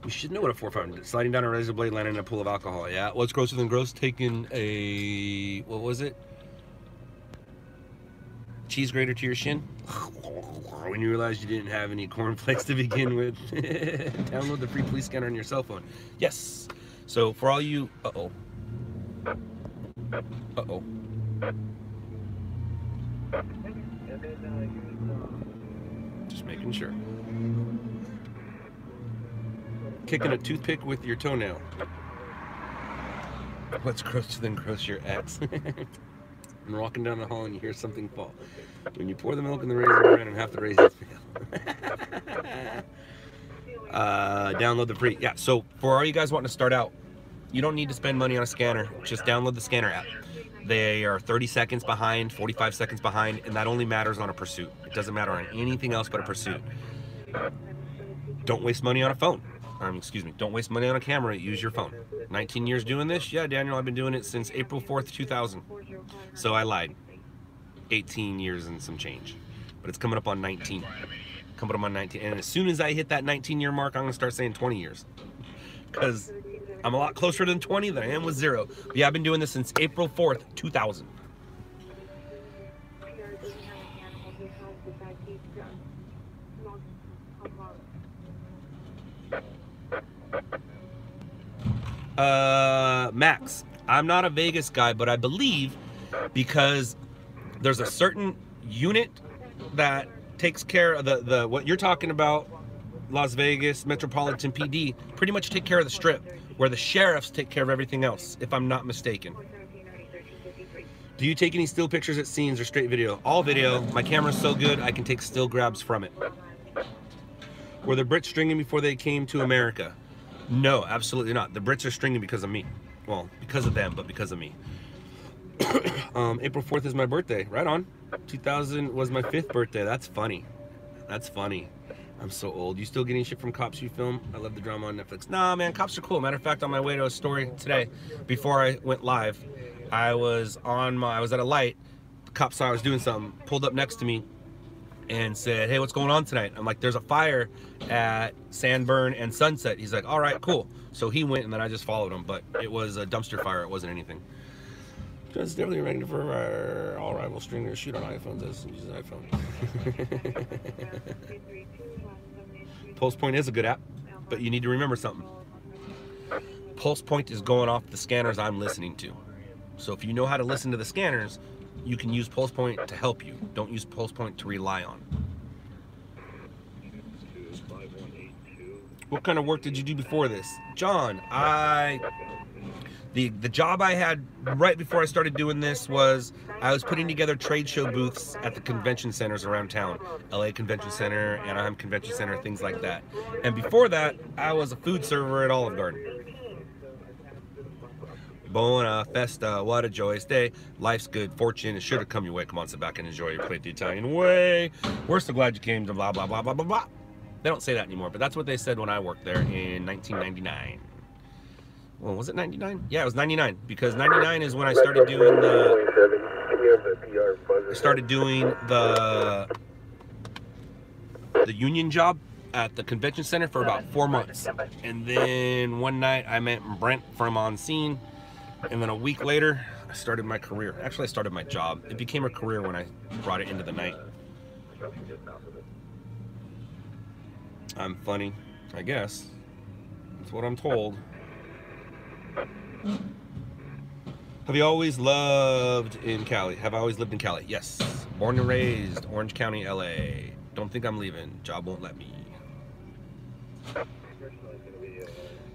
You should know what a 459 is. Sliding down a razor blade, landing in a pool of alcohol. Yeah, what's grosser than gross? Taking a, what was it? Cheese grater to your shin? When you realized you didn't have any cornflakes to begin with. Download the free police scanner on your cell phone. Yes. So for all you, Just making sure. Kicking a toothpick with your toenail. What's grosser than gross? Your ex? I'm walking down the hall and you hear something fall. When you pour the milk in the raisin bran and half the raisins fail. Download the free. Yeah, so for all you guys wanting to start out, you don't need to spend money on a scanner. Just download the scanner app. They are 30 seconds behind, 45 seconds behind, and that only matters on a pursuit. It doesn't matter on anything else but a pursuit. Don't waste money on a phone. Excuse me, don't waste money on a camera, use your phone. 19 years doing this? Yeah, Daniel, I've been doing it since April 4th, 2000. So I lied. 18 years and some change. But it's coming up on 19. Coming up on 19. And as soon as I hit that 19-year mark, I'm going to start saying 20 years. Because I'm a lot closer than 20 than I am with 0. But yeah, I've been doing this since April 4th, 2000. Max, I'm not a Vegas guy, but I believe because there's a certain unit that takes care of the what you're talking about, Las Vegas Metropolitan PD, pretty much take care of the strip, where the sheriffs take care of everything else, if I'm not mistaken. Do you take any still pictures at scenes or straight video? All video. My camera's so good, I can take still grabs from it. Were the Brits stringing before they came to America? No, absolutely not. The Brits are stringing because of me. Well, because of them, but because of me. April 4th is my birthday. Right on. 2000 was my 5th birthday. That's funny. That's funny. I'm so old. You still getting shit from cops you film? I love the drama on Netflix. Nah, man, cops are cool. Matter of fact, on my way to a story today, before I went live, I was at a light. The cop saw I was doing something, pulled up next to me, and said, hey, what's going on tonight? I'm like, there's a fire at Sandburn and Sunset. He's like, all right, cool. So he went, and then I just followed him, but it was a dumpster fire. It wasn't anything. It's definitely regular for all rival stringers shoot on iPhones as use an iPhone. Pulse Point is a good app, but you need to remember something. Pulse Point is going off the scanners I'm listening to. So if you know how to listen to the scanners, you can use Pulse Point to help you. Don't use Pulse Point to rely on. What kind of work did you do before this? John, The job I had right before I started doing this was I was putting together trade show booths at the convention centers around town. LA Convention Center, Anaheim Convention Center, things like that. And before that, I was a food server at Olive Garden. Buona festa, what a joyous day. Life's good fortune, it should have come your way. Come on, sit back and enjoy your plate the Italian way. We're so glad you came to blah, blah, blah, blah, blah, blah. They don't say that anymore, but that's what they said when I worked there in 1999. Well, was it 99? Yeah, it was 99, because 99 is when I started doing the union job at the convention center for about 4 months. And then one night I met Brent from On Scene, and then a week later I started my career. Actually, I started my job. It became a career when I brought it into the night. I'm funny, I guess. That's what I'm told. Have you always loved in Cali? Have I always lived in Cali? Yes. Born and raised, Orange County, LA. Don't think I'm leaving. Job won't let me.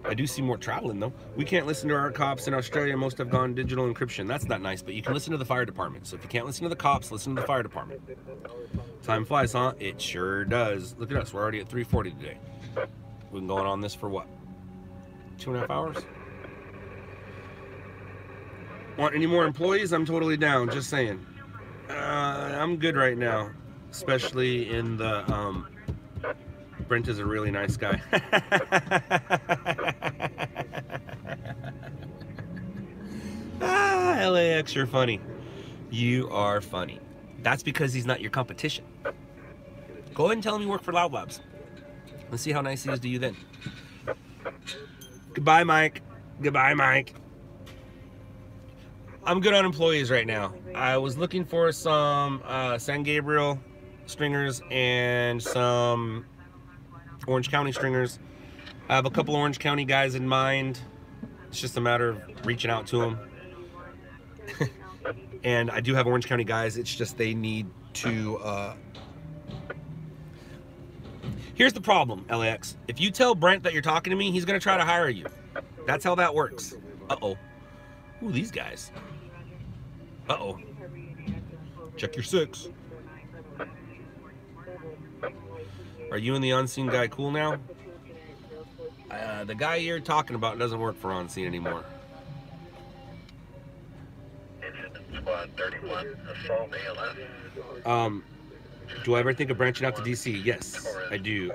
I do see more traveling though. We can't listen to our cops in Australia. Most have gone digital encryption. That's not nice, but you can listen to the fire department. So if you can't listen to the cops, listen to the fire department. Time flies, huh? It sure does. Look at us. We're already at 3:40 today. We've been going on this for what? 2.5 hours? Want any more employees? I'm totally down. Just saying. I'm good right now. Especially in the... Brent is a really nice guy. LAX, you're funny. You are funny. That's because he's not your competition. Go ahead and tell him you work for LOUDLABS. Let's see how nice he is to you then. Goodbye, Mike. Goodbye, Mike. I'm good on employees right now. I was looking for some San Gabriel stringers and some Orange County stringers. I have a couple Orange County guys in mind. It's just a matter of reaching out to them. And I do have Orange County guys. It's just they need to... Here's the problem, LAX. If you tell Brent that you're talking to me, he's going to try to hire you. That's how that works. Uh-oh. Ooh, these guys. Uh-oh. Check your 6. Are you and the On-Scene guy cool now? The guy you're talking about doesn't work for On-Scene anymore. Squad 31, assault ALF. Do I ever think of branching out to DC? Yes, I do.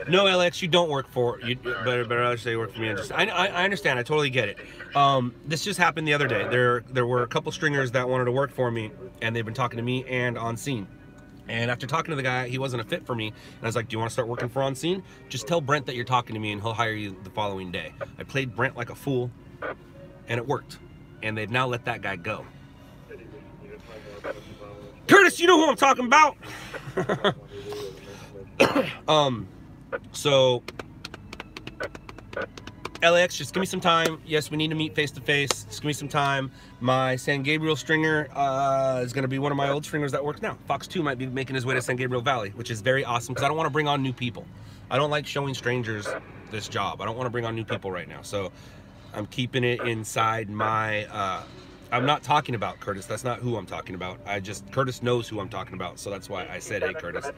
No, LX, you don't work for you. Better say you work for me. I understand. I totally get it. This just happened the other day. There were a couple stringers that wanted to work for me, and they've been talking to me and On Scene. And after talking to the guy, he wasn't a fit for me. And I was like, do you want to start working for On Scene? Just tell Brent that you're talking to me, and he'll hire you the following day. I played Brent like a fool, and it worked. And they've now let that guy go. Curtis, you know who I'm talking about. So LAX, just give me some time. Yes, we need to meet face to face. Just give me some time. My San Gabriel stringer is going to be one of my old stringers that works now. Fox 2 might be making his way to San Gabriel Valley, which is very awesome because I don't want to bring on new people. I don't like showing strangers this job. I don't want to bring on new people right now. So I'm keeping it inside my... I'm not talking about Curtis. That's not who I'm talking about. Curtis knows who I'm talking about. So that's why I said, hey, Curtis.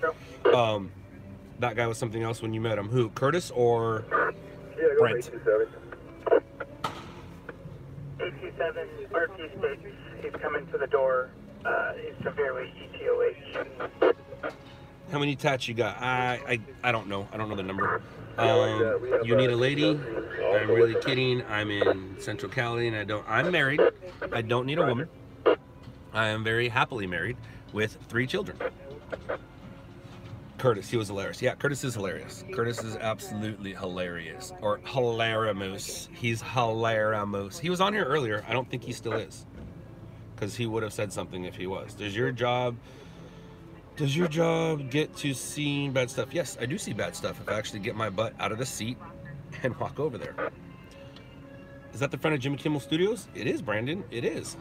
That guy was something else when you met him. Who, Curtis or Brent? 827 RT states he's coming to the door. He's severely ETOH. How many tats you got? I don't know. I don't know the number. You need a lady? I'm really kidding. I'm in Central Cali and I'm married. I don't need a woman. I am very happily married with 3 children. Curtis, he was hilarious. Yeah, Curtis is hilarious. Curtis is absolutely hilarious. Or hilarious. He's hilarious. He was on here earlier. I don't think he still is. Because he would have said something if he was. Does your job get to seeing bad stuff? Yes, I do see bad stuff if I actually get my butt out of the seat and walk over there. Is that the front of Jimmy Kimmel Studios? It is, Brandon. It is.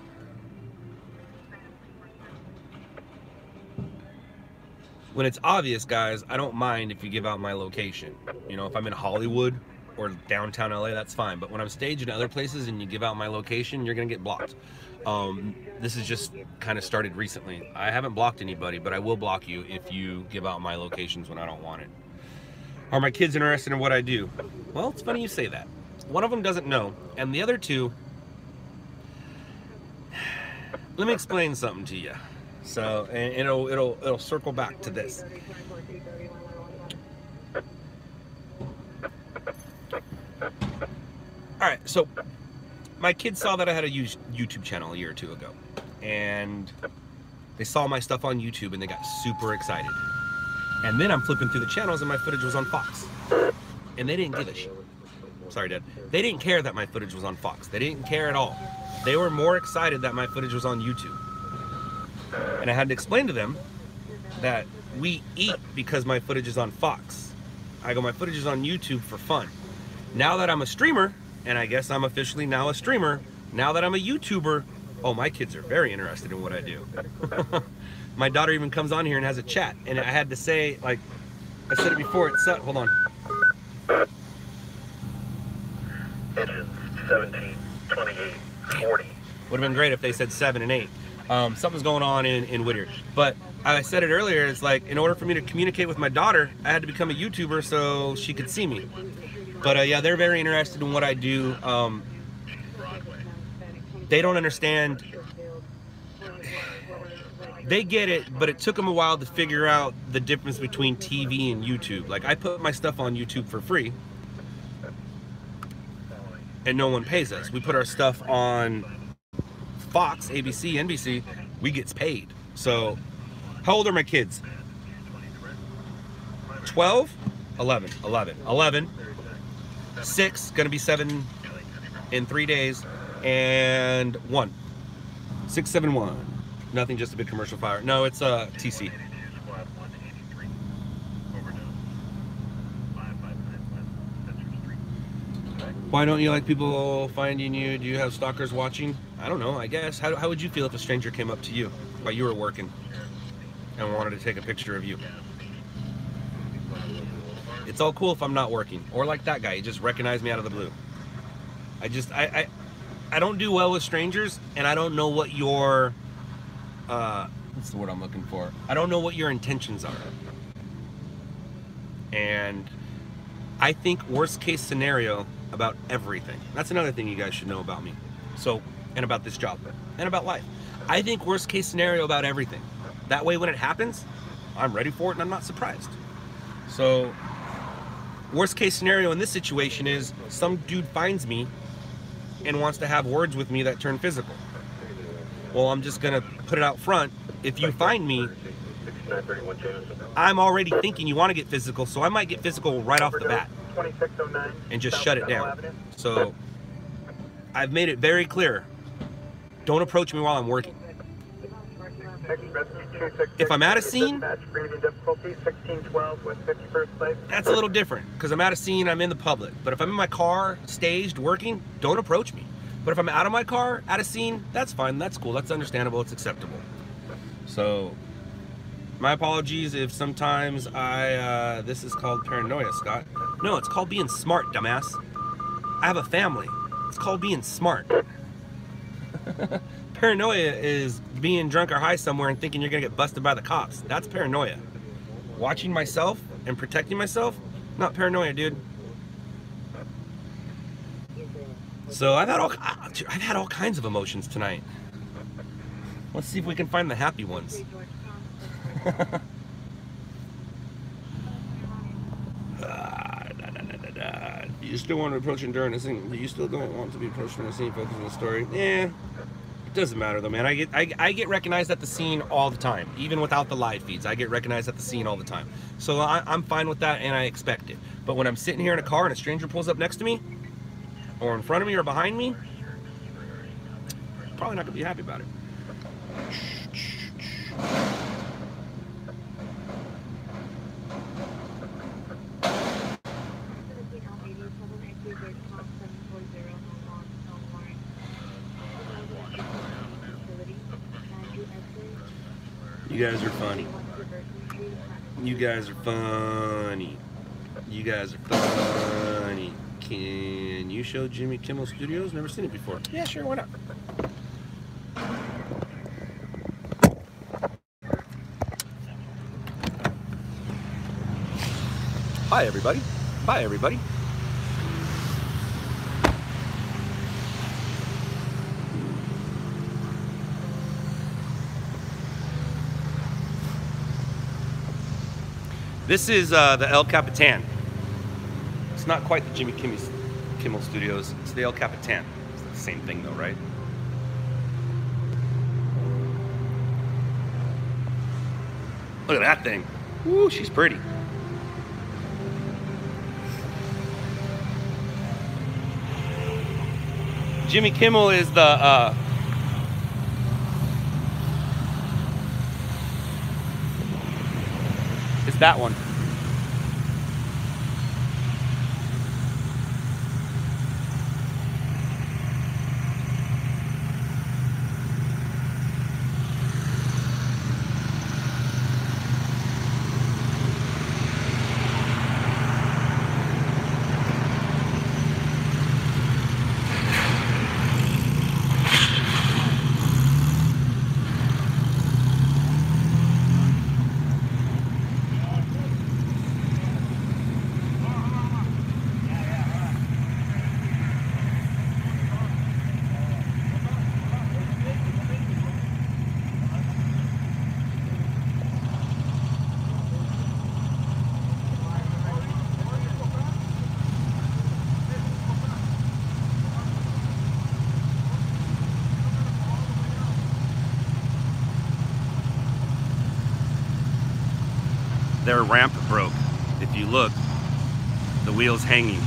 When it's obvious, guys, I don't mind if you give out my location. You know, if I'm in Hollywood or downtown LA, that's fine. But when I'm staged in other places and you give out my location, you're gonna get blocked. This is just kind of started recently. I haven't blocked anybody, but I will block you if you give out my locations when I don't want it. Are my kids interested in what I do? Well, it's funny you say that. One of them doesn't know, and the other two, let me explain something to you. So, and it'll circle back to this. All right, so my kids saw that I had a YouTube channel a year or two ago, and they saw my stuff on YouTube and they got super excited. And then I'm flipping through the channels and my footage was on Fox, and they didn't give a shit. Sorry, Dad. They didn't care that my footage was on Fox. They didn't care at all. They were more excited that my footage was on YouTube. And I had to explain to them that we eat because my footage is on Fox. I go, my footage is on YouTube for fun. Now that I'm a streamer, and I guess I'm officially now a streamer, now that I'm a YouTuber, oh, my kids are very interested in what I do. My daughter even comes on here and has a chat, and I had to say, like, I said it before, it's, hold on. Engines 17, 28, 40. Would have been great if they said 7 and 8. Something's going on in Whittier. But I said it earlier, it's like, in order for me to communicate with my daughter, I had to become a YouTuber so she could see me. But yeah, they're very interested in what I do. They don't understand. They get it, but it took them a while to figure out the difference between TV and YouTube. Like, I put my stuff on YouTube for free, and no one pays us. We put our stuff on Fox, ABC, NBC, we gets paid. So, how old are my kids? 12, 11, 6, gonna be 7 in 3 days, and 1, 6, 7, 1. Nothing, just a big commercial fire. No, it's TC. Why don't you like people finding you? Do you have stalkers watching? I don't know, I guess. How would you feel if a stranger came up to you while you were working and wanted to take a picture of you? It's all cool if I'm not working. Or like that guy, he just recognized me out of the blue. I don't do well with strangers, and I don't know what your, what's the word I'm looking for? I don't know what your intentions are. And I think worst case scenario about everything. That's another thing you guys should know about me. So, and about this job, and about life. I think worst case scenario about everything. That way when it happens, I'm ready for it and I'm not surprised. So, worst case scenario in this situation is some dude finds me and wants to have words with me that turn physical. Well, I'm just gonna put it out front. If you find me, I'm already thinking you want to get physical, so I might get physical right off the bat and just shut it down. So I've made it very clear, don't approach me while I'm working. If I'm at a scene, that's a little different, because I'm at a scene, I'm in the public. But if I'm in my car, staged, working, don't approach me. But if I'm out of my car, at a scene, that's fine, that's cool, that's understandable, it's acceptable. So, my apologies if sometimes this is called paranoia, Scott. No, it's called being smart, dumbass. I have a family. It's called being smart. Paranoia is being drunk or high somewhere and thinking you're gonna get busted by the cops. That's paranoia. Watching myself and protecting myself, not paranoia, dude. So I've had all kinds of emotions tonight. Let's see if we can find the happy ones. You still want to approach him during the scene? You still don't want to be approached during the scene, focus on the story? Yeah, it doesn't matter though, man. I get recognized at the scene all the time, even without the live feeds. I get recognized at the scene all the time, so I'm fine with that, and I expect it. But when I'm sitting here in a car and a stranger pulls up next to me, or in front of me, or behind me, probably not gonna be happy about it. You guys are funny. You guys are funny. You guys are funny. Can you show Jimmy Kimmel Studios? Never seen it before. Yeah, sure, why not? Hi, everybody. Bye, everybody. This is the El Capitan. It's not quite the Jimmy Kimmel Studios. It's the El Capitan. It's the same thing though, right? Look at that thing. Woo, she's pretty. Jimmy Kimmel is the it's that one. Their ramp broke. If you look, the wheel's hanging.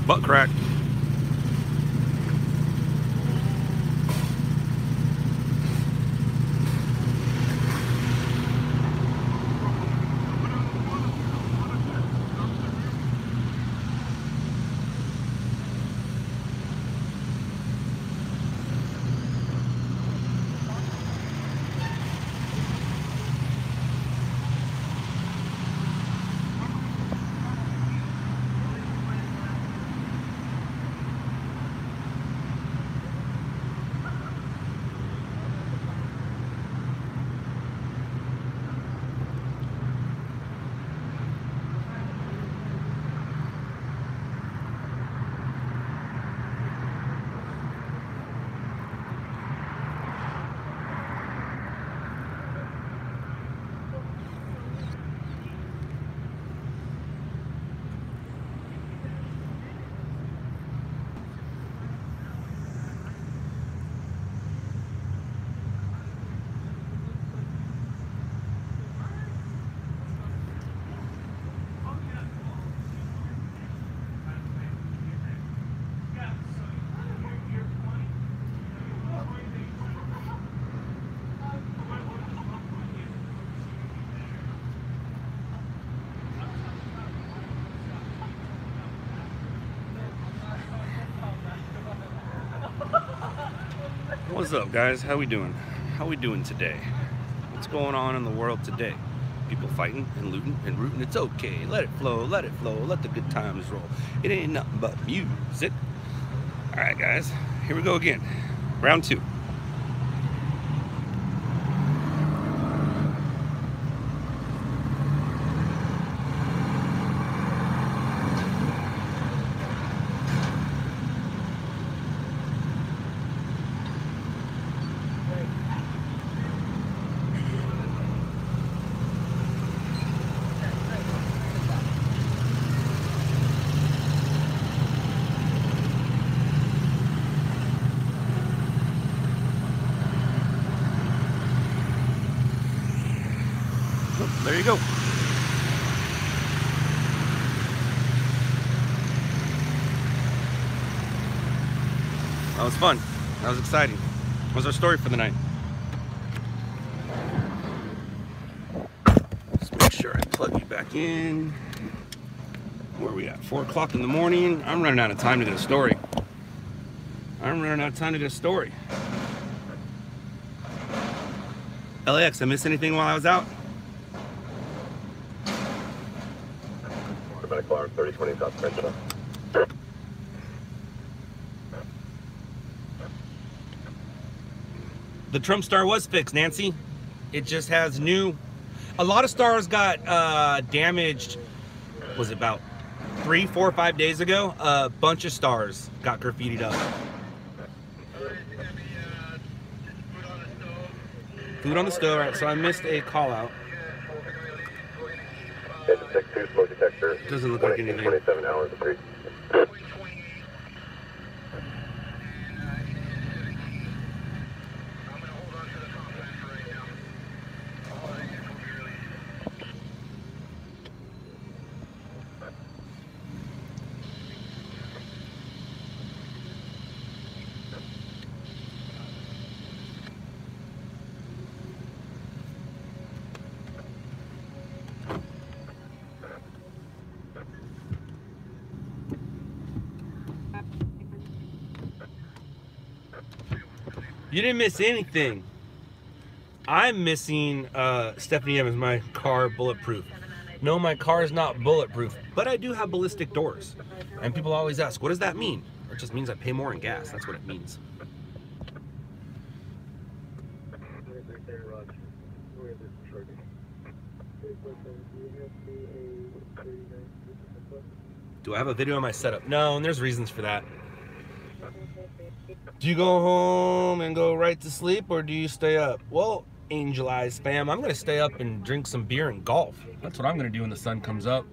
Butt crack. What's up, guys? How we doing? How we doing today? What's going on in the world today? People fighting and looting and rooting. It's okay. Let it flow. Let it flow. Let the good times roll. It ain't nothing but music. All right, guys. Here we go again. Round two. There you go. That was fun. That was exciting. What was our story for the night? sure I plug you back in. Where are we at? 4 o'clock in the morning. I'm running out of time to get a story. LAX, I miss anything while I was out? Automatic alarm 3020 South Peninsula. The Trump star was fixed, Nancy. It just has new. A lot of stars got damaged. Was it about 3, 4, 5 days ago? A bunch of stars got graffitied up. Food on the stove, right? So I missed a call out. 62 smoke detector. Doesn't look like anything. 27 hours of 3. You didn't miss anything. I'm missing Stephanie Evans, my car bulletproof. No, my car is not bulletproof, but I do have ballistic doors. And people always ask, what does that mean? It just means I pay more in gas. That's what it means. Do I have a video of my setup? No, and there's reasons for that. Do you go home and go right to sleep, or do you stay up? Well, Angel Eyes fam, I'm gonna stay up and drink some beer and golf. That's what I'm gonna do when the sun comes up.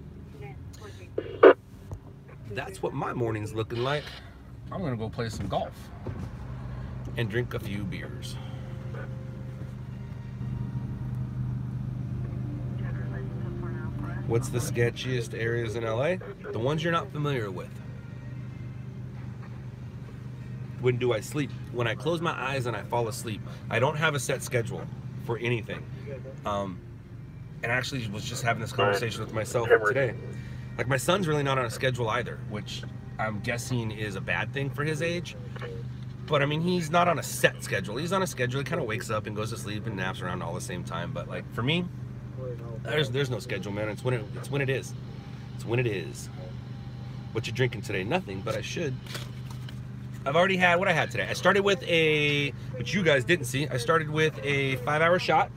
That's what my morning's looking like. I'm gonna go play some golf and drink a few beers. What's the sketchiest areas in LA? The ones you're not familiar with. When do I sleep? When I close my eyes and I fall asleep. I don't have a set schedule for anything. And I actually was just having this conversation with myself today. Like, my son's really not on a schedule either, which I'm guessing is a bad thing for his age. But I mean, he's not on a set schedule. He's on a schedule. He kind of wakes up and goes to sleep and naps around all the same time. But like for me, there's no schedule, man. It's when it is. It's when it is. What you drinking today? Nothing, but I should. I've already had what I had today. I started with a, which you guys didn't see, I started with a 5-hour shot,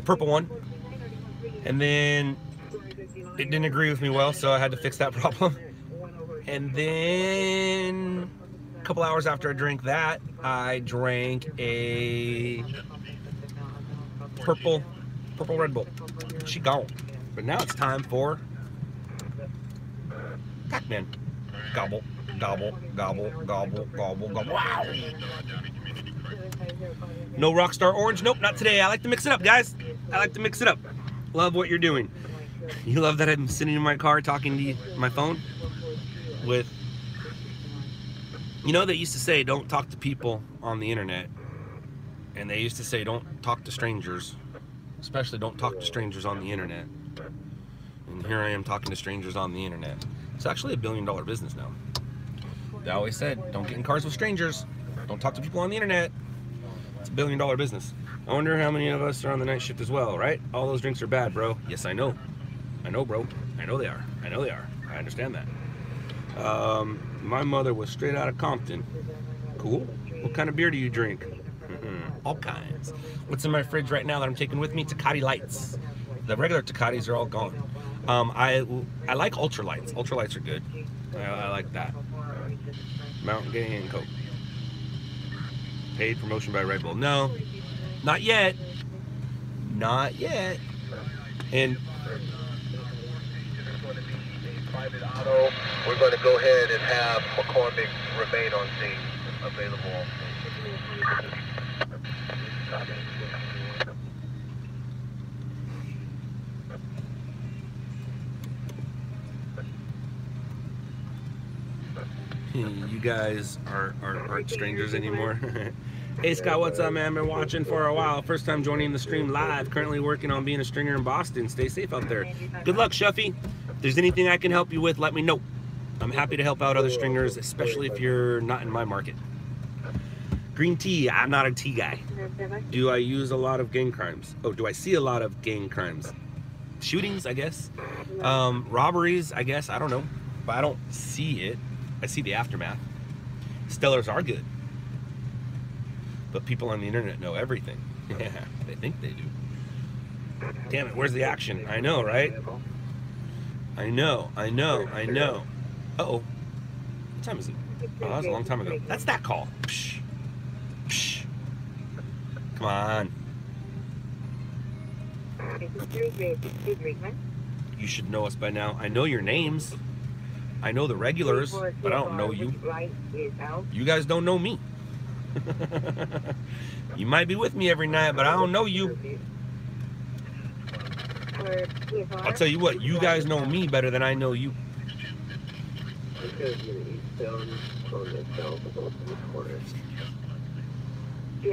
purple one, and then it didn't agree with me well, so I had to fix that problem. And then a couple hours after I drank that, I drank a purple Red Bull. She gone. But now it's time for Pac-Man. Gobble. Gobble, gobble, gobble, gobble, gobble. Wow! No Rockstar Orange? Nope, not today. I like to mix it up, guys. I like to mix it up. Love what you're doing. You love that I'm sitting in my car talking to you, my phone with, you know, they used to say don't talk to people on the internet, and they used to say don't talk to strangers, especially don't talk to strangers on the internet. And here I am talking to strangers on the internet. It's actually $1 billion business now. They always said, don't get in cars with strangers. Don't talk to people on the internet. It's $1 billion business. I wonder how many of us are on the night shift as well, right? All those drinks are bad, bro. Yes, I know. I know, bro. I know they are. I know they are. I understand that. My mother was straight out of Compton. Cool. What kind of beer do you drink? All kinds. What's in my fridge right now that I'm taking with me? Tecate Lights. The regular Tecates are all gone. I like ultralights. Ultralights are good. I like that. Mountain Gay and Coke. Paid promotion by Red Bull. No, not yet. Not yet. And Private auto. We're going to go ahead and have McCormick remain on scene available. you guys aren't strangers anymore. Hey Scott, what's up, man? Been watching for a while. First time joining the stream live. Currently working on being a stringer in Boston. Stay safe out there. Good luck, Shuffy. If there's anything I can help you with, let me know. I'm happy to help out other stringers, especially if you're not in my market. Green tea. I'm not a tea guy. Do I use a lot of gang crimes? Oh, do I see a lot of gang crimes? Shootings, I guess. Robberies, I guess. I don't know. But I don't see it. I see the aftermath. Stellars are good. But people on the internet know everything. Yeah, they think they do. Damn it, where's the action? I know, right? I know. Uh-oh. What time is it? Oh, that was a long time ago. That's that call. Psh. Psh. Come on. You should know us by now. I know your names. I know the regulars, but I don't know you. You guys don't know me. You might be with me every night, but I don't know you. I'll tell you what, you guys know me better than I know you. Yeah,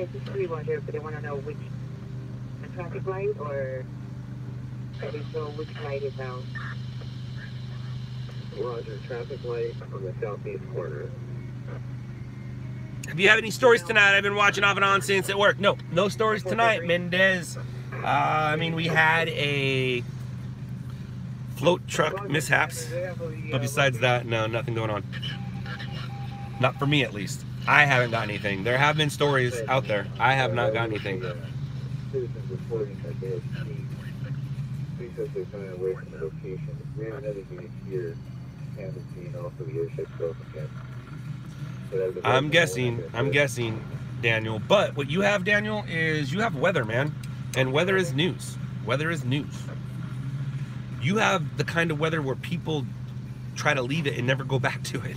just 3-1 but they want to know which traffic light or so which light is out. Roger, traffic light on the southeast corner. If you have any stories tonight, I've been watching off and on since at work. No stories tonight, Mendez. I mean, we had a float truck mishaps, but besides that, no, nothing going on. Not for me, at least. I haven't got anything. There have been stories out there. I have not got anything. Citizens reporting that they have seen because they're coming away from the location. We have another unit here, haven't seen also the airship broken yet. I'm guessing, Daniel. But what you have, Daniel, is you have weather, man. And weather is news. Weather is news. You have the kind of weather where people try to leave it and never go back to it.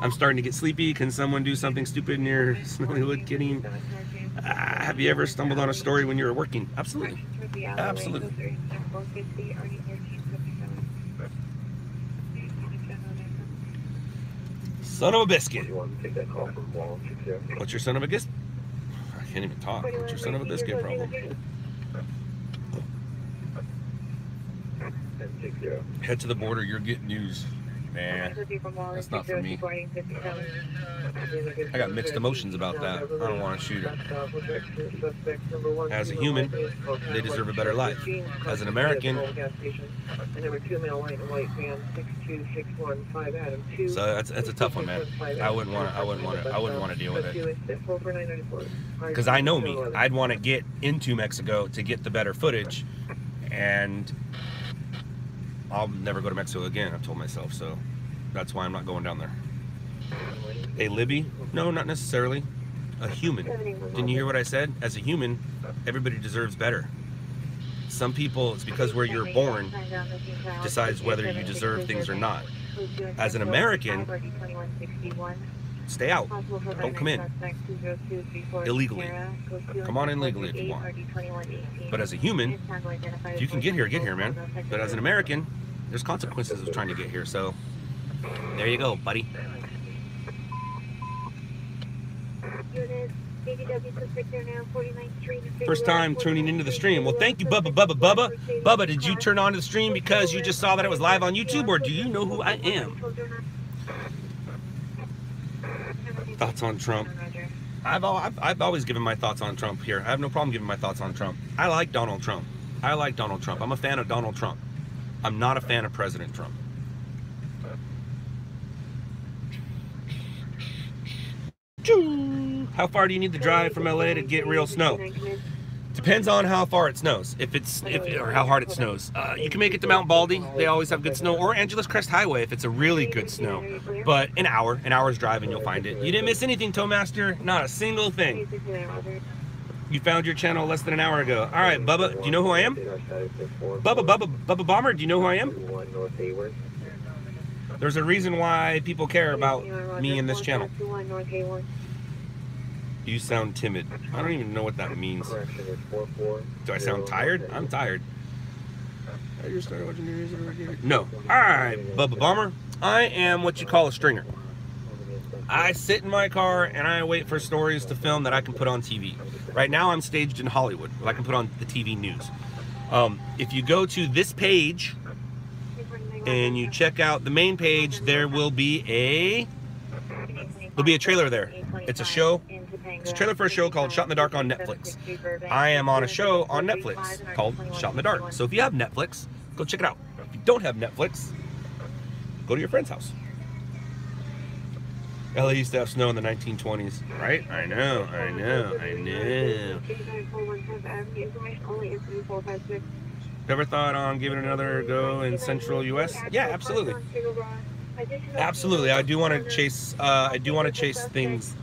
I'm starting to get sleepy. Can someone do something stupid near Smellywood? Kidding. Have you ever stumbled on a story when you were working? Absolutely. Absolutely. Son of a biscuit. What's your son of a biscuit? I can't even talk. What's your son of a biscuit problem? Head to the border, you're getting news. Nah, that's not for me. I got mixed emotions about that. I don't want to shoot her. As a human, they deserve a better life. As an American, so that's a tough one, man. I wouldn't want to deal with it. Because I know me. I'd want to get into Mexico to get the better footage, and I'll never go to Mexico again, I've told myself, so that's why I'm not going down there. A Libby? No, not necessarily. A human. Didn't you hear what I said? As a human, everybody deserves better. Some people, it's because where you're born decides whether you deserve things or not. As an American, stay out. Don't come in. Illegally. Come on in legally if you want. But as a human, if you can get here, man. But as an American, there's consequences of trying to get here, so there you go, buddy. First time tuning into the stream. Well, thank you, Bubba. Bubba, did you turn on to the stream because you just saw that it was live on YouTube, or do you know who I am? Thoughts on Trump? I've always given my thoughts on Trump here. I have no problem giving my thoughts on Trump. I like Donald Trump. I'm a fan of Donald Trump. I'm not a fan of President Trump. How far do you need to drive from LA to get real snow? Depends on how far it snows. Or how hard it snows. You can make it to Mount Baldy. They always have good snow. Or Angeles Crest Highway if it's a really good snow. But an hour's driving, you'll find it. You didn't miss anything, Towmaster. Not a single thing. You found your channel less than an hour ago. All right, Bubba, do you know who I am? Bubba Bomber, do you know who I am? There's a reason why people care about me in this channel. You sound timid. I don't even know what that means. Do I sound tired? I'm tired. I just started watching videos. No. Alright, Bubba Bomber. I am what you call a stringer. I sit in my car and I wait for stories to film that I can put on TV. Right now I'm staged in Hollywood, where I can put on the TV news. If you go to this page and you check out the main page, there'll be a trailer there. It's a show. It's a trailer for a show called Shot in the Dark on Netflix. I am on a show on Netflix called Shot in the Dark. So if you have Netflix, go check it out. If you don't have Netflix, go to your friend's house. LA used to have snow in the 1920s, right? I know. Ever thought on giving it another go in Central U.S.? Yeah, absolutely. Absolutely. I do want to chase. Things.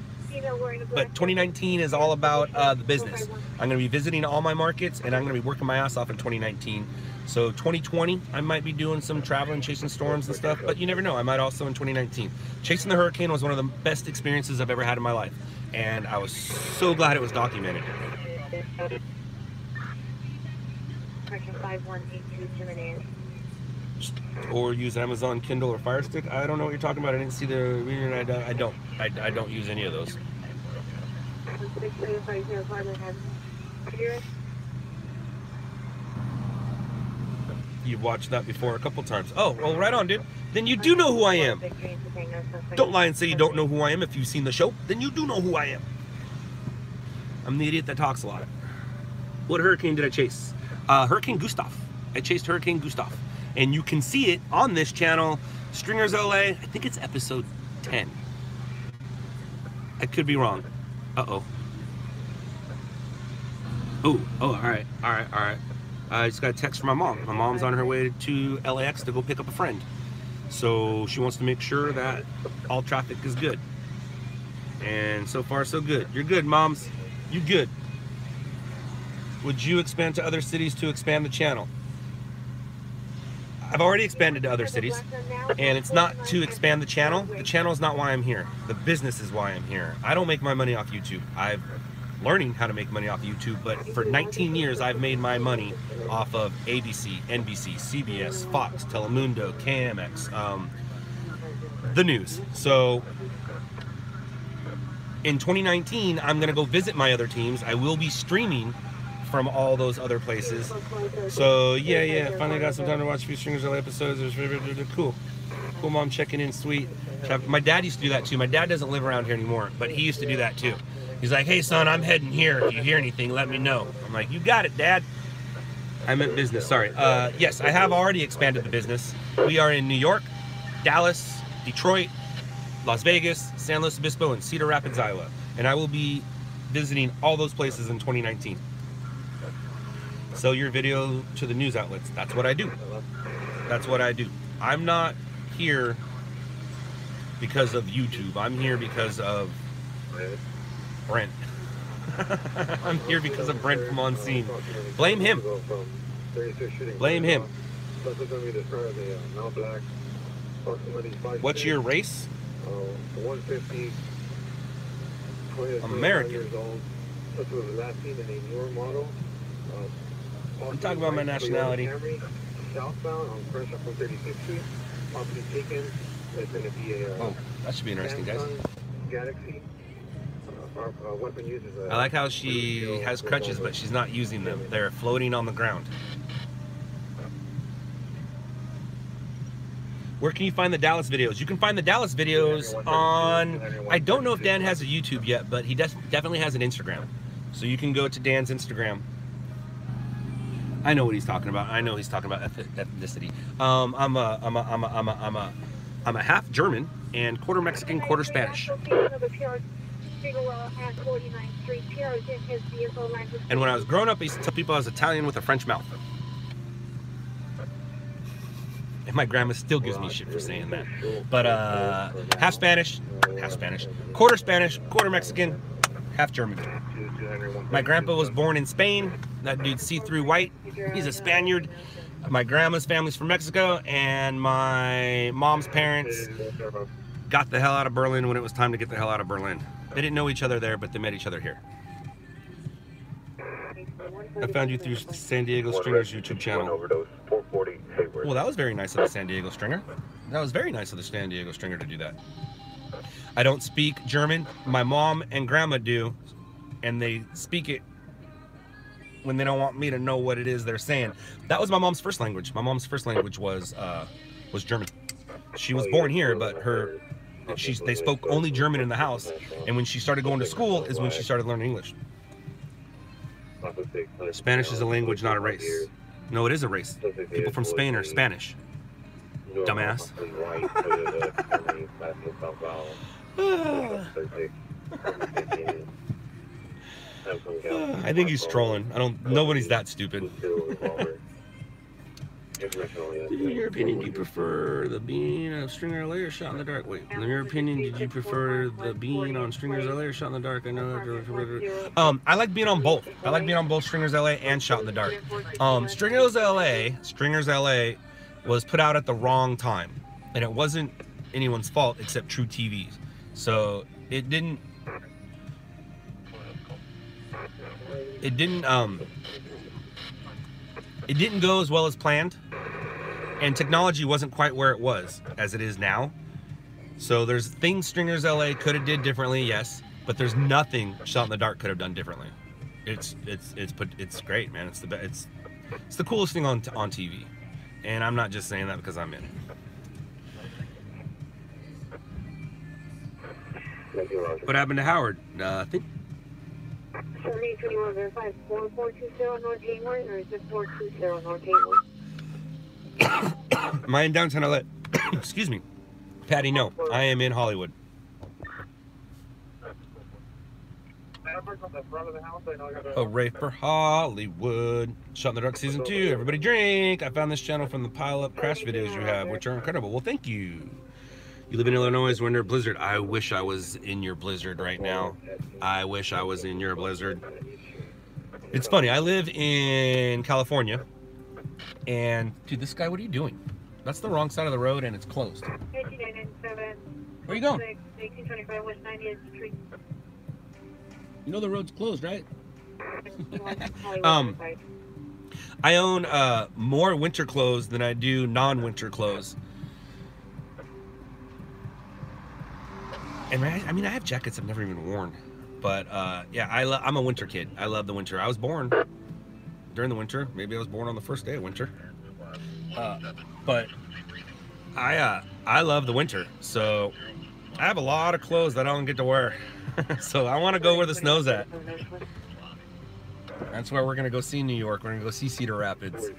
But 2019 is all about the business. I'm going to be visiting all my markets, and I'm going to be working my ass off in 2019. So 2020, I might be doing some traveling, chasing storms and stuff, but you never know. I might also in 2019. Chasing the hurricane was one of the best experiences I've ever had in my life, and I was so glad it was documented. Or use Amazon Kindle or Fire Stick. I don't know what you're talking about. I didn't see the. I don't use any of those. You've watched that before a couple times. Oh, well, right on, dude. Then you do know who I am. Don't lie and say you don't know who I am. If you've seen the show, then you do know who I am. I'm the idiot that talks a lot. What hurricane did I chase? Hurricane Gustav. I chased Hurricane Gustav. And you can see it on this channel, Stringers LA. I think it's episode 10. I could be wrong. Uh-oh. Oh, all right. I just got a text from my mom. My mom's on her way to LAX to go pick up a friend. So she wants to make sure that all traffic is good. And so far, so good. You're good, moms. You good. Would you expand to other cities to expand the channel? I've already expanded to other cities, and it's not to expand the channel. The channel is not why I'm here. The business is why I'm here. I don't make my money off YouTube. I'm learning how to make money off YouTube, but for 19 years, I've made my money off of ABC, NBC, CBS, Fox, Telemundo, KMX, the news. So in 2019, I'm going to go visit my other teams. I will be streaming from all those other places. So yeah, finally got some time to watch a few Stringers LA episodes. It was cool. Cool, mom checking in, sweet. My dad used to do that too. My dad doesn't live around here anymore, but he used to do that too. He's like, hey son, I'm heading here. If you hear anything, let me know. I'm like, you got it, Dad. I meant business, sorry. Yes, I have already expanded the business. We are in New York, Dallas, Detroit, Las Vegas, San Luis Obispo, and Cedar Rapids, Iowa. And I will be visiting all those places in 2019. Sell your video to the news outlets. That's what I do. That's what I do. I'm not here because of YouTube. I'm here because of Brent. I'm here because of Brent from On Scene. Blame him. Blame him. What's your race? 150. American. I'm talking about my nationality. Southbound on Fresh up on 36th Street. Property taken. It's going to be a. Oh, that should be interesting, guys. Galaxy. Weapon uses I like how she has crutches, but she's not using them. They're floating on the ground. Where can you find the Dallas videos? You can find the Dallas videos on, I don't know if Dan has a YouTube yet, but he definitely has an Instagram. So you can go to Dan's Instagram. I know what he's talking about. I know he's talking about ethnicity. I'm a half German and quarter Mexican, quarter Spanish. And when I was growing up, I used to tell people I was Italian with a French mouth. And my grandma still gives me shit for saying that. But half Spanish, quarter Mexican, half German. My grandpa was born in Spain. That dude's see-through white. He's a Spaniard. My grandma's family's from Mexico, and my mom's parents got the hell out of Berlin when it was time to get the hell out of Berlin. They didn't know each other there, but they met each other here. I found you through the San Diego Stringers YouTube channel. Well, that was very nice of the San Diego Stringer. That was very nice of the San Diego Stringer to do that. I don't speak German. My mom and grandma do, and they speak it when they don't want me to know what it is they're saying. That was my mom's first language. My mom's first language was German. She was born here, but they spoke only German in the house. And when she started going to school is when she started learning English. Spanish is a language, not a race. No, it is a race. People from Spain are Spanish. Dumbass. I think he's trolling. Nobody's that stupid. In your opinion, do you prefer the bean of Stringer LA or Shot in the Dark? Wait, in your opinion, did you prefer the bean on Stringers LA or Shot in the Dark? I know. I like being on both. I like being on both Stringers LA and Shot in the Dark. Stringers LA was put out at the wrong time, and it wasn't anyone's fault except True TV's. So it didn't go as well as planned, and technology wasn't quite where it was as it is now. So there's things Stringers LA could have did differently, yes, but there's nothing Shot in the Dark could have done differently. It's great, man. It's the coolest thing on TV, and I'm not just saying that because I'm in it. What happened to Howard? I think 7821 verified 4420 North Gateway, or is it 420 North Gateway? Am I in downtown LA? Excuse me. Patty, no. I am in Hollywood. Hooray for Hollywood. Shot in the Dark Season 2. Everybody drink. I found this channel from the pile-up crash videos you have, which are incredible. Well, thank you. You live in Illinois, we're under a blizzard. I wish I was in your blizzard right now. I wish I was in your blizzard. It's funny, I live in California, and dude, this guy, what are you doing? That's the wrong side of the road, and it's closed. Where are you going? 1825 West 90th Street. You know the road's closed, right? I own more winter clothes than I do non-winter clothes. And I mean, I have jackets I've never even worn, but yeah, I'm a winter kid. I love the winter. I was born during the winter. Maybe I was born on the first day of winter, but I love the winter. So I have a lot of clothes that I don't get to wear. So I want to go where the snow's at. That's where we're gonna go see New York. We're gonna go see Cedar Rapids.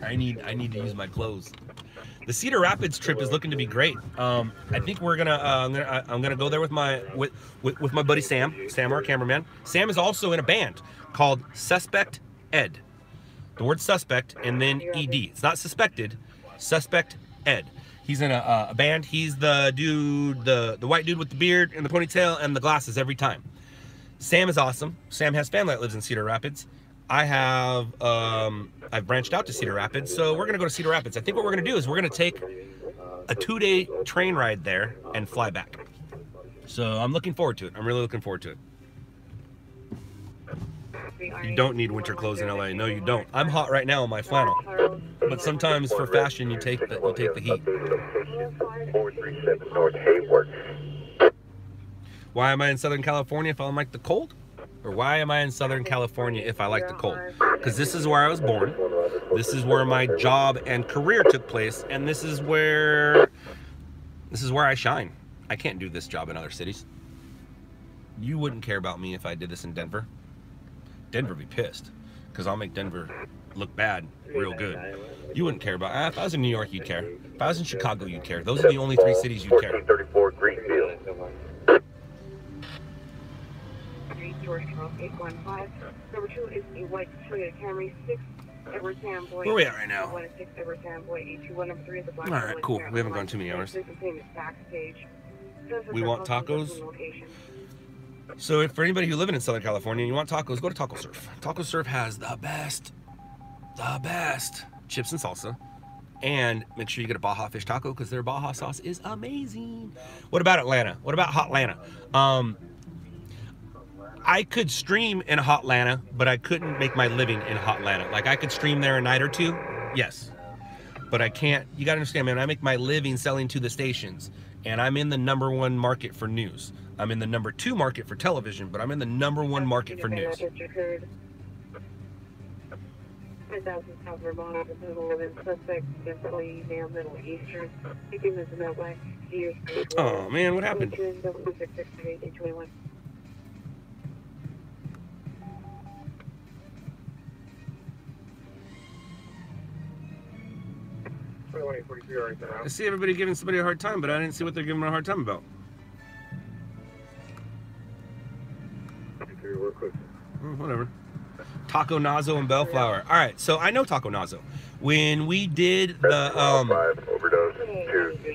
I need to use my clothes. The Cedar Rapids trip is looking to be great. I think we're gonna I'm gonna go there with my buddy Sam, our cameraman. Sam is also in a band called Suspect Ed. The word suspect and then ED. It's not suspected. Suspect Ed. He's in a band. He's the dude, the white dude with the beard and the ponytail and the glasses every time. Sam is awesome. Sam has family that lives in Cedar Rapids. I've branched out to Cedar Rapids, so we're gonna go to Cedar Rapids. I think what we're gonna do is we're gonna take a 2-day train ride there and fly back. So I'm looking forward to it. I'm really looking forward to it. You don't need winter clothes in LA. No, you don't. I'm hot right now in my flannel, but sometimes for fashion you take the heat. 437 North Hayward. Why am I in Southern California if I like the cold? Or why am I in Southern California if I like the cold? Because this is where I was born. This is where my job and career took place, and this is where I shine. I can't do this job in other cities. You wouldn't care about me if I did this in Denver. Denver would be pissed, because I'll make Denver look bad real good. You wouldn't care about. If I was in New York, you'd care. If I was in Chicago, you'd care. Those are the only 3 cities you'd care. 1434 Greenfield. George Charles 815. Number 2 is a white Toyota Camry 6 Edward Samboy. Where are we at right now? 1 6 Edward Samboy 821. Number 3 is a black. All right, cool. We haven't gone too many hours. We want tacos. So if for anybody who's living in Southern California and you want tacos, go to Taco Surf. Taco Surf has the best chips and salsa. And make sure you get a Baja fish taco because their Baja sauce is amazing. What about Atlanta? What about Hotlanta? I could stream in Hotlanta, but I couldn't make my living in Hotlanta. Like, I could stream there a night or two, yes. But I can't, you gotta understand, man, I make my living selling to the stations. And I'm in the #1 market for news. I'm in the #2 market for television, but I'm in the #1 market for news. 10,000 South Vermont, the 11 suspect, definitely male, Middle Eastern. Speaking of the male black, years. Oh man, what happened? 21. I see everybody giving somebody a hard time, but I didn't see what they're giving a hard time about. Whatever. Taco Nazo and Bellflower. All right, so I know Taco Nazo. When we did the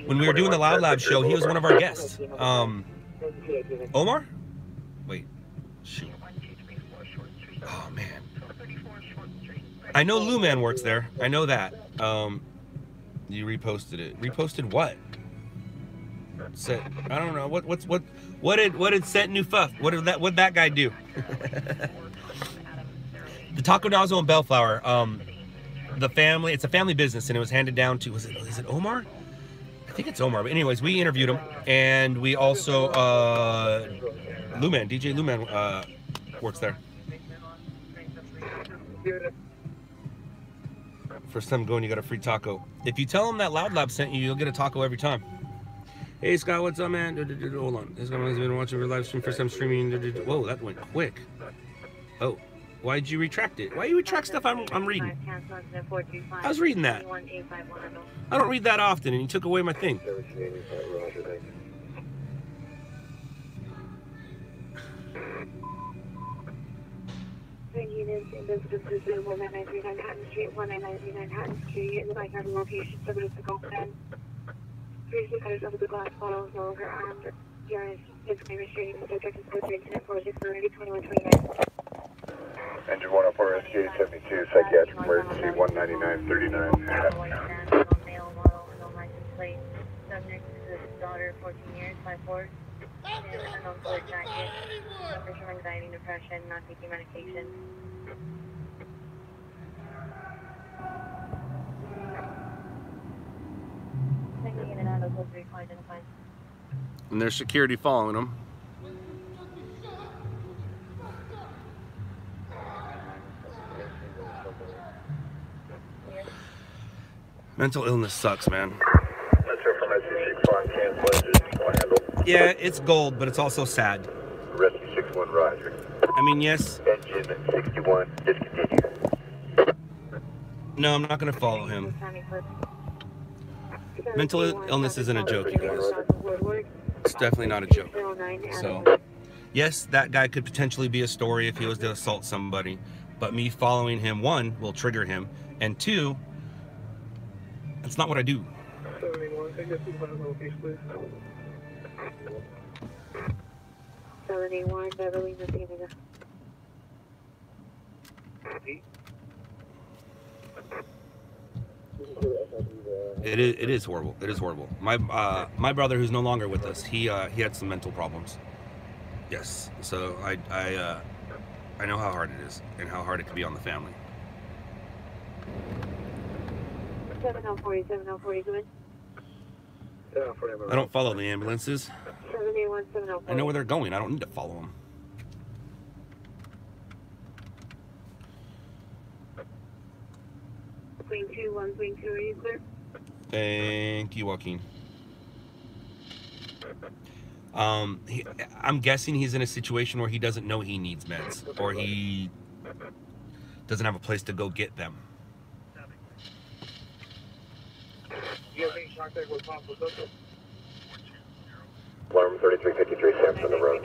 when we were doing the Loud Labs show, he was one of our guests. Omar? Wait. Shoot. Oh man. I know Lou Man works there. I know that. You reposted it. Reposted what? Set. I don't know. What did Set New Fuff? What that guy do? The Taco Nazo and Bellflower. The family. It's a family business, and it was handed down to. Is it Omar? I think it's Omar. But anyways, we interviewed him, and we also Luman, DJ Luman, works there. First time going, you got a free taco. If you tell him that Loud Lab sent you, you'll get a taco every time. Hey Scott, what's up, man? Hold on. This guy has been watching your live stream. First time streaming. Whoa, that went quick. Oh, why'd you retract it? Why you retract stuff I'm reading? I was reading that. I don't read that often, and you took away my thing. Units in this position, 1939 Hatton Street, 1939 Hatton Street, in the backyard location, 7 to go then. 3 cutters over the glass bottles, no longer armed. DRS is restraining the subject is code 2129. Engine 104 SK 72, psychiatric emergency 19939. Male model, no license plate. Subject is his daughter, 14 years, 5'4". Unknown fluid jacket. Suffers from anxiety and depression, not taking medication. Taking in and out of those 3 identified. And there's security following him. Mental illness sucks, man. Yeah, it's gold, but it's also sad. Rescue 61, Roger. I mean, yes. Engine 61, discontinue. No, I'm not going to follow him. Mental illness isn't a joke, you guys. It's definitely not a joke. So, yes, that guy could potentially be a story if he was to assault somebody. But me following him, 1, will trigger him. And 2, that's not what I do. 781, Beverly, Mississippi. It is horrible. It is horrible. My brother, who's no longer with us, he had some mental problems. Yes. So I know how hard it is and how hard it can be on the family. 7040, 7040, go in. I don't follow the ambulances. 781, 7040. I know where they're going. I don't need to follow them. Queen 2, 1, Queen 2, are you clear? Thank you, Joaquin. I'm guessing he's in a situation where he doesn't know he needs meds, or he doesn't have a place to go get them. Alarm 3353, Samson the road.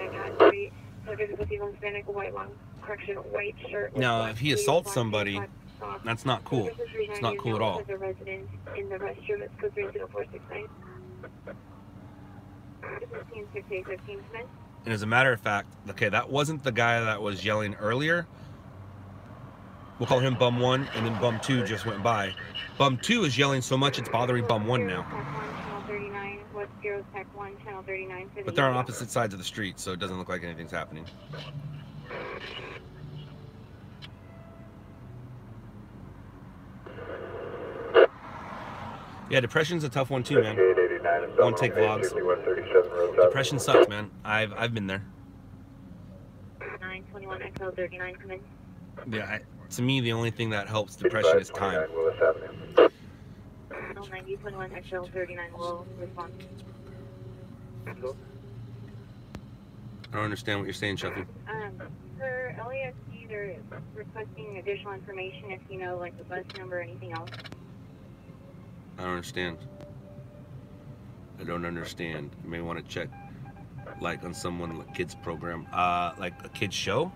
Now, if he assaults somebody, that's not cool. It's not cool at all. And as a matter of fact, okay, that wasn't the guy that was yelling earlier. We'll call him Bum 1, and then Bum 2 just went by. Bum 2 is yelling so much it's bothering Bum 1 now. But they're on opposite sides of the street, so it doesn't look like anything's happening. Yeah, depression's a tough one too, man. Won't take vlogs. Depression sucks, man. I've been there. 921 XL39 come in. Yeah, to me, the only thing that helps depression is time. 9021 XL39 will respond. I don't understand what you're saying, Shuffy. For LASD, they're requesting additional information if you know, like the bus number or anything else. I don't understand. I don't understand. You may want to check, like, on someone like kids program, like a kids show.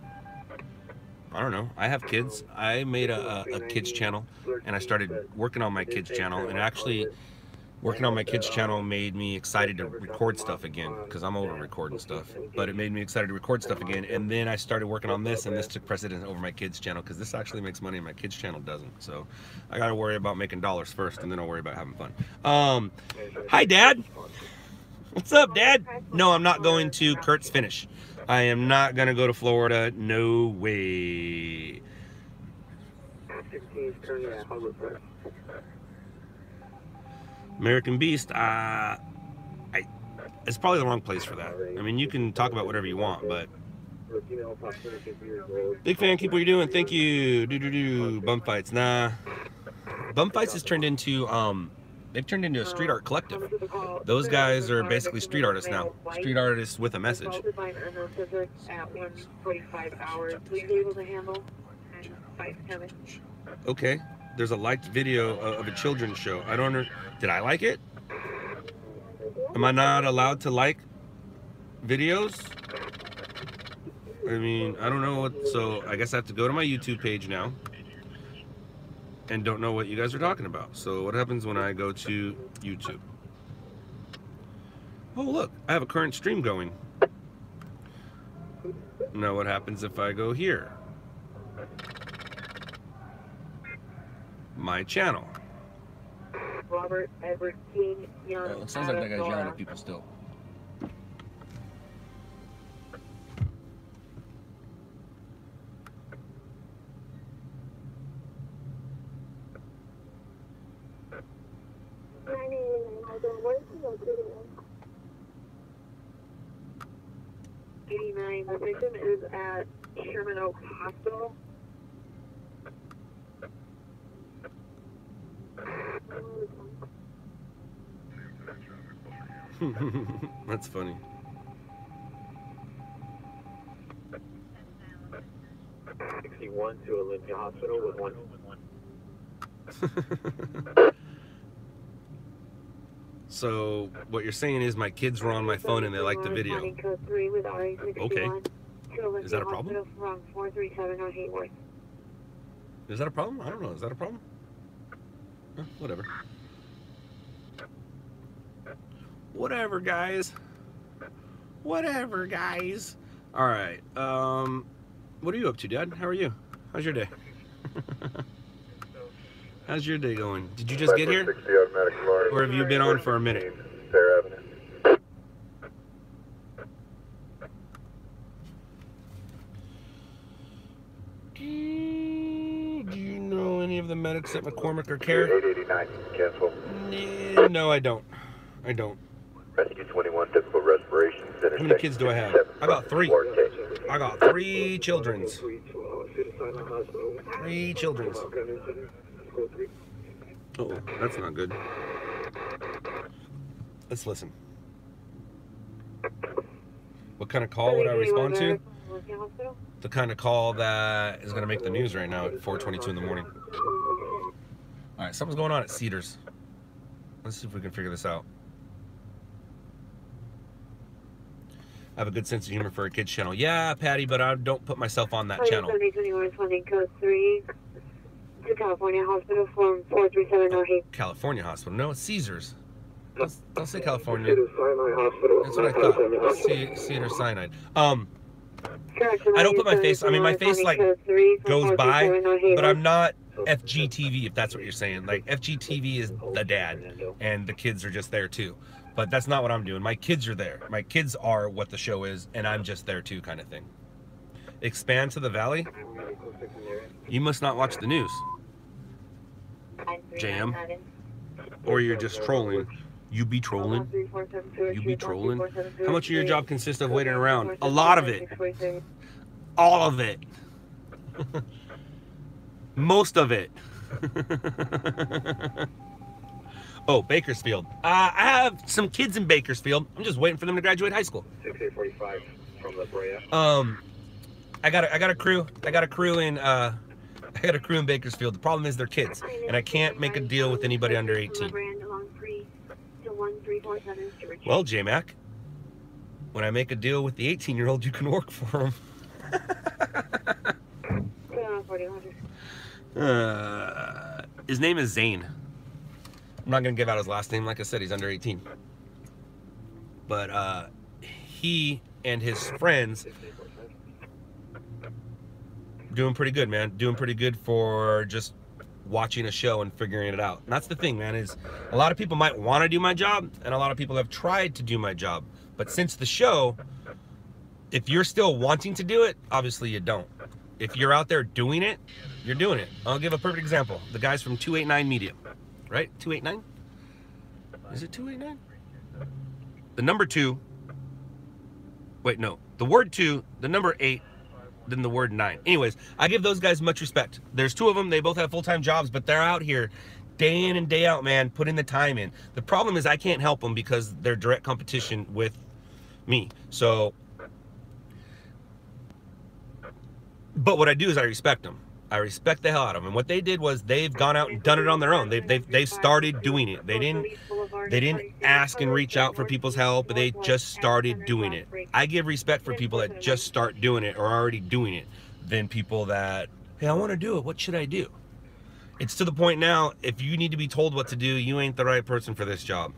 I don't know. I have kids. I made a kids channel, and I started working on my kids channel, and actually working on my kids channel made me excited to record stuff again, because I'm over recording stuff, but it made me excited to record stuff again. And then I started working on this, and this took precedence over my kids channel, because this actually makes money and my kids channel doesn't. So I gotta worry about making dollars first, and then I'll worry about having fun. Hi Dad. What's up, Dad? No, I'm not going to Kurt's Finish. I am not gonna go to Florida. No way. American Beast, it's probably the wrong place for that. I mean, you can talk about whatever you want, but big fan, keep what you're doing. Thank you. Bum fights, nah. Bum fights has turned into they've turned into a street art collective. Those guys are basically street artists now. Street artists with a message. Okay. There's a liked video of a children's show. I don't know. Did I like it? Am I not allowed to like videos? I mean, I don't know what. So I guess I have to go to my YouTube page now. And don't know what you guys are talking about. So what happens when I go to YouTube? Oh, look. I have a current stream going. Now what happens if I go here? My channel. Robert Edward King, Young. Oh, it sounds like that guy's yelling at people still. The victim is at Sherman Oaks Hospital. That's funny. '61 to Olympia Hospital with one. So what you're saying is my kids were on my phone and they liked the video. Okay. Is that a problem? Is that a problem? I don't know. Is that a problem? Whatever. Whatever, guys. Whatever, guys. All right. What are you up to, Dad? How are you? How's your day? How's your day going? Did you just get here? Or have you been on for a minute? Do you know any of the medics at McCormick or Care? 889, cancel. No, I don't. I don't. Rescue 21, typical respiration. How many kids do I have? I got 3. I got 3 childrens. 3 childrens. Oh, that's not good. Let's listen. What kind of call would I respond to? The kind of call that is going to make the news right now at 4:22 in the morning. All right, something's going on at Cedars. Let's see if we can figure this out. I have a good sense of humor for a kids channel. Yeah, Patty, but I don't put myself on that channel. Code 3 to California Hospital from 43708. California Hospital. No, it's Caesars. Don't say California. That's what I thought. Cedar Sinai. I don't put my face. I mean, my face like goes by, but I'm not FGTV. If that's what you're saying, like FGTV is the dad, and the kids are just there too. But that's not what I'm doing. My kids are there. My kids are what the show is, and I'm just there too, kind of thing. Expand to the valley. You must not watch the news, JM, or you're just trolling. You be trolling? You be trolling? How much of your job consists of waiting around? A lot of it. All of it. Most of it. Oh, Bakersfield. I have some kids in Bakersfield. I'm just waiting for them to graduate high school. 6845 from La Brea. I got a crew. I got a crew in Bakersfield. The problem is they're kids, and I can't make a deal with anybody under 18. Well, J-Mac, when I make a deal with the 18-year-old, you can work for him. His name is Zane. I'm not gonna give out his last name. Like I said, he's under 18. But he and his friends doing pretty good, man. Doing pretty good for just watching a show and figuring it out. And that's the thing, man, is a lot of people might want to do my job, and a lot of people have tried to do my job. But since the show, if you're still wanting to do it, obviously you don't. If you're out there doing it, you're doing it. I'll give a perfect example. The guys from 289 Media, right? 289? Is it 289? The number 2. Wait, no. The word 2, the number 8, then the word 9. Anyways, I give those guys much respect. There's 2 of them. They both have full-time jobs, but they're out here day in and day out, man, putting the time in. The problem is I can't help them because they're direct competition with me. So, but what I do is I respect them. I respect the hell out of them. And what they did was they've gone out and done it on their own. They've started doing it. They didn't ask and reach out for people's help. They just started doing it. I give respect for people that just start doing it or are already doing it than people that, hey, I want to do it. What should I do? It's to the point now, if you need to be told what to do, you ain't the right person for this job.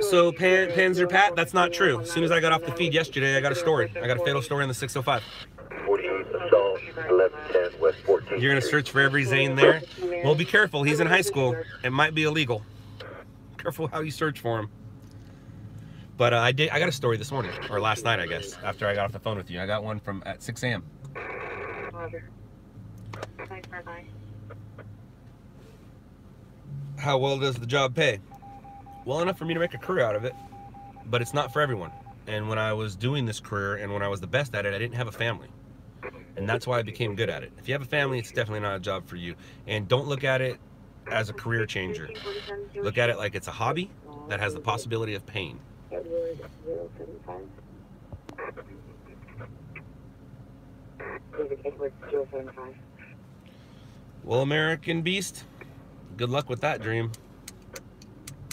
So Panzer Pat, that's not true. As soon as I got off the feed yesterday, I got a story. I got a fatal story on the 605. 48 assault, 1110 West 14th. You're gonna search for every Zane there? Well, be careful. He's in high school. It might be illegal. Careful how you search for him. But I got a story this morning, or last night, I guess, after I got off the phone with you. I got one from at 6 a.m. How well does the job pay? Well enough for me to make a career out of it, but it's not for everyone. And when I was doing this career and when I was the best at it, I didn't have a family. And that's why I became good at it. If you have a family, it's definitely not a job for you. And don't look at it as a career changer. Look at it like it's a hobby that has the possibility of paying. Well, American Beast, good luck with that dream.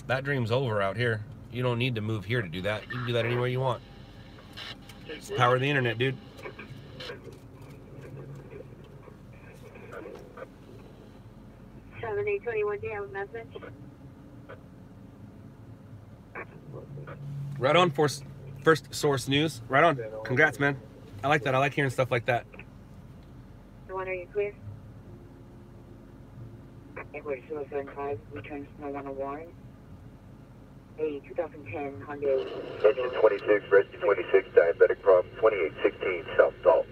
That dream's over out here. You don't need to move here to do that. You can do that anywhere you want. It's the power of the internet, dude. Do you have a message? Right on, First Source News. Right on. Congrats, man. I like that. I like hearing stuff like that. The one, are you clear? Edward 075, returns to 101. A 2010 Hyundai. Engine 26, rescue 26, diabetic problem, 2816 South Salt.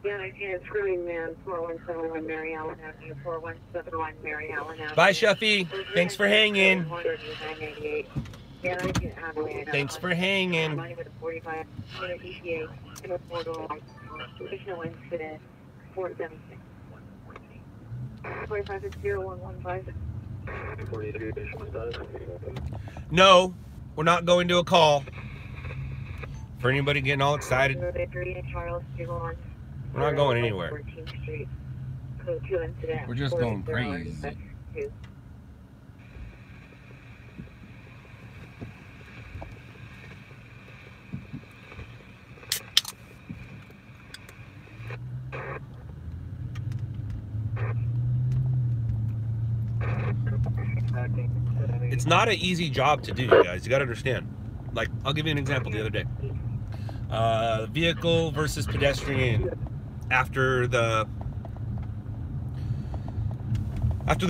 Yeah, I can't screwing man, 4171 Mary Allen Avenue, 4171 Mary Allen Avenue. Bye, Shuffy. Thanks for hanging. Yeah, I can't handle it. Thanks for hanging. Money with a 45 EPA, and a 4-door, additional incident, 476. 450115. No, we're not going to a call. For anybody getting all excited, we're not going anywhere. We're just going crazy. It's not an easy job to do, you guys. You gotta understand. Like, I'll give you an example the other day. Vehicle versus pedestrian after the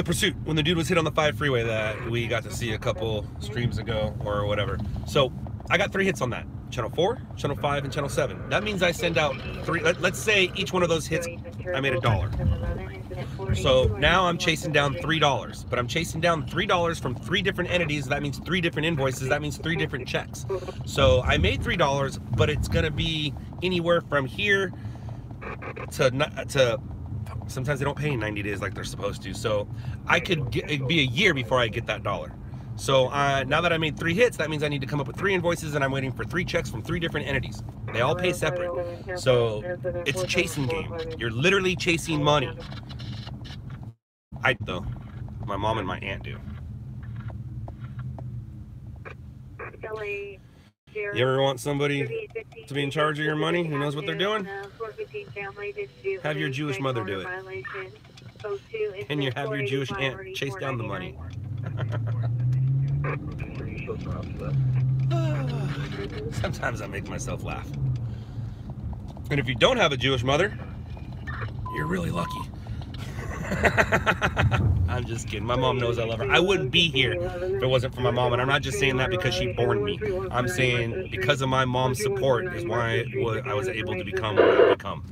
pursuit, when the dude was hit on the 5 freeway that we got to see a couple streams ago or whatever. So I got 3 hits on that. Channel 4, Channel 5, and Channel 7. That means I send out 3, let's say each one of those hits, I made $1. So now I'm chasing down $3, but I'm chasing down $3 from 3 different entities. That means 3 different invoices. That means 3 different checks. So I made $3, but it's gonna be anywhere from here to sometimes they don't pay in 90 days like they're supposed to. So I could it'd be a year before I get that $1. So now that I made 3 hits, that means I need to come up with 3 invoices, and I'm waiting for 3 checks from 3 different entities. They all pay separate. So it's a chasing game. You're literally chasing money. I though. My mom and my aunt do. You ever want somebody to be in charge of your money who knows what they're doing? Have your Jewish mother do it. And you have your Jewish aunt chase down the money. Sometimes I make myself laugh. And if you don't have a Jewish mother, you're really lucky. I'm just kidding. My mom knows I love her. I wouldn't be here if it wasn't for my mom, and I'm not just saying that because she born me. I'm saying because of my mom's support is why I was able to become what I've become.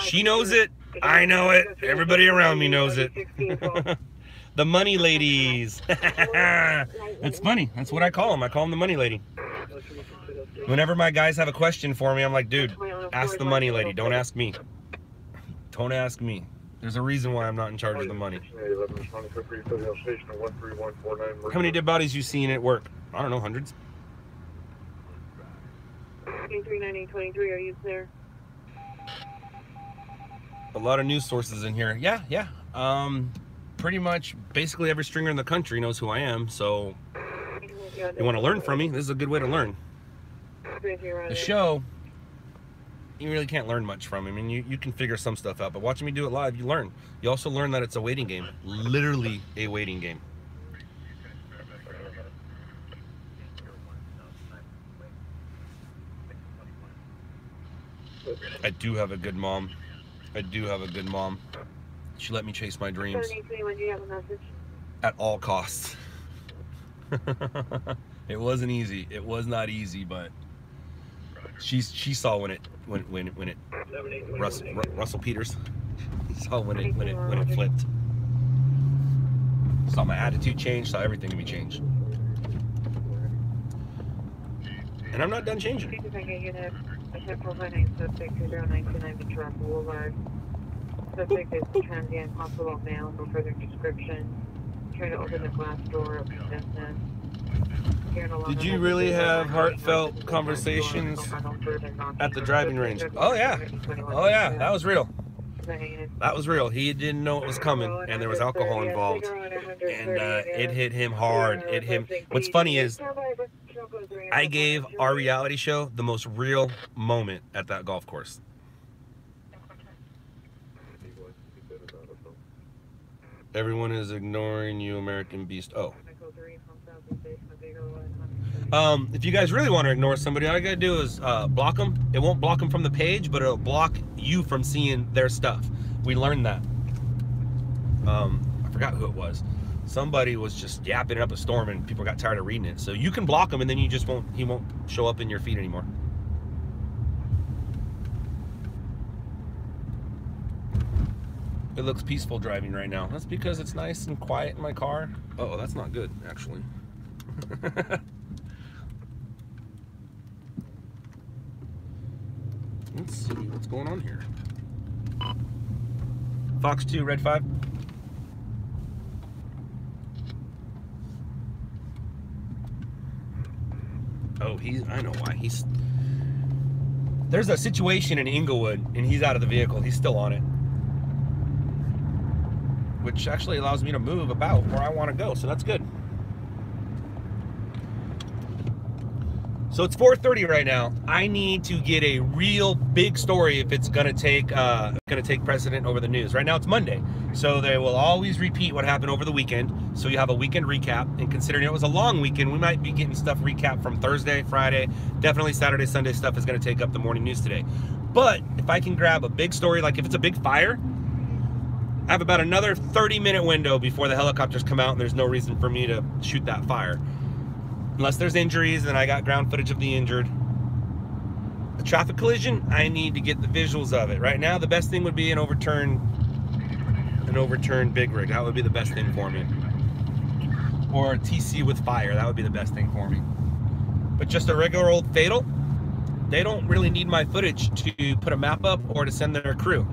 She knows it. I know it. Everybody around me knows it. The money ladies. It's funny. That's what I call them. I call them the money lady. Whenever my guys have a question for me, I'm like, dude, ask the money lady. Don't ask me. Don't ask me. There's a reason why I'm not in charge of the money. How many dead bodies you seen at work? I don't know, hundreds. 39823, are you clear? A lot of news sources in here. Yeah. Pretty much, basically every stringer in the country knows who I am, so you want to learn from me, this is a good way to learn. The show, you really can't learn much from. I mean, you can figure some stuff out, but watching me do it live, you learn. You also learn that it's a waiting game. Literally a waiting game. I do have a good mom. She let me chase my dreams at all costs. It wasn't easy. It was not easy, but she saw when it Russell Peters. He saw when it flipped. Saw my attitude change. Saw everything in me change. And I'm not done changing. Subject is transient, possible mail, no further description. Trying to open the glass door of the business. Did you really have heartfelt conversations at the driving range? Oh yeah, that was real. That was real. He didn't know it was coming, and there was alcohol involved, and it hit him hard. What's funny is I gave our reality show the most real moment at that golf course. Everyone is ignoring you, American Beast. Oh. If you guys really want to ignore somebody, all you gotta do is block them. It won't block them from the page, but it'll block you from seeing their stuff. We learned that. I forgot who it was. Somebody was just yapping up a storm, and people got tired of reading it. So you can block him, and then he won't show up in your feed anymore. It looks peaceful driving right now. That's because it's nice and quiet in my car. Oh, that's not good, actually. Let's see what's going on here. Fox 2, Red 5. Oh, I know why. There's a situation in Inglewood, and he's out of the vehicle. He's still on it, which actually allows me to move about where I want to go, so that's good. So it's 4:30 right now. I need to get a real big story if it's gonna take precedent over the news. Right now it's Monday, so they will always repeat what happened over the weekend. So you have a weekend recap, and considering it was a long weekend, we might be getting stuff recapped from Thursday, Friday, definitely Saturday, Sunday stuff is gonna take up the morning news today. But if I can grab a big story, like if it's a big fire, I have about another 30-minute window before the helicopters come out and there's no reason for me to shoot that fire. Unless there's injuries and I got ground footage of the injured. A traffic collision, I need to get the visuals of it. Right now, the best thing would be an overturned big rig. That would be the best thing for me. Or a TC with fire, that would be the best thing for me. But just a regular old fatal, they don't really need my footage to put a map up or to send their crew.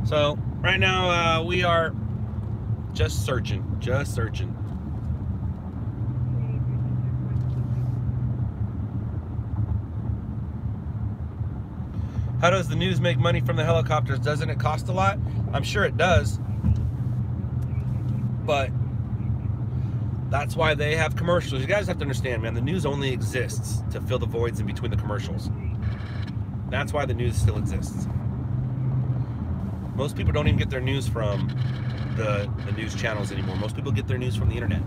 So right now we are just searching. How does the news make money from the helicopters? Doesn't it cost a lot? I'm sure it does. But that's why they have commercials. You guys have to understand, man, the news only exists to fill the voids in between the commercials. That's why the news still exists. Most people don't even get their news from the news channels anymore. Most people get their news from the internet.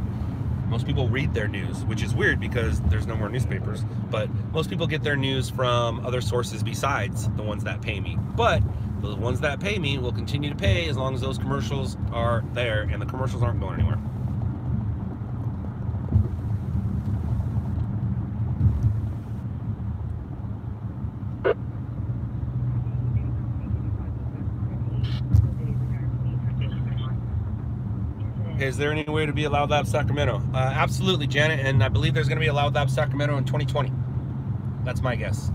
Most people read their news, which is weird because there's no more newspapers, but most people get their news from other sources besides the ones that pay me. But the ones that pay me will continue to pay as long as those commercials are there, and the commercials aren't going anywhere. Is there any way to be a LOUDLABS Sacramento? Absolutely, Janet, and I believe there's going to be a LOUDLABS Sacramento in 2020. That's my guess.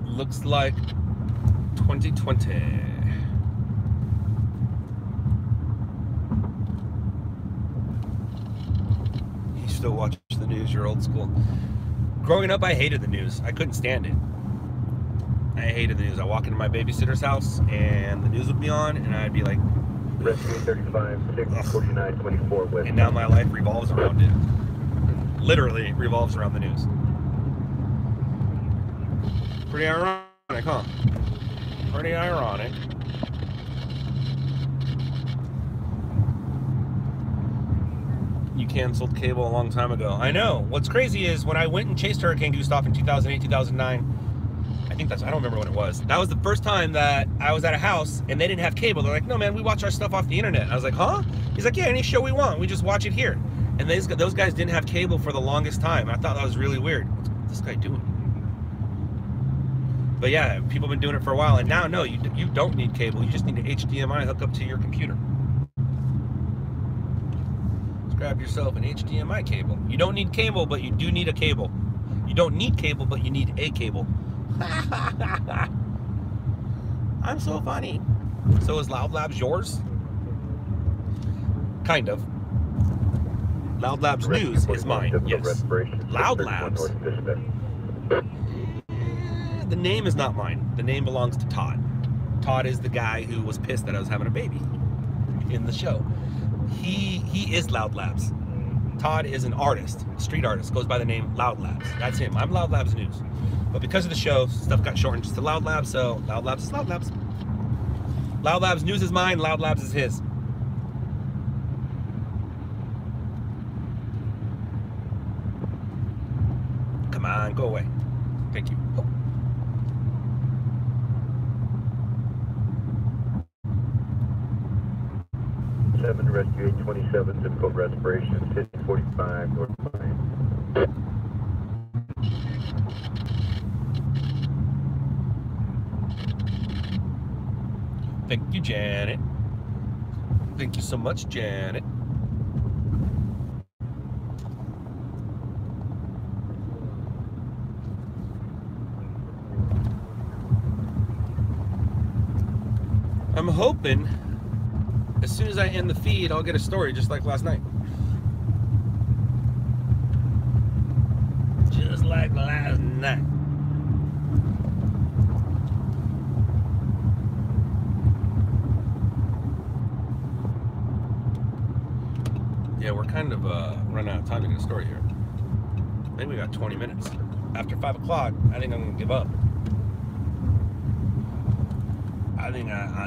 Looks like 2020. You still watch the news, you're old school. Growing up, I hated the news. I couldn't stand it. I hated the news. I walk into my babysitter's house and the news would be on and I'd be like, Rescue 35, 649, 24 West. And now my life revolves around it. Literally revolves around the news. Pretty ironic, huh? Pretty ironic. You canceled cable a long time ago. I know. What's crazy is when I went and chased Hurricane Gustav in 2008, 2009, I don't remember when it was. That was the first time that I was at a house and they didn't have cable. They're like, no, man, we watch our stuff off the internet. I was like, huh? He's like, yeah, any show we want. We just watch it here. And those guys didn't have cable for the longest time. I thought that was really weird. What's this guy doing? But yeah, people have been doing it for a while. And now, no, you don't need cable. You just need an HDMI hook up to your computer. Just grab yourself an HDMI cable. You don't need cable, but you do need a cable. You don't need cable, but you need a cable. I'm so funny. So is LOUDLABS yours? Kind of. LOUDLABS News is mine, yes. LOUDLABS. The name is not mine. The name belongs to Todd. Todd is the guy who was pissed that I was having a baby in the show. He is LOUDLABS. Todd is an artist, street artist, goes by the name LOUDLABS. That's him. I'm LOUDLABS News. But because of the show, stuff got shortened just to LOUDLABS, so LOUDLABS is LOUDLABS. LOUDLABS News is mine, LOUDLABS is his. Come on, go away. Thank you. Oh. Rescue 827, zip code respiration, 1045 North Pine. Thank you, Janet. Thank you so much, Janet. I'm hoping as soon as I end the feed, I'll get a story just like last night. Just like last night. Yeah, we're kind of running out of time to get a story here. Maybe we got 20 minutes. After 5 o'clock, I think I'm gonna give up. I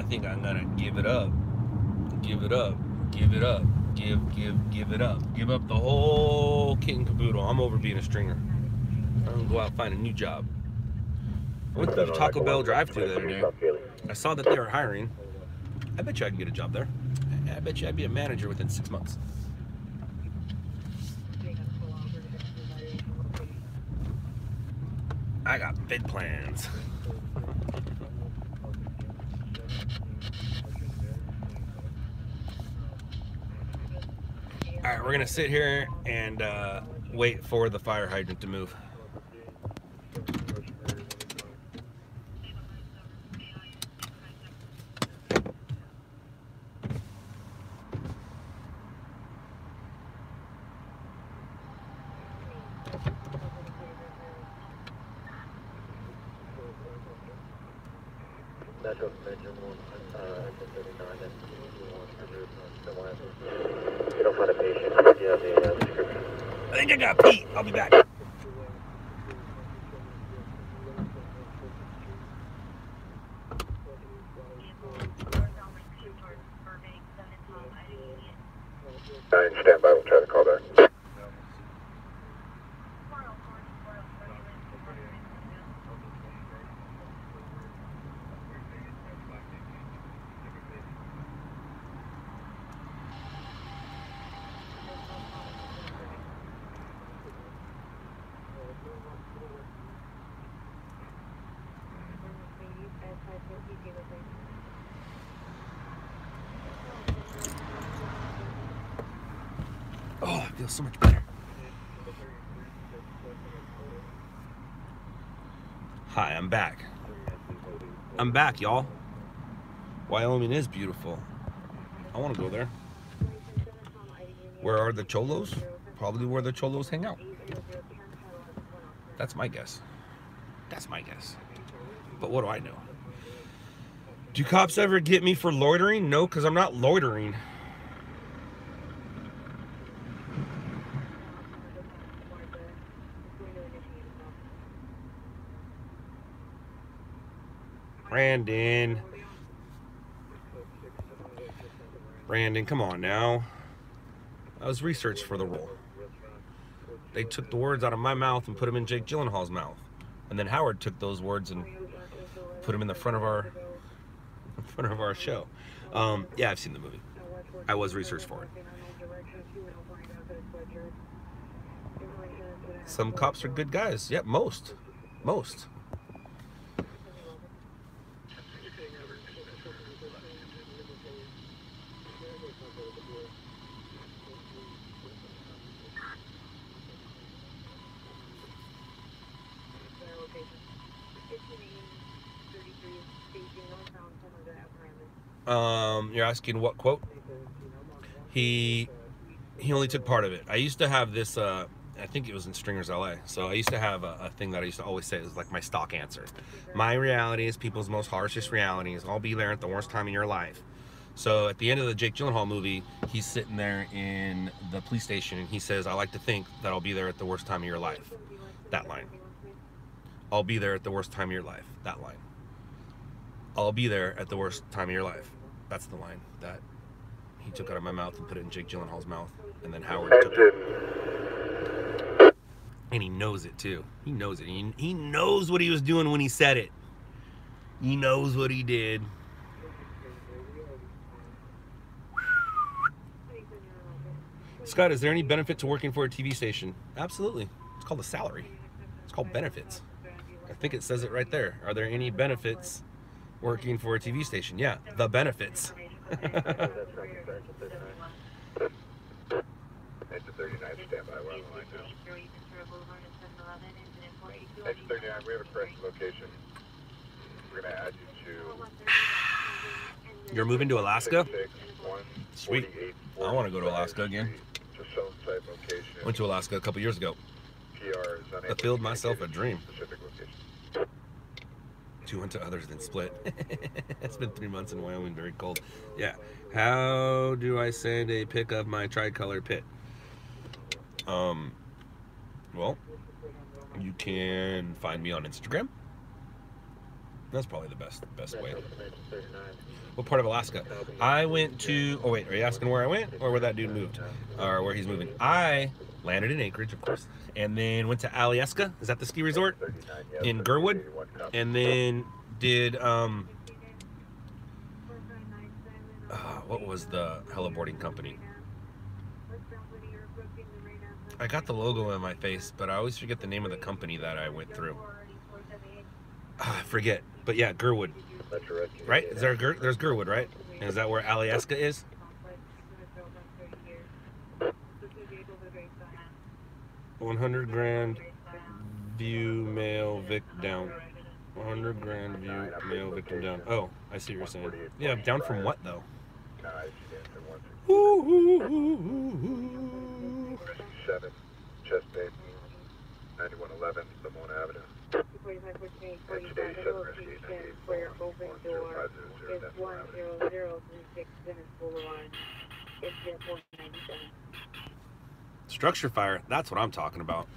think I'm gonna give it up. Give it up. Give it up. Give it up. Give up the whole kit and caboodle. I'm over being a stringer. I'm gonna go out and find a new job. I went to the Taco Bell drive-thru the other day. I saw that they were hiring. I bet you I can get a job there. I bet you I'd be a manager within 6 months. I got big plans. All right, we're gonna sit here and wait for the fire hydrant to move. I think I got Pete. I'll be back. Stand by, we'll try to call back. Oh, it feels so much better. Hi, I'm back. I'm back, y'all. Wyoming is beautiful. I want to go there. Where are the cholos? Probably where the cholos hang out. That's my guess. That's my guess. But what do I know? Do cops ever get me for loitering? No, because I'm not loitering. Brandon, come on now. That was research for the role. They took the words out of my mouth and put them in Jake Gyllenhaal's mouth. And then Howard took those words and put them in the front of our show. Yeah, I've seen the movie. I was research for it. Some cops are good guys. Yep, most. You're asking what quote? He only took part of it. I used to have this, I think it was in Stringers LA. So I used to have a thing that I used to always say is like my stock answer. My reality is people's most harshest realities. I'll be there at the worst time in your life. So at the end of the Jake Gyllenhaal movie, he's sitting there in the police station and he says, I like to think that I'll be there at the worst time of your life. That line. I'll be there at the worst time of your life. That line. I'll be there at the worst time of your life. That's the line that he took out of my mouth and put it in Jake Gyllenhaal's mouth. And then Howard took it. And he knows it too. He knows it. He knows what he was doing when he said it. He knows what he did. Scott, is there any benefit to working for a TV station? Absolutely. It's called a salary. It's called benefits. I think it says it right there. Are there any benefits working for a TV station? Yeah, the benefits. Exit 39, stand by. We're on the line now. Exit 39, we have a correction location. We're going to add you to... You're moving to Alaska? Sweet. I want to go to Alaska again. Went to Alaska a couple years ago. Fulfilled myself a dream. 2 went to others, then split. It's been 3 months in Wyoming, very cold. Yeah. How do I send a pic of my tricolor pit? Well, you can find me on Instagram. That's probably the best way. What part of Alaska? I went to, oh wait, are you asking where I went or where that dude moved? Or where he's moving? I landed in Anchorage, of course, and then went to Alyeska. Is that the ski resort? In Gerwood. And then did, what was the heliboarding company? I got the logo in my face, but I always forget the name of the company that I went through. I forget, but yeah, Gerwood. Right? Is there there's Gerwood, right? Is that where Alyeska is? 100 grand view male Vic down. 100 grand view male victim down. Oh, I see what you're saying. Yeah, down from what though? Ooh. 7, chest bay, 9111, Lamona Avenue. And today's 7 rescue 1037. Structure fire, that's what I'm talking about.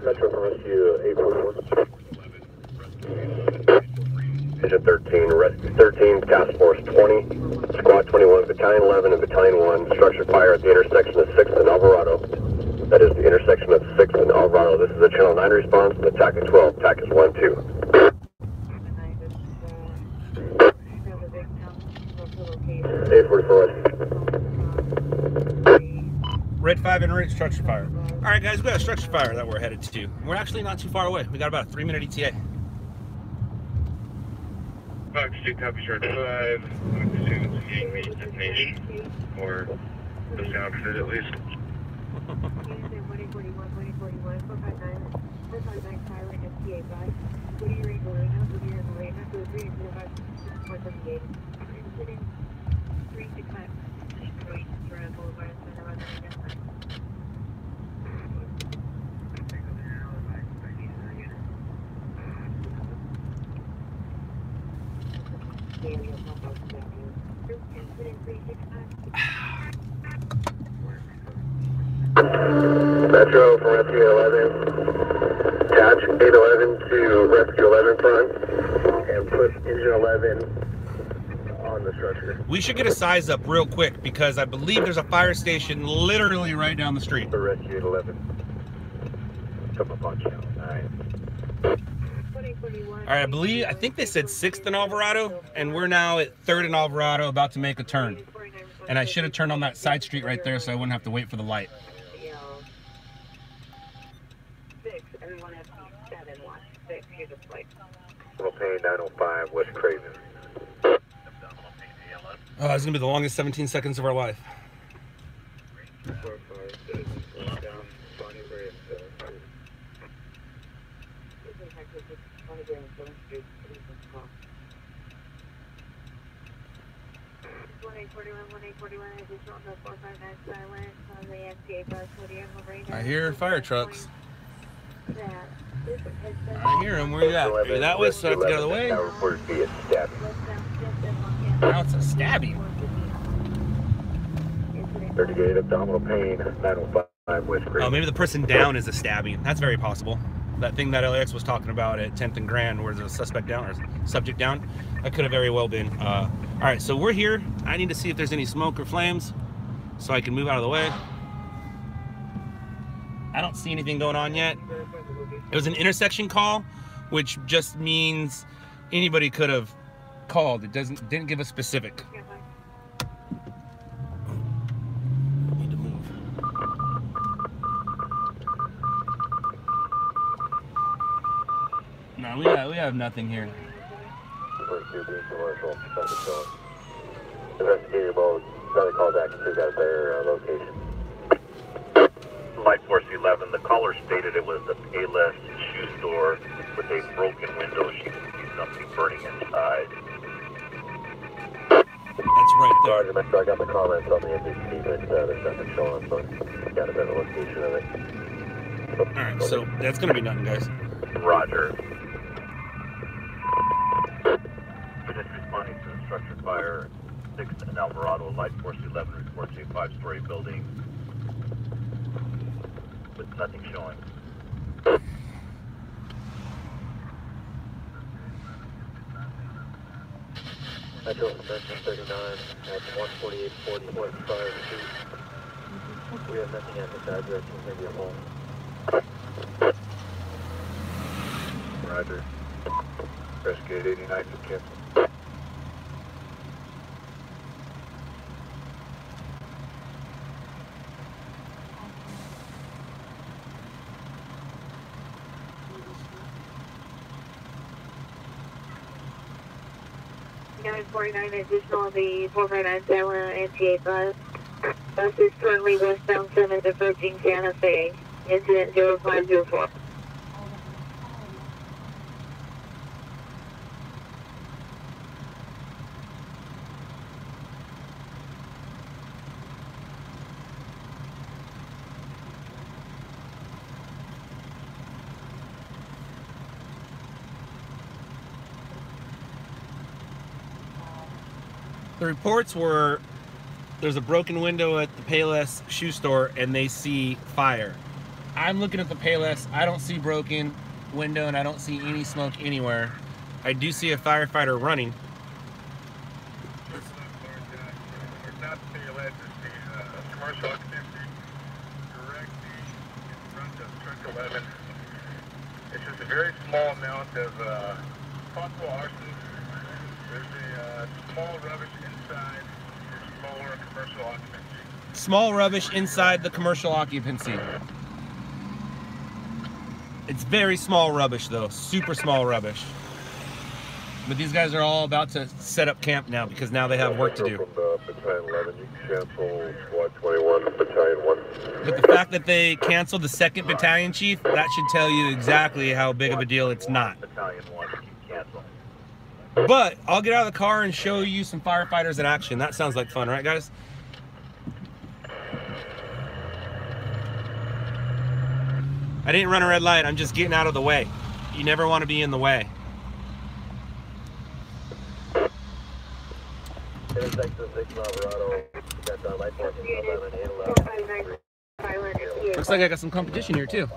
Metro from Rescue 844. Division 13, Rescue 13, Task Force 20, Squad 21, Battalion 11, and Battalion 1. Structure fire at the intersection of 6th and Alvarado. That is the intersection of 6th and Alvarado. This is a Channel 9 response, and the TAC is 12. TAC is 1-2. Red 5 en route, structure fire. All right, guys, we got a structure fire that we're headed to. We're actually not too far away. We got about a 3-minute ETA. Fox 2, copy, Charge 5. I'm assuming it's getting the detonation, or the sound of it at least. Metro from Rescue 11. Attach 811 to Rescue 11 front and put Engine 11 on the structure. We should get a size up real quick because I believe there's a fire station literally right down the street. For Rescue 11. Come up on channel 9. All right, I think they said 6th in Alvarado, and we're now at 3rd in Alvarado, about to make a turn. And I should have turned on that side street right there so I wouldn't have to wait for the light. Pain 905, West Craven. Oh, it's gonna be the longest 17 seconds of our life. I hear fire trucks. I hear them. Where you at? Are you that way, so I have to get out of the way? Now it's a stabbing. 38 abdominal pain, 905 West Craven. Oh, maybe the person down is a stabbing. That's very possible. That thing that LAX was talking about at 10th and Grand, where there's a suspect down or subject down, that could have very well been. All right, so we're here. I need to see if there's any smoke or flames so I can move out of the way. I don't see anything going on yet. It was an intersection call, which just means anybody could have called. It didn't give a specific. Need to move. No, we have nothing here. Investigator mode, another call back to got their location. Light Force 11, the caller stated it was a Payless shoe store with a broken window. She can see something burning inside. That's right there. Roger, Metro, I got the comments on the NBC, but there's nothing showing, so got a better location of it. Alright, so that's gonna be nothing, guys. Roger. Just responding to a structure fire, 6th and Alvarado, light force 11, reports a 5-story building with nothing showing. Metro Convention 39 at 14840 fire street. We have nothing at this address, maybe a home. Roger. Rescue 89 to cancel. Number 49 additional of the 459 Salina NTA bus. Bus is currently westbound 7 approaching Santa Fe. Incident 0504. The reports were there's a broken window at the Payless shoe store and they see fire. I'm looking at the Payless, I don't see broken window and I don't see any smoke anywhere. I do see a firefighter running. Not Payless, it's the commercial occupancy directly in front of truck 11. It's just a very small amount of possible arson. There's a small rubbish inside the smaller commercial occupancy. Small rubbish inside the commercial occupancy. It's very small rubbish though, super small rubbish. But these guys are all about to set up camp now because now they have work to do. From Battalion 11, you can cancel Squad 21, Battalion 1. But the fact that they canceled the 2nd Battalion Chief, that should tell you exactly how big of a deal it's not. Battalion 1, you can cancel. But I'll get out of the car and show you some firefighters in action. That sounds like fun, right guys? I didn't run a red light, I'm just getting out of the way. You never want to be in the way. Looks like I got some competition here too.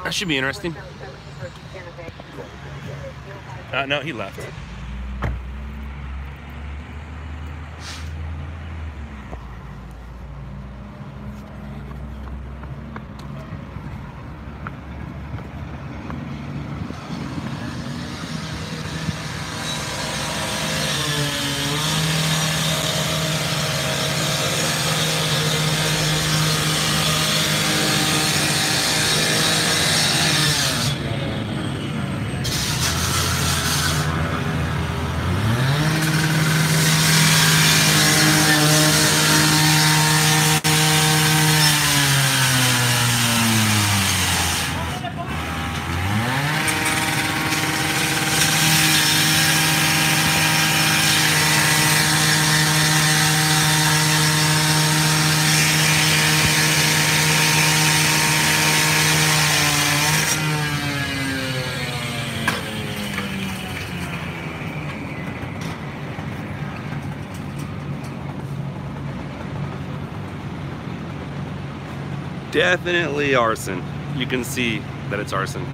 That should be interesting. No, he left. Definitely arson. You can see that it's arson.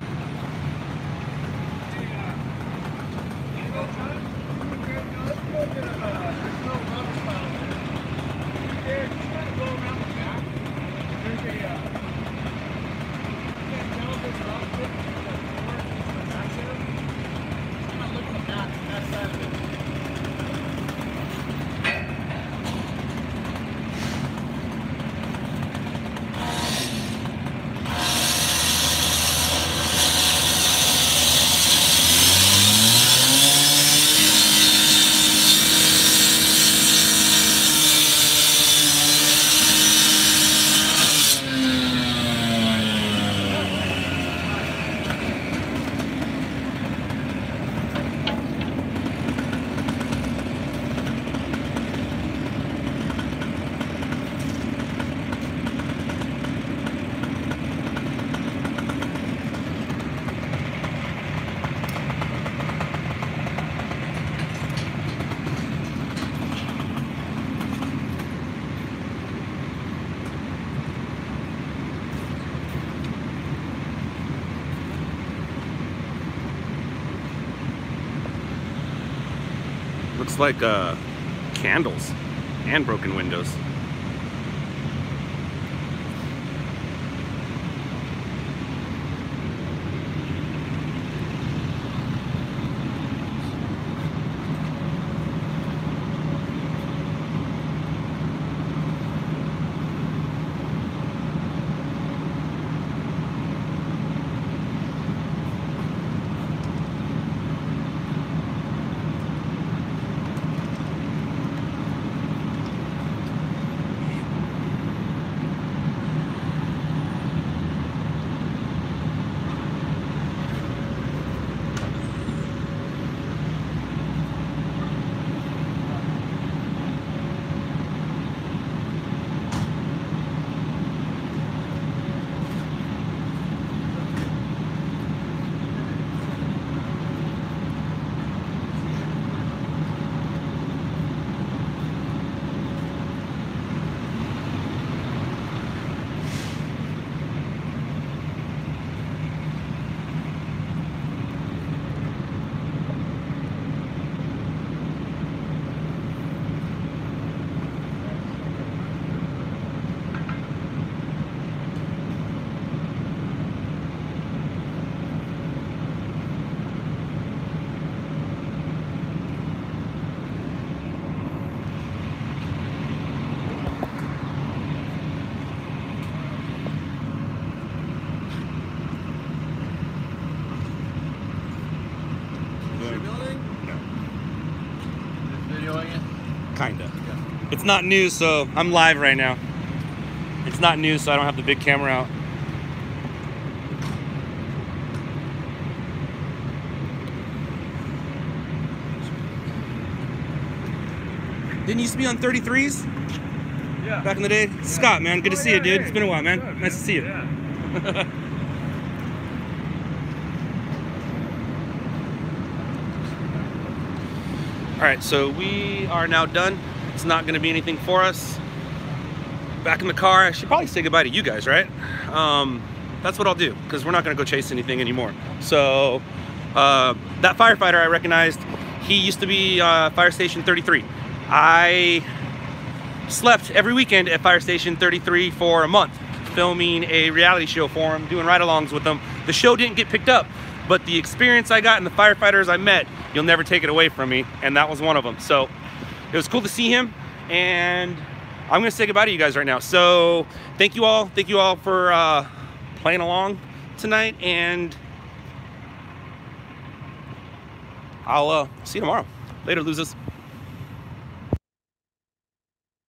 Looks like candles and broken windows. Kinda. It's not news, so I'm live right now. It's not news, so I don't have the big camera out. Didn't you used to be on 33s? Yeah. Back in the day? Yeah. Scott, man, good to see you, dude. It's been a while, man. Good, nice to see you. Yeah. Alright, so we are now done. It's not going to be anything for us. Back in the car. I should probably say goodbye to you guys, right? That's what I'll do, because we're not going to go chase anything anymore. So, that firefighter I recognized, he used to be Fire Station 33. I slept every weekend at Fire Station 33 for a month, filming a reality show for him, doing ride-alongs with him. The show didn't get picked up, but the experience I got and the firefighters I met, you'll never take it away from me, and that was one of them. So it was cool to see him, and I'm gonna say goodbye to you guys right now. So thank you all for playing along tonight, and I'll see you tomorrow. Later, losers.